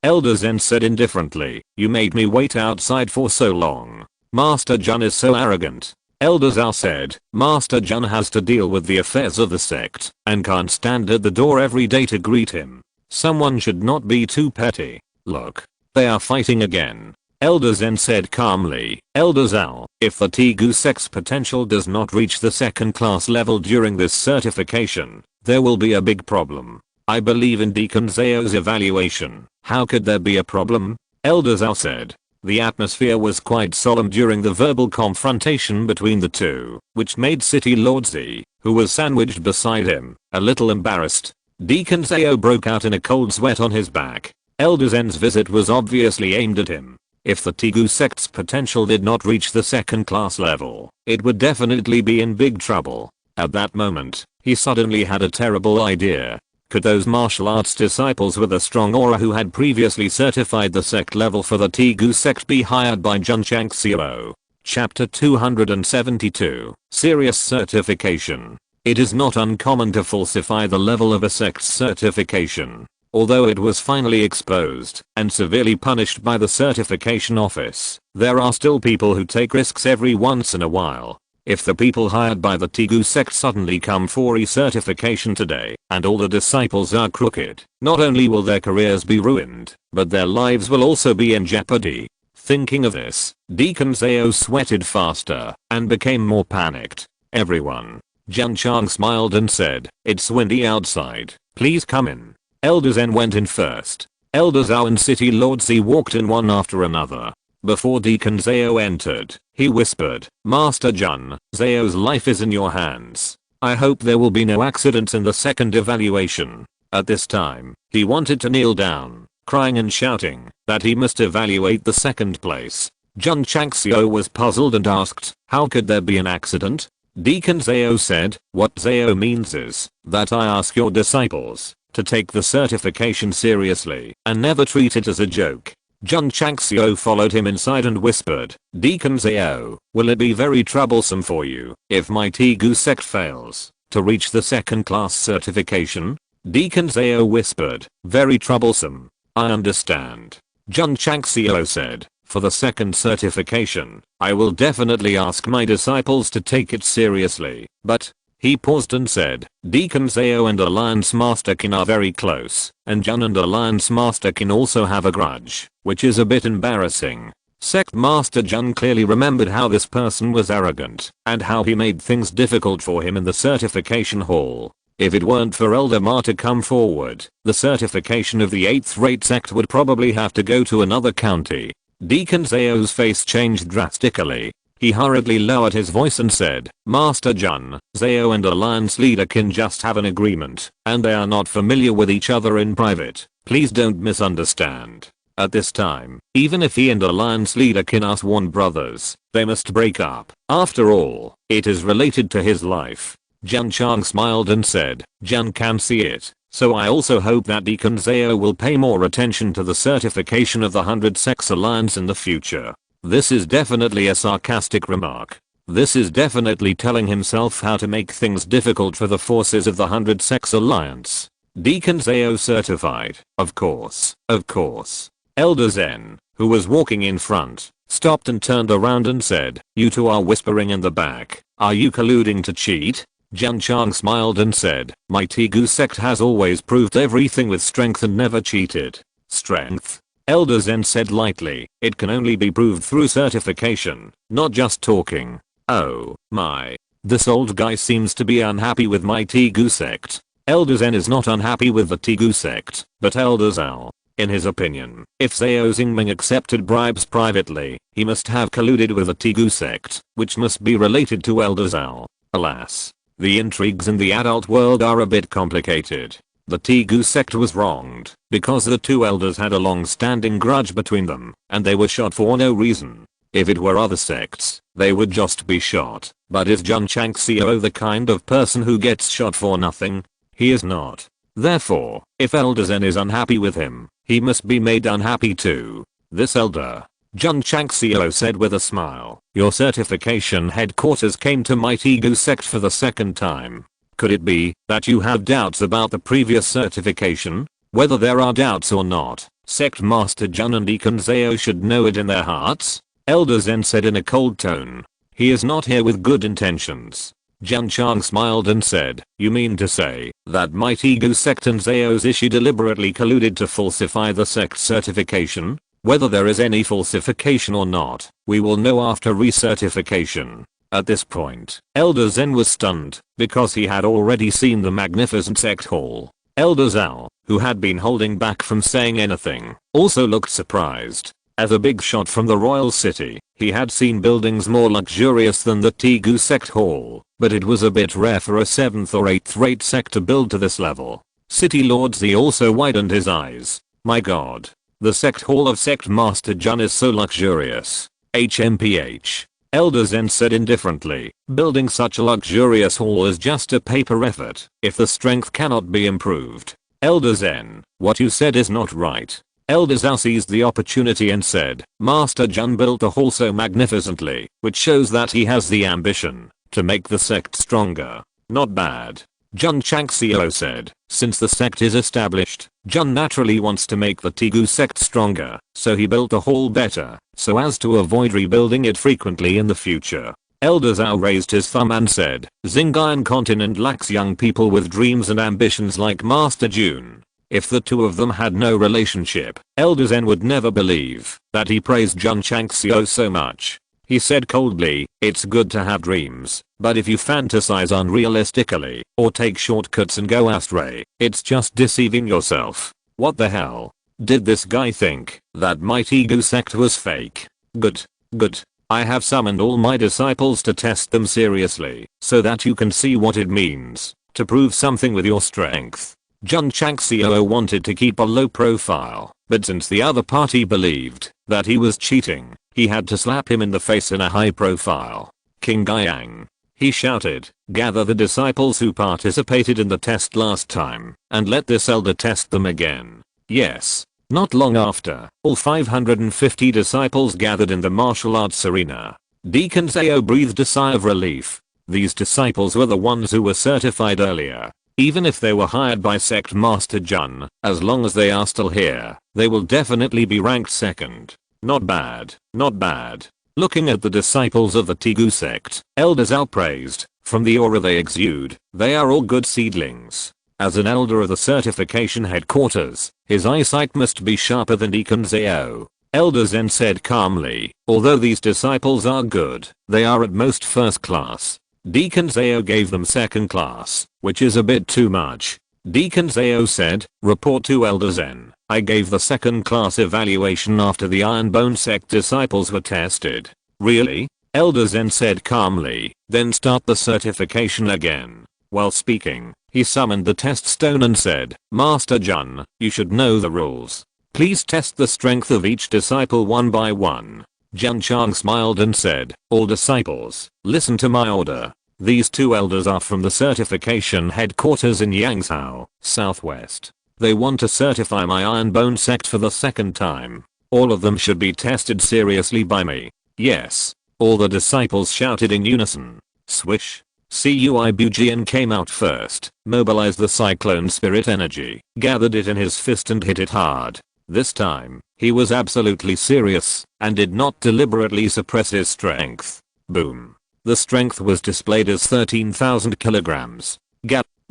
Elder Zen said indifferently, you made me wait outside for so long. Master Jun is so arrogant. Elder Zhao said, Master Jun has to deal with the affairs of the sect and can't stand at the door every day to greet him. Someone should not be too petty. Look, they are fighting again. Elder Zen said calmly, Elder Zhao, if the Tegu sect's potential does not reach the 2nd class level during this certification, there will be a big problem. I believe in Deacon Zao's evaluation. How could there be a problem? Elder Zhao said. The atmosphere was quite solemn during the verbal confrontation between the two, which made City Lord Zi, who was sandwiched beside him, a little embarrassed. Deacon Zhao broke out in a cold sweat on his back. Elder Zen's visit was obviously aimed at him. If the Tegu sect's potential did not reach the 2nd class level, it would definitely be in big trouble. At that moment, he suddenly had a terrible idea. Could those martial arts disciples with a strong aura who had previously certified the sect level for the Tegu sect be hired by Jun Changxiao? Chapter 272. Serious Certification. It is not uncommon to falsify the level of a sect's certification. Although it was finally exposed and severely punished by the certification office, there are still people who take risks every once in a while. If the people hired by the Tegu sect suddenly come for e-certification today, and all the disciples are crooked, not only will their careers be ruined, but their lives will also be in jeopardy. Thinking of this, Deacon Zhao sweated faster and became more panicked. Everyone. Jun Chang smiled and said, it's windy outside, please come in. Elder Zen went in first. Elder Zhao and City Lord Zi walked in one after another. Before Deacon Zhao entered, he whispered, Master Jun, Zhao's life is in your hands. I hope there will be no accidents in the 2nd evaluation. At this time, he wanted to kneel down, crying and shouting that he must evaluate the 2nd place. Jun Changxiao was puzzled and asked, how could there be an accident? Deacon Zhao said, what Zhao means is that I ask your disciples to take the certification seriously and never treat it as a joke. Jun Changxiao followed him inside and whispered, Deacon Zhao, will it be very troublesome for you if my Tegu sect fails to reach the 2nd class certification? Deacon Zhao whispered, very troublesome. I understand. Jun Changxiao said, for the 2nd certification, I will definitely ask my disciples to take it seriously, but he paused and said, Deacon Zhao and Alliance Master Qin are very close, and Jun and Alliance Master Qin also have a grudge, which is a bit embarrassing. Sect Master Jun clearly remembered how this person was arrogant, and how he made things difficult for him in the certification hall. If it weren't for Elder Ma to come forward, the certification of the 8th rate sect would probably have to go to another county. Deacon Zao's face changed drastically. He hurriedly lowered his voice and said, Master Jun, Zao and Alliance leader can just have an agreement, and they are not familiar with each other in private. Please don't misunderstand. At this time, even if he and Alliance leader Kin are sworn brothers, they must break up. After all, it is related to his life. Jun Chang smiled and said, Jun can see it, so I also hope that Deacon Zao will pay more attention to the certification of the 100 Sects Alliance in the future. This is definitely a sarcastic remark. This is definitely telling himself how to make things difficult for the forces of the 100 Sects Alliance. Deacon Zao certified, of course, of course. Elder Zen, who was walking in front, stopped and turned around and said, you two are whispering in the back. Are you colluding to cheat? Jun Chang smiled and said, my Tigu sect has always proved everything with strength and never cheated. Strength? Elder Zen said lightly, it can only be proved through certification, not just talking. Oh my. This old guy seems to be unhappy with my Tigu sect. Elder Zen is not unhappy with the Tigu sect, but Elder Zhao. In his opinion, if Zhao Xingming accepted bribes privately, he must have colluded with the Tigu sect, which must be related to Elder Zhao. Alas. The intrigues in the adult world are a bit complicated. The Tigu sect was wronged because the two elders had a long-standing grudge between them, and they were shot for no reason. If it were other sects, they would just be shot. But is Jun Changxiao the kind of person who gets shot for nothing? He is not. Therefore, if Elder Zen is unhappy with him, he must be made unhappy too. This elder, Jun Changxiao said with a smile, your certification headquarters came to my Tigu sect for the second time. Could it be that you have doubts about the previous certification? Whether there are doubts or not, Sect Master Jun and Deacon Zao should know it in their hearts. Elder Zen said in a cold tone. He is not here with good intentions. Jun Chang smiled and said, you mean to say that my Tigu sect and Zao's issue deliberately colluded to falsify the sect certification? Whether there is any falsification or not, we will know after recertification. At this point, Elder Zen was stunned, because he had already seen the magnificent sect hall. Elder Zhao, who had been holding back from saying anything, also looked surprised. As a big shot from the royal city, he had seen buildings more luxurious than the Tigu sect hall, but it was a bit rare for a 7th or 8th rate sect to build to this level. City Lord Z also widened his eyes. My god. The sect hall of Sect Master Jun is so luxurious. HMPH. Elder Zen said indifferently, building such a luxurious hall is just a paper effort if the strength cannot be improved. Elder Zen, what you said is not right. Elder Zhao seized the opportunity and said, Master Jun built the hall so magnificently, which shows that he has the ambition to make the sect stronger. Not bad. Jun Changxiao said, since the sect is established, Jun naturally wants to make the Tigu sect stronger, so he built the hall better, so as to avoid rebuilding it frequently in the future. Elder Zhao raised his thumb and said, Xinjiang continent lacks young people with dreams and ambitions like Master Jun. If the two of them had no relationship, Elder Zen would never believe that he praised Jun Changxiao so much. He said coldly, it's good to have dreams, but if you fantasize unrealistically, or take shortcuts and go astray, it's just deceiving yourself. What the hell? Did this guy think that my Tigu sect was fake? Good. Good. I have summoned all my disciples to test them seriously, so that you can see what it means to prove something with your strength. Jun Changxiao wanted to keep a low profile, but since the other party believed that he was cheating, he had to slap him in the face in a high profile. King Guiyang. He shouted, gather the disciples who participated in the test last time, and let this elder test them again. Yes. Not long after, all 550 disciples gathered in the martial arts arena. Deacon Zhao breathed a sigh of relief. These disciples were the ones who were certified earlier. Even if they were hired by Sect Master Jun, as long as they are still here, they will definitely be ranked second. Not bad, not bad. Looking at the disciples of the Tigu sect, Elder Zhao praised, from the aura they exude, they are all good seedlings. As an elder of the certification headquarters, his eyesight must be sharper than Deacon Zhao. Elder Zen said calmly, although these disciples are good, they are at most first class. Deacon Zhao gave them second class, which is a bit too much. Deacon Zhao said, report to Elder Zen. I gave the second class evaluation after the Iron Bone Sect disciples were tested. Really? Elder Zen said calmly, then start the certification again. While speaking, he summoned the test stone and said, Master Jun, you should know the rules. Please test the strength of each disciple one by one. Jun Chang smiled and said, all disciples, listen to my order. These two elders are from the certification headquarters in Yangzhou, Southwest. They want to certify my Iron Bone Sect for the second time. All of them should be tested seriously by me. Yes. All the disciples shouted in unison. Swish. Cui Bujian came out first, mobilized the cyclone spirit energy, gathered it in his fist and hit it hard. This time, he was absolutely serious, and did not deliberately suppress his strength. Boom. The strength was displayed as 13,000 kilograms.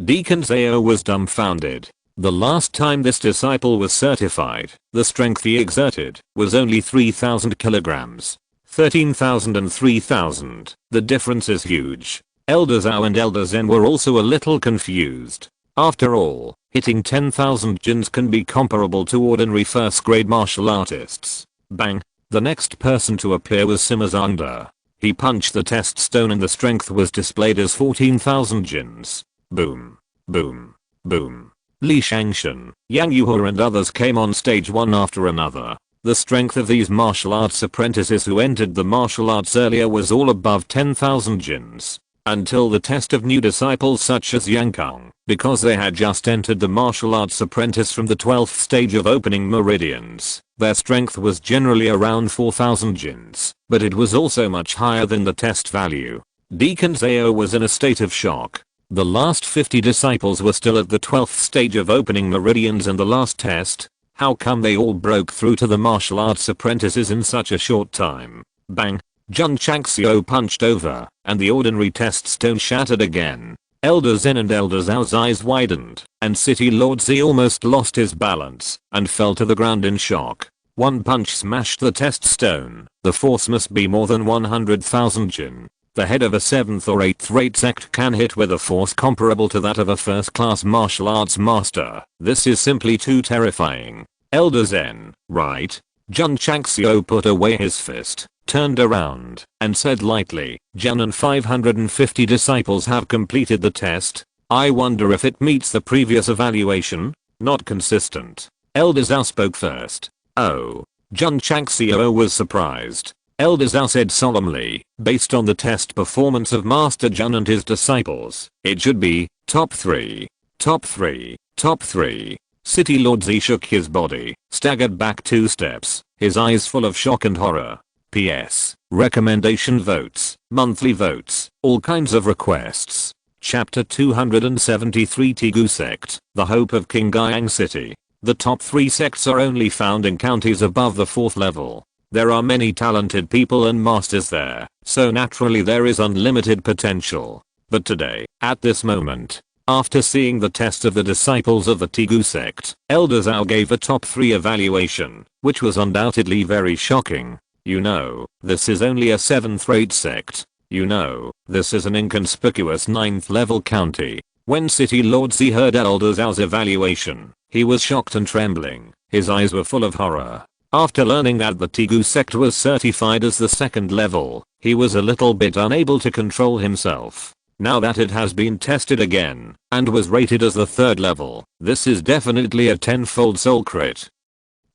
Deacon Zhao was dumbfounded. The last time this disciple was certified, the strength he exerted was only 3,000 kilograms. 13,000 and 3,000. The difference is huge. Elder Zhao and Elder Zen were also a little confused. After all, hitting 10,000 jins can be comparable to ordinary first grade martial artists. Bang. The next person to appear was Simazanda. He punched the test stone and the strength was displayed as 14,000 jins. Boom. Boom. Boom. Li Shangshan, Yang Yuhua and others came on stage one after another. The strength of these martial arts apprentices who entered the martial arts earlier was all above 10,000 jins. Until the test of new disciples such as Yang Kang, because they had just entered the martial arts apprentice from the 12th stage of opening meridians, their strength was generally around 4,000 jins, but it was also much higher than the test value. Deacon Zhao was in a state of shock. The last 50 disciples were still at the 12th stage of opening meridians and the last test. How come they all broke through to the martial arts apprentices in such a short time? Bang. Jun Changxiao punched over, and the ordinary test stone shattered again. Elder Zen and Elder Zhao's eyes widened, and City Lord Z almost lost his balance, and fell to the ground in shock. One punch smashed the test stone. The force must be more than 100,000 jin. The head of a 7th or 8th rate sect can hit with a force comparable to that of a first class martial arts master. This is simply too terrifying. Elder Zen, right? Jun Changxiao put away his fist, turned around, and said lightly, Jun and 550 disciples have completed the test. I wonder if it meets the previous evaluation. Not consistent. Elder Zhao spoke first. Oh. Jun Changxiao was surprised. Elder Zhao said solemnly, based on the test performance of Master Jun and his disciples, it should be top 3. Top 3. Top 3. City Lord Z shook his body, staggered back 2 steps, his eyes full of shock and horror. P.S. Recommendation votes, monthly votes, all kinds of requests. Chapter 273 Tigu Sect, the hope of Qingyang City. The top 3 sects are only found in counties above the 4th level. There are many talented people and masters there, so naturally there is unlimited potential. But today, at this moment, after seeing the test of the disciples of the Tigu Sect, Elder Zhao gave a top 3 evaluation, which was undoubtedly very shocking. You know, this is only a 7th rate sect. You know, this is an inconspicuous 9th level county. When City Lord Z heard Elder Zhao's evaluation, he was shocked and trembling. His eyes were full of horror. After learning that the Tigu sect was certified as the 2nd level, he was a little bit unable to control himself. Now that it has been tested again, and was rated as the 3rd level, this is definitely a 10-fold soul crit.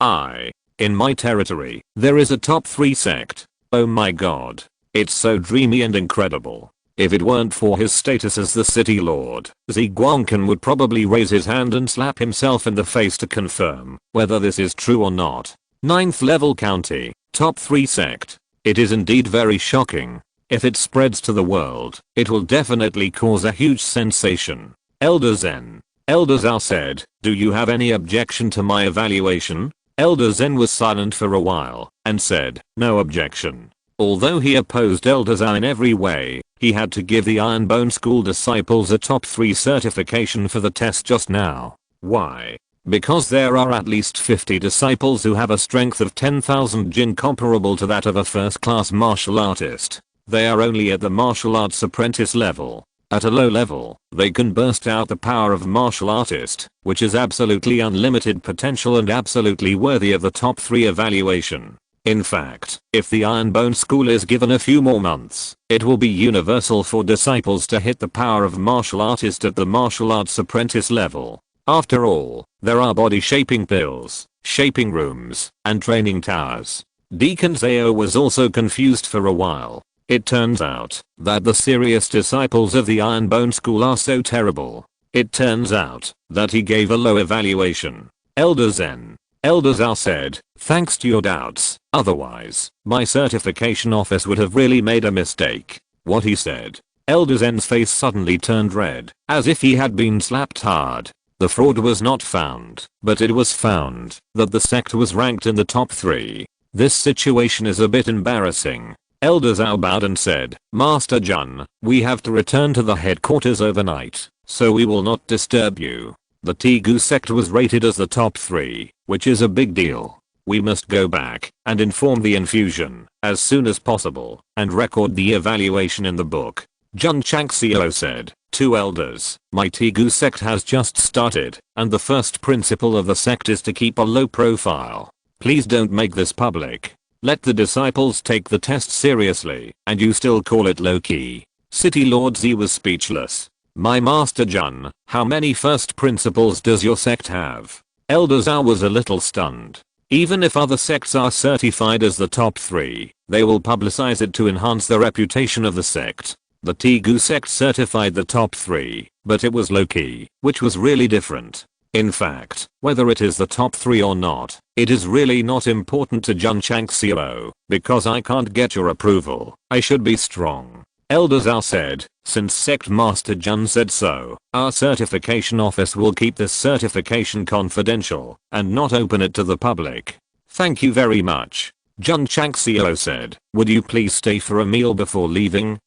In my territory, there is a top 3 sect. Oh my god. It's so dreamy and incredible. If it weren't for his status as the city lord, Zi Guangkan would probably raise his hand and slap himself in the face to confirm whether this is true or not. 9th level county, top 3 sect. It is indeed very shocking. If it spreads to the world, it will definitely cause a huge sensation. Elder Zen. Elder Zhao said, do you have any objection to my evaluation? Elder Zen was silent for a while, and said, no objection. Although he opposed Elder Zhao in every way, he had to give the Iron Bone School disciples a top 3 certification for the test just now. Why? Because there are at least 50 disciples who have a strength of 10,000 jin comparable to that of a first class martial artist. they are only at the martial arts apprentice level. At a low level, they can burst out the power of martial artist, which is absolutely unlimited potential and absolutely worthy of the top 3 evaluation. In fact, if the Iron Bone School is given a few more months, it will be universal for disciples to hit the power of martial artist at the martial arts apprentice level. After all, there are body shaping pills, shaping rooms, and training towers. Deacon Zhao was also confused for a while. It turns out that the serious disciples of the Iron Bone School are so terrible. It turns out that he gave a low evaluation. Elder Zhao said, "Thanks to your doubts, otherwise, my certification office would have really made a mistake." What he said. Elder Zen's face suddenly turned red, as if he had been slapped hard. The fraud was not found, but it was found that the sect was ranked in the top 3. This situation is a bit embarrassing. Elder Zhao bowed and said, "Master Jun, we have to return to the headquarters overnight, so we will not disturb you." The Tegu sect was rated as the top 3, which is a big deal. We must go back and inform the infusion as soon as possible and record the evaluation in the book. Jun Changxiao said, "Two elders, my Tegu sect has just started, and the first principle of the sect is to keep a low profile. Please don't make this public. Let the disciples take the test seriously, and you still call it low-key." City Lord Z was speechless. "My Master Jun, how many first principles does your sect have?" Elder Zhao was a little stunned. Even if other sects are certified as the top 3, they will publicize it to enhance the reputation of the sect. The Tegu sect certified the top 3, but it was low-key, which was really different. In fact, whether it is the top 3 or not, it is really not important to Jun Changxiao, because I can't get your approval. I should be strong. Elder Zhao said, "Since Sect Master Jun said so, our certification office will keep this certification confidential and not open it to the public." "Thank you very much." Jun Changxiao said, "Would you please stay for a meal before leaving?"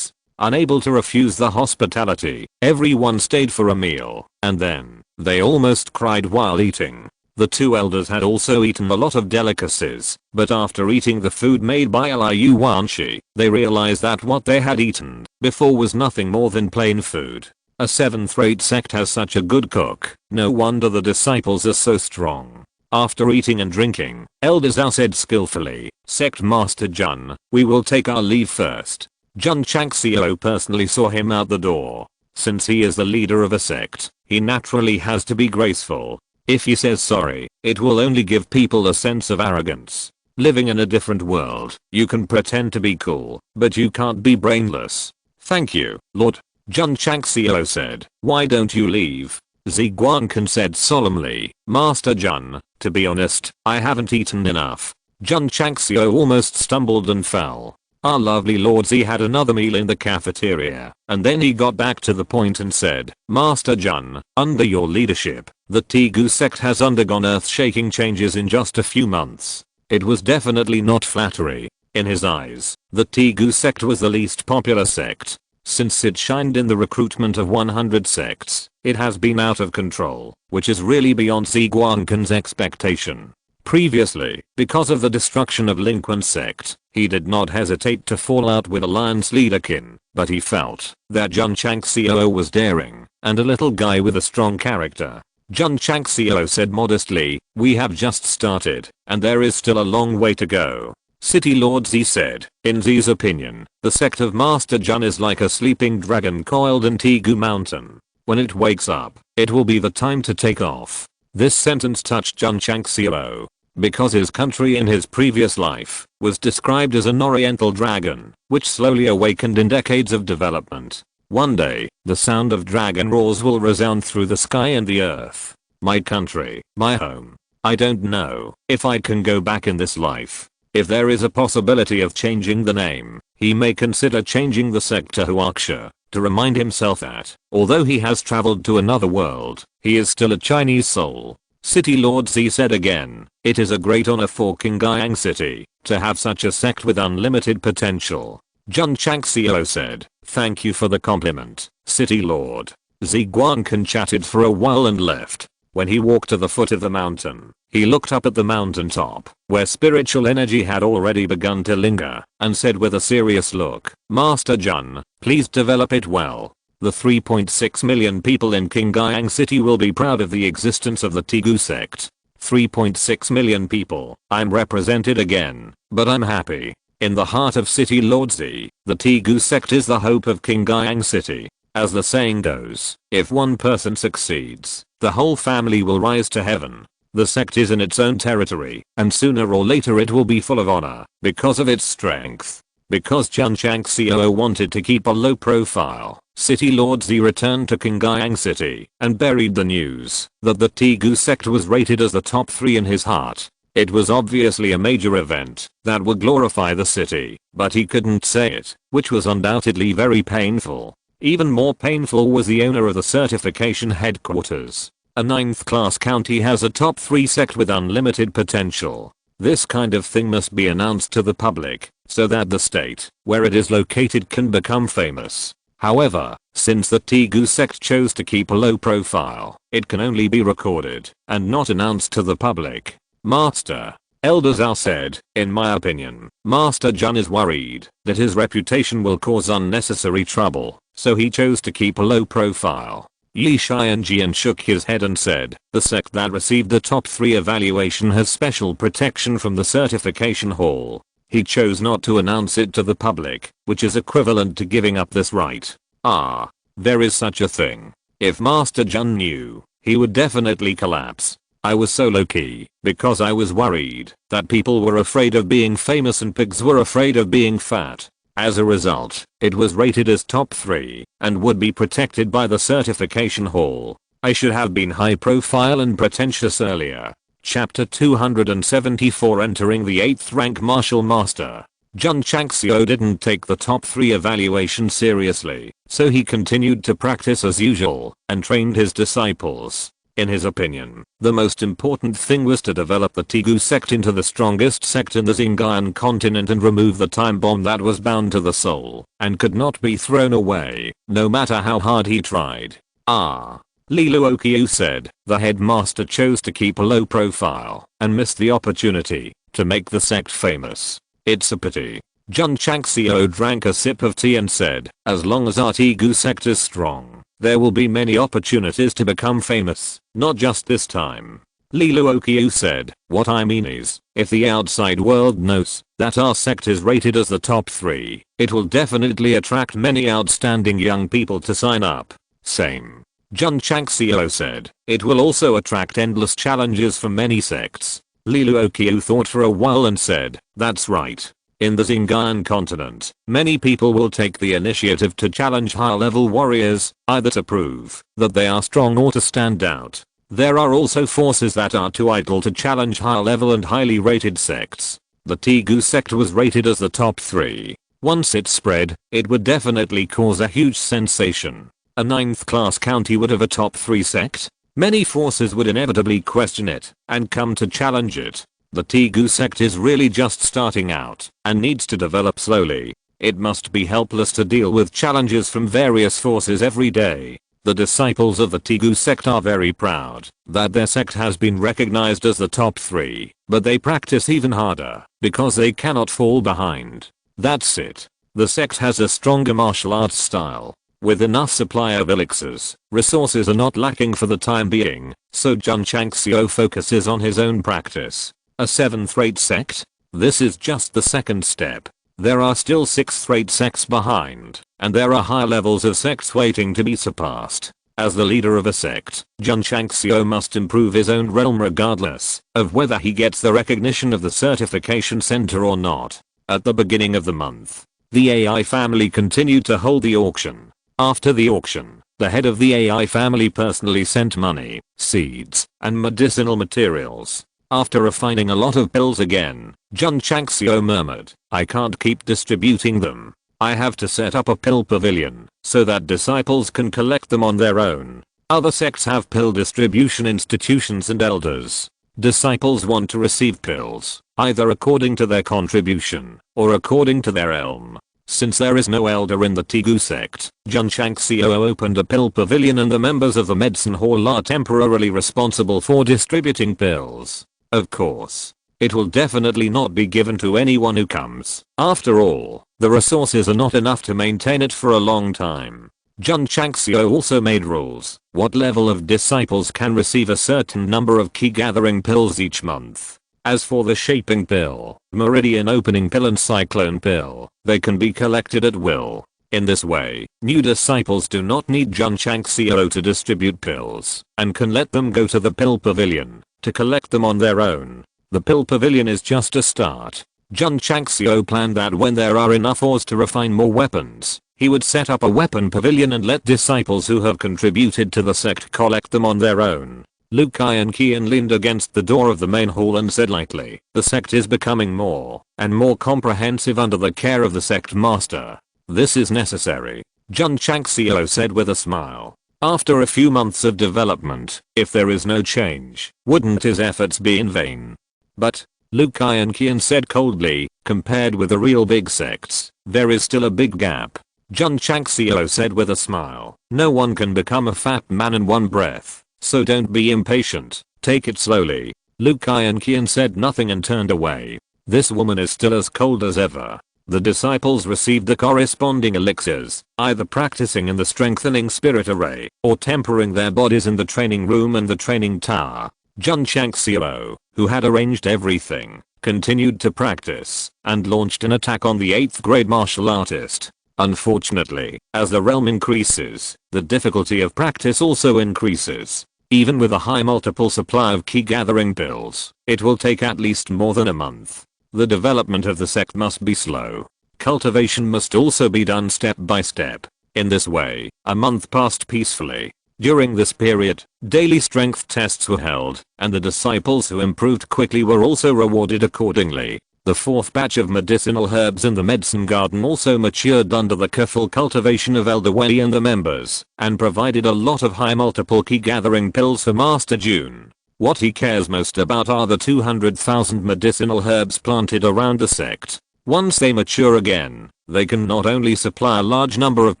Unable to refuse the hospitality, everyone stayed for a meal, and then they almost cried while eating. The two elders had also eaten a lot of delicacies, but after eating the food made by Liu Wanshi, they realized that what they had eaten before was nothing more than plain food. A 7th-rate sect has such a good cook, no wonder the disciples are so strong. After eating and drinking, Elder Zhao said skillfully, "Sect Master Jun, we will take our leave first." Jun Changxiao personally saw him out the door. Since he is the leader of a sect, he naturally has to be graceful. If he says sorry, it will only give people a sense of arrogance. Living in a different world, you can pretend to be cool, but you can't be brainless. "Thank you, Lord," Jun Changxiao said. "Why don't you leave?" Zi Guankan said solemnly, "Master Jun, to be honest, I haven't eaten enough." Jun Changxiao almost stumbled and fell. Our lovely Lord Z had another meal in the cafeteria, and then he got back to the point and said, "Master Jun, under your leadership, the Tegu sect has undergone earth-shaking changes in just a few months." It was definitely not flattery. In his eyes, the Tegu sect was the least popular sect. Since it shined in the recruitment of 100 sects, it has been out of control, which is really beyond Zi Guankan's expectation. Previously, because of the destruction of Linquan sect, he did not hesitate to fall out with Alliance leader Qin, but he felt that Jun Changxiao was daring and a little guy with a strong character. Jun Changxiao said modestly, "We have just started, and there is still a long way to go." City Lord Z said, "In Z's opinion, the sect of Master Jun is like a sleeping dragon coiled in Tegu Mountain. When it wakes up, it will be the time to take off." This sentence touched Jun Changxiao, because his country in his previous life was described as an oriental dragon, which slowly awakened in decades of development. One day, the sound of dragon roars will resound through the sky and the earth. My country, my home. I don't know if I can go back in this life. If there is a possibility of changing the name, he may consider changing the sect to Huaxia, to remind himself that, although he has traveled to another world, he is still a Chinese soul. City Lord Z said again, "It is a great honor for Qingyang City to have such a sect with unlimited potential." Jun Changxiao said, "Thank you for the compliment, City Lord." Zi Guankan chatted for a while and left. When he walked to the foot of the mountain, he looked up at the mountain top, where spiritual energy had already begun to linger, and said with a serious look, "Master Jun, please develop it well. The 3.6 million people in Qingyang City will be proud of the existence of the Tigu sect." 3.6 million people, I'm represented again, but I'm happy. In the heart of City Lordzi, the Tigu sect is the hope of Qingyang City. As the saying goes, if one person succeeds, the whole family will rise to heaven. The sect is in its own territory, and sooner or later it will be full of honor, because of its strength. Because Jun Changxiao wanted to keep a low profile, City Lordzi returned to Qingyang City and buried the news that the Tigu sect was rated as the top 3 in his heart. It was obviously a major event that would glorify the city, but he couldn't say it, which was undoubtedly very painful. Even more painful was the owner of the certification headquarters. A 9th class county has a top 3 sect with unlimited potential. This kind of thing must be announced to the public, so that the state where it is located can become famous. However, since the Tigu sect chose to keep a low profile, it can only be recorded and not announced to the public. Master Elder Zhao said, "In my opinion, Master Jun is worried that his reputation will cause unnecessary trouble, so he chose to keep a low profile." Yi Xianjian shook his head and said, "The sect that received the top 3 evaluation has special protection from the certification hall. He chose not to announce it to the public, which is equivalent to giving up this right." Ah, there is such a thing. If Master Jun knew, he would definitely collapse. I was so low-key because I was worried that people were afraid of being famous and pigs were afraid of being fat. As a result, it was rated as top 3 and would be protected by the certification hall. I should have been high profile and pretentious earlier. Chapter 274 Entering the 8th rank Martial Master. Jun Changxiao didn't take the top 3 evaluation seriously, so he continued to practice as usual and trained his disciples. In his opinion, the most important thing was to develop the Tigu sect into the strongest sect in the Xinjiang continent and remove the time bomb that was bound to the soul and could not be thrown away, no matter how hard he tried. Ah. Li Luoqiu said, the headmaster chose to keep a low profile and missed the opportunity to make the sect famous. It's a pity. Jun Changxiao drank a sip of tea and said, as long as our Tigu sect is strong, there will be many opportunities to become famous, not just this time. Li Luoqiu said, what I mean is, if the outside world knows that our sect is rated as the top 3, it will definitely attract many outstanding young people to sign up. Same. Jun Changxiao said, it will also attract endless challenges from many sects. Li Luoqiu thought for a while and said, that's right. In the Xinjiang continent, many people will take the initiative to challenge high-level warriors, either to prove that they are strong or to stand out. There are also forces that are too idle to challenge high-level and highly rated sects. The Tigu sect was rated as the top 3. Once it spread, it would definitely cause a huge sensation. A 9th class county would have a top 3 sect? Many forces would inevitably question it and come to challenge it. The Tigu sect is really just starting out and needs to develop slowly. It must be helpless to deal with challenges from various forces every day. The disciples of the Tigu sect are very proud that their sect has been recognized as the top 3, but they practice even harder because they cannot fall behind. That's it. The sect has a stronger martial arts style. With enough supply of elixirs, resources are not lacking for the time being, so Jun Changxiao focuses on his own practice. A 7th-rate sect? This is just the second step. There are still 6th-rate sects behind, and there are high levels of sects waiting to be surpassed. As the leader of a sect, Jun Changxiao must improve his own realm regardless of whether he gets the recognition of the certification center or not. At the beginning of the month, the AI family continued to hold the auction. After the auction, the head of the AI family personally sent money, seeds, and medicinal materials. After refining a lot of pills again, Jun Changxiao murmured, I can't keep distributing them. I have to set up a pill pavilion so that disciples can collect them on their own. Other sects have pill distribution institutions and elders. Disciples want to receive pills, either according to their contribution or according to their elm. Since there is no elder in the Tegu sect, Jun Changxiao opened a pill pavilion and the members of the medicine hall are temporarily responsible for distributing pills. Of course, it will definitely not be given to anyone who comes. After all, the resources are not enough to maintain it for a long time. Jun Changxiao also made rules. What level of disciples can receive a certain number of key gathering pills each month. As for the shaping pill, meridian opening pill and cyclone pill, they can be collected at will. In this way, new disciples do not need Jun Changxiao to distribute pills, and can let them go to the pill pavilion to collect them on their own. The pill pavilion is just a start. Jun Changxiao planned that when there are enough ores to refine more weapons, he would set up a weapon pavilion and let disciples who have contributed to the sect collect them on their own. Liu Kai and Qian leaned against the door of the main hall and said lightly, "The sect is becoming more and more comprehensive under the care of the sect master. This is necessary," Jun Changxiao said with a smile. After a few months of development, if there is no change, wouldn't his efforts be in vain? But, Liu Kai and Qian said coldly, compared with the real big sects, there is still a big gap. Jun Changxiao said with a smile, "No one can become a fat man in one breath. So don't be impatient, take it slowly." Liu Kai and Qian said nothing and turned away. This woman is still as cold as ever. The disciples received the corresponding elixirs, either practicing in the strengthening spirit array, or tempering their bodies in the training room and the training tower. Jun Changxiao, who had arranged everything, continued to practice, and launched an attack on the 8th grade martial artist. Unfortunately, as the realm increases, the difficulty of practice also increases. Even with a high multiple supply of key gathering pills, it will take at least more than a month. The development of the sect must be slow. Cultivation must also be done step by step. In this way, a month passed peacefully. During this period, daily strength tests were held, and the disciples who improved quickly were also rewarded accordingly. The 4th batch of medicinal herbs in the medicine garden also matured under the careful cultivation of Elder Wei and the members, and provided a lot of high multiple key gathering pills for Master Jun. What he cares most about are the 200,000 medicinal herbs planted around the sect. Once they mature again, they can not only supply a large number of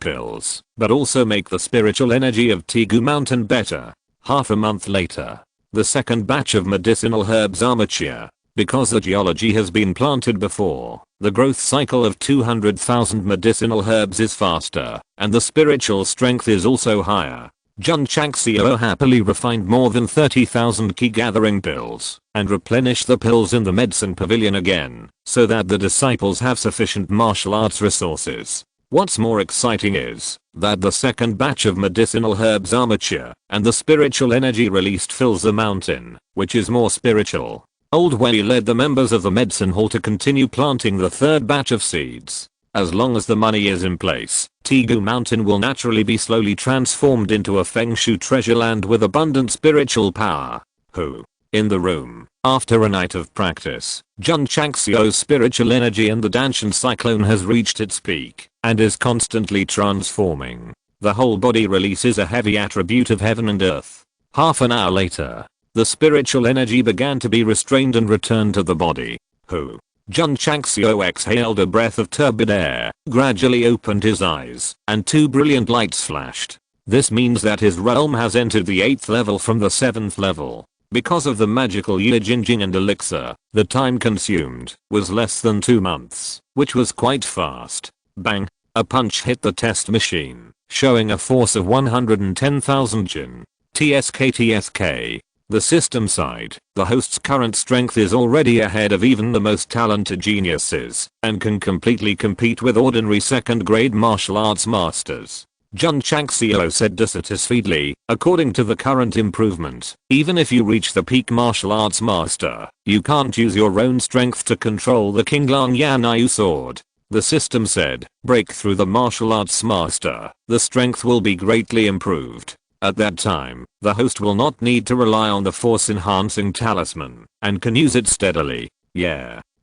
pills, but also make the spiritual energy of Tegu Mountain better. Half a month later, the 2nd batch of medicinal herbs are mature. Because the geology has been planted before, the growth cycle of 200,000 medicinal herbs is faster, and the spiritual strength is also higher. Jun Changxiao happily refined more than 30,000 key gathering pills, and replenished the pills in the medicine pavilion again, so that the disciples have sufficient martial arts resources. What's more exciting is that the 2nd batch of medicinal herbs are mature, and the spiritual energy released fills the mountain, which is more spiritual. Old Wei led the members of the medicine hall to continue planting the 3rd batch of seeds. As long as the money is in place, Tegu Mountain will naturally be slowly transformed into a Feng Shui treasure land with abundant spiritual power. In the room, after a night of practice, Jun Changxiao's spiritual energy in the Danshan cyclone has reached its peak, and is constantly transforming. The whole body releases a heavy attribute of heaven and earth. Half an hour later, the spiritual energy began to be restrained and returned to the body. Jun Changxiao exhaled a breath of turbid air, gradually opened his eyes, and 2 brilliant lights flashed. This means that his realm has entered the 8th level from the 7th level. Because of the magical Yijingjing and elixir, the time consumed was less than 2 months, which was quite fast. Bang! A punch hit the test machine, showing a force of 110,000 Jin. TSK. The system side, the host's current strength is already ahead of even the most talented geniuses, and can completely compete with ordinary 2nd grade martial arts masters. Jun Changxiao said dissatisfiedly, according to the current improvement, even if you reach the peak martial arts master, you can't use your own strength to control the Qinglang Yanyu sword. The system said, break through the martial arts master, the strength will be greatly improved. At that time, the host will not need to rely on the force enhancing talisman, and can use it steadily.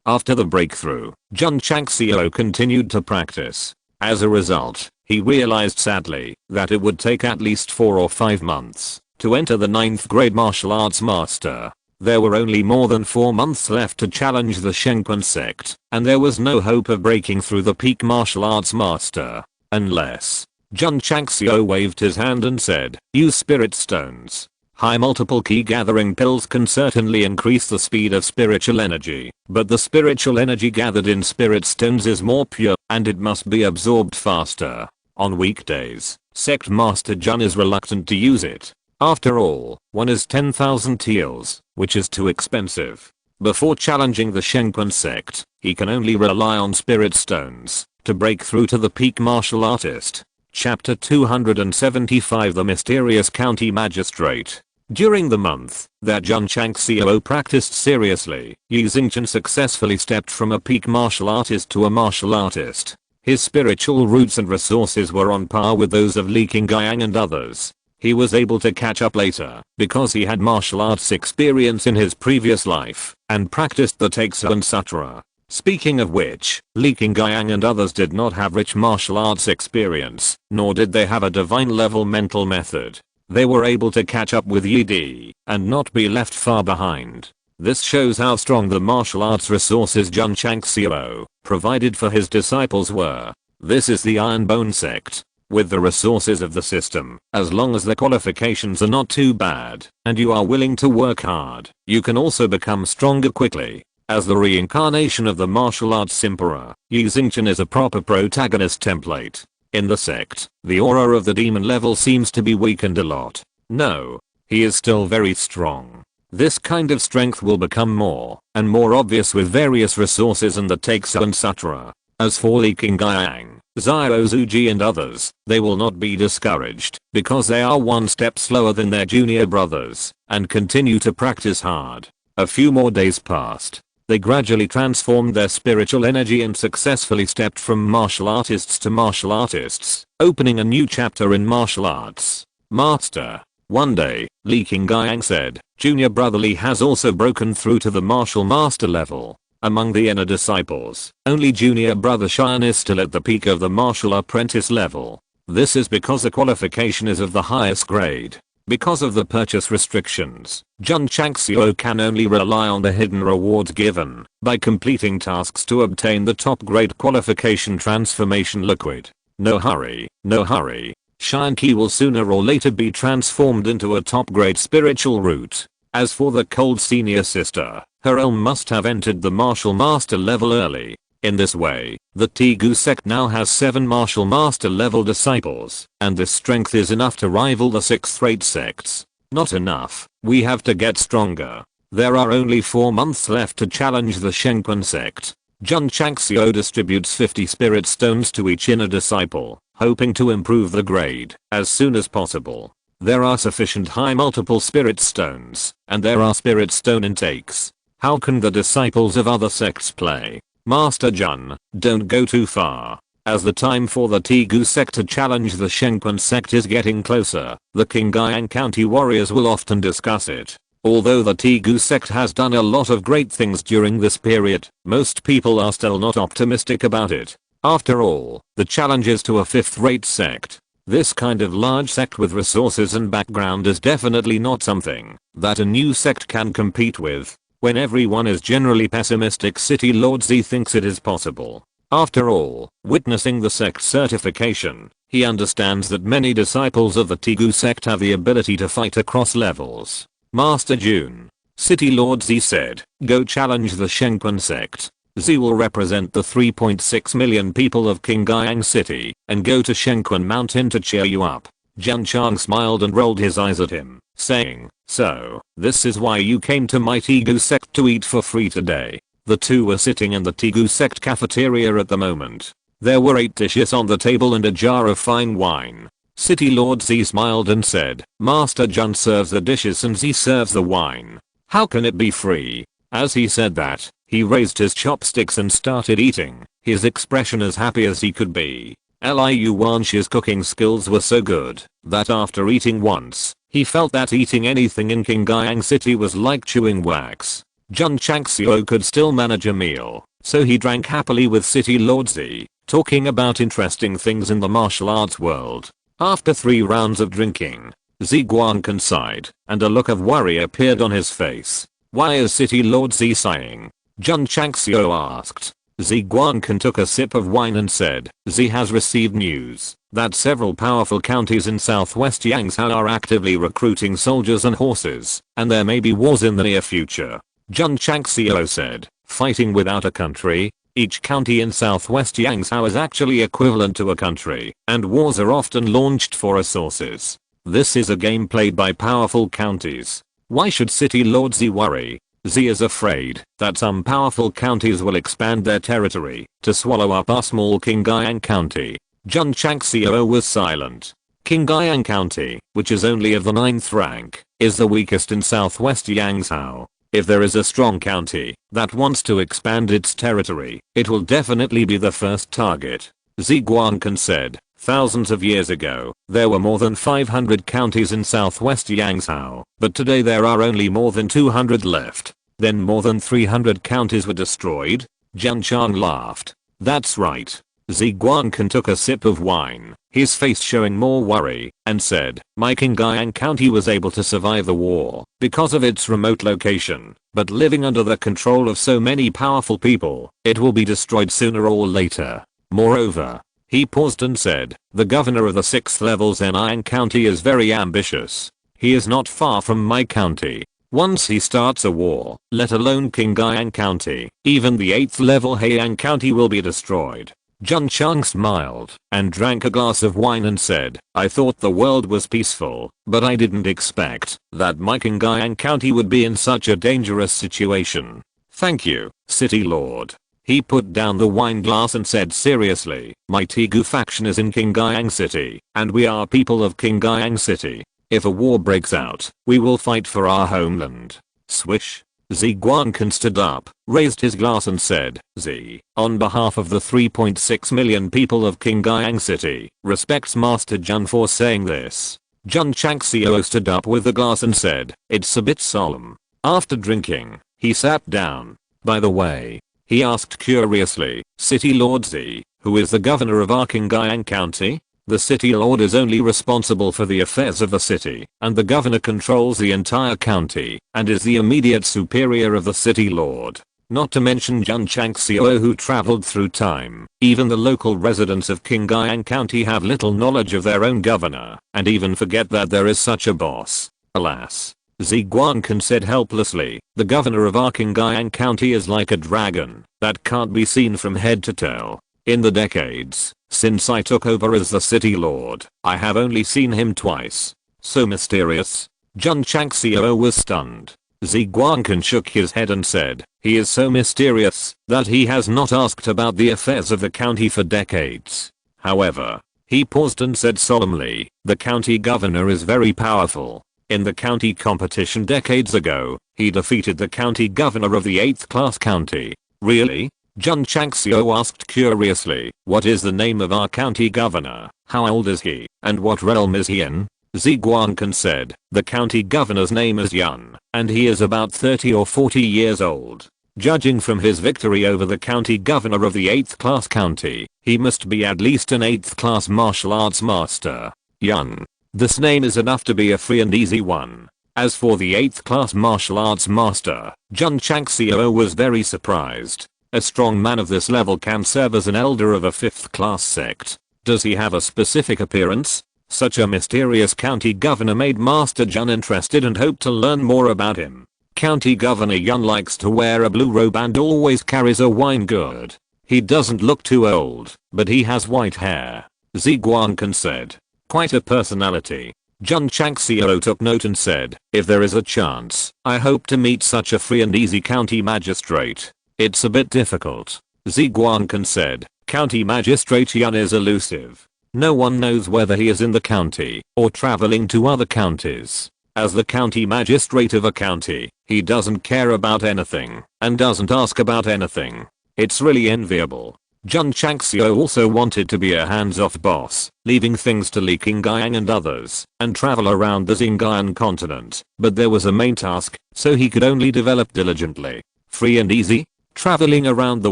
After the breakthrough, Jun Changxiao continued to practice. As a result, he realized sadly that it would take at least 4 or 5 months to enter the 9th grade martial arts master. There were only more than 4 months left to challenge the Shenquan sect, and there was no hope of breaking through the peak martial arts master. Unless Jun Changxiao waved his hand and said, use spirit stones. High multiple key gathering pills can certainly increase the speed of spiritual energy, but the spiritual energy gathered in spirit stones is more pure, and it must be absorbed faster. On weekdays, Sect Master Jun is reluctant to use it. After all, one is 10,000 taels, which is too expensive. Before challenging the Shenquan sect, he can only rely on spirit stones to break through to the peak martial artist. Chapter 275 The Mysterious County Magistrate. During the month that Jun Changxiao practiced seriously, Yi Xingchen successfully stepped from a peak martial artist to a martial artist. His spiritual roots and resources were on par with those of Li Qingyang and others. He was able to catch up later because he had martial arts experience in his previous life and practiced the Taeksu and Sutra. Speaking of which, Li Qingyang and others did not have rich martial arts experience, nor did they have a divine level mental method. They were able to catch up with Yi Di and not be left far behind. This shows how strong the martial arts resources Jun Changxiao provided for his disciples were. This is the Iron Bone Sect. With the resources of the system, as long as the qualifications are not too bad, and you are willing to work hard, you can also become stronger quickly. As the reincarnation of the martial arts emperor, Yi Xingchen is a proper protagonist template. In the sect, the aura of the demon level seems to be weakened a lot. No, he is still very strong. This kind of strength will become more and more obvious with various resources in the Taeksu and Sutra. As for Li Qingyang, Xiao Zuji and others, they will not be discouraged because they are one step slower than their junior brothers and continue to practice hard. A few more days passed. They gradually transformed their spiritual energy and successfully stepped from martial artists to martial artists, opening a new chapter in martial arts. Master. One day, Li Qingyang said, Junior brother Li has also broken through to the martial master level. Among the inner disciples, only junior brother Shan is still at the peak of the martial apprentice level. This is because the qualification is of the highest grade. Because of the purchase restrictions, Jun Changxiao can only rely on the hidden rewards given by completing tasks to obtain the top grade qualification transformation liquid. No hurry, no hurry. Shine Key will sooner or later be transformed into a top grade spiritual root. As for the cold senior sister, her realm must have entered the martial master level early. In this way, the Tegu sect now has 7 martial master level disciples, and this strength is enough to rival the 6th rate sects. Not enough, we have to get stronger. There are only 4 months left to challenge the Shenquan sect. Jun Changxiao distributes 50 spirit stones to each inner disciple, hoping to improve the grade as soon as possible. There are sufficient high multiple spirit stones, and there are spirit stone intakes. How can the disciples of other sects play? Master Jun, don't go too far. As the time for the Tegu sect to challenge the Shenquan sect is getting closer, the Qingyang County warriors will often discuss it. Although the Tegu sect has done a lot of great things during this period, most people are still not optimistic about it. After all, the challenge is to a 5th rate sect. This kind of large sect with resources and background is definitely not something that a new sect can compete with. When everyone is generally pessimistic, City Lord Z thinks it is possible. After all, witnessing the sect certification, he understands that many disciples of the Tegu sect have the ability to fight across levels. Master Jun, City Lord Z said, go challenge the Shenquan sect. Z will represent the 3.6 million people of Qingyang City and go to Shenquan Mountain to cheer you up. Jun Chang smiled and rolled his eyes at him, saying, so, this is why you came to my Tegu sect to eat for free today. The two were sitting in the Tegu sect cafeteria at the moment. There were 8 dishes on the table and a jar of fine wine. City Lord Z smiled and said, Master Jun serves the dishes and Z serves the wine. How can it be free? As he said that, he raised his chopsticks and started eating, his expression as happy as he could be. Liu Wanxi's cooking skills were so good that after eating once, he felt that eating anything in Qingyang City was like chewing wax. Jun Changxiao could still manage a meal, so he drank happily with City Lord Z, talking about interesting things in the martial arts world. After 3 rounds of drinking, Z Guangkan sighed, and a look of worry appeared on his face. Why is City Lord Z sighing? Jun Changxiao asked. Z Guankan took a sip of wine and said, Z has received news that several powerful counties in southwest Yangzhou are actively recruiting soldiers and horses, and there may be wars in the near future. Jun Changxiao said, fighting without a country? Each county in southwest Yangzhou is actually equivalent to a country, and wars are often launched for resources. This is a game played by powerful counties. Why should City Lord Z worry? Z is afraid that some powerful counties will expand their territory to swallow up our small Qingyang County. Jun Changxiao was silent. Qingyang County, which is only of the 9th rank, is the weakest in southwest Yangzhou. If there is a strong county that wants to expand its territory, it will definitely be the first target. Z Guankan said, thousands of years ago, there were more than 500 counties in southwest Yangzhou, but today there are only more than 200 left. Then more than 300 counties were destroyed? Jun Chang laughed. That's right. Z Guankan took a sip of wine, his face showing more worry, and said, my Qingyang County was able to survive the war because of its remote location, but living under the control of so many powerful people, it will be destroyed sooner or later. Moreover, he paused and said, the governor of the 6th level Zhenyang County is very ambitious. He is not far from my county. Once he starts a war, let alone Qingyang County, even the 8th level Haiyang County will be destroyed. Jun Chang smiled and drank a glass of wine and said, I thought the world was peaceful, but I didn't expect that my Qingyang County would be in such a dangerous situation. Thank you, City Lord. He put down the wine glass and said seriously, my Tigu faction is in Qingyang City, and we are people of Qingyang City. If a war breaks out, we will fight for our homeland. Swish. Z Guankan stood up, raised his glass and said, Z, on behalf of the 3.6 million people of Qingyang City, respects Master Jun for saying this. Jun Changxiao stood up with the glass and said, it's a bit solemn. After drinking, he sat down. By the way, he asked curiously, City Lord Z, who is the governor of our Qingyang County? The city lord is only responsible for the affairs of the city, and the governor controls the entire county, and is the immediate superior of the city lord. Not to mention Jun Changxiao who traveled through time. Even the local residents of Qingyang County have little knowledge of their own governor, and even forget that there is such a boss. Alas. Z Guankan said helplessly, the governor of our Qingyang County is like a dragon that can't be seen from head to toe. In the decades since I took over as the city lord, I have only seen him twice. So mysterious. Jun Changxiao was stunned. Z Guankan shook his head and said, he is so mysterious that he has not asked about the affairs of the county for decades. However, he paused and said solemnly, the county governor is very powerful. In the county competition decades ago, he defeated the county governor of the 8th class county. Really? Jun Changxiao asked curiously, what is the name of our county governor, how old is he, and what realm is he in? Z Guankan said, the county governor's name is Yun, and he is about 30 or 40 years old. Judging from his victory over the county governor of the 8th class county, he must be at least an 8th class martial arts master. Yun. This name is enough to be a free and easy one. As for the 8th class martial arts master, Jun Changxiao was very surprised. A strong man of this level can serve as an elder of a 5th class sect. Does he have a specific appearance? Such a mysterious county governor made Master Jun interested and hoped to learn more about him. County Governor Yun likes to wear a blue robe and always carries a wine gourd. He doesn't look too old, but he has white hair. Z Guankan said. Quite a personality. Jun Changxiao took note and said, if there is a chance, I hope to meet such a free and easy county magistrate. It's a bit difficult. Z Guankan said, County Magistrate Yun is elusive. No one knows whether he is in the county or traveling to other counties. As the county magistrate of a county, he doesn't care about anything and doesn't ask about anything. It's really enviable. Jun Changxiao also wanted to be a hands-off boss, leaving things to Li Qingyang and others, and travel around the Xingyan continent, but there was a main task, so he could only develop diligently. Free and easy? Traveling around the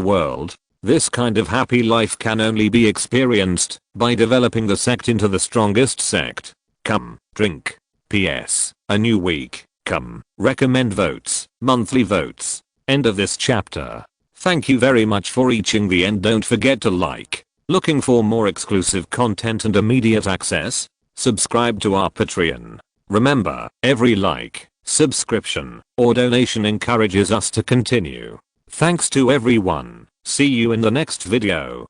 world? This kind of happy life can only be experienced by developing the sect into the strongest sect. Come, drink. PS, a new week. Come, recommend votes. Monthly votes. End of this chapter. Thank you very much for reaching the end. Don't forget to like. Looking for more exclusive content and immediate access? Subscribe to our Patreon. Remember, every like, subscription, or donation encourages us to continue. Thanks to everyone. See you in the next video.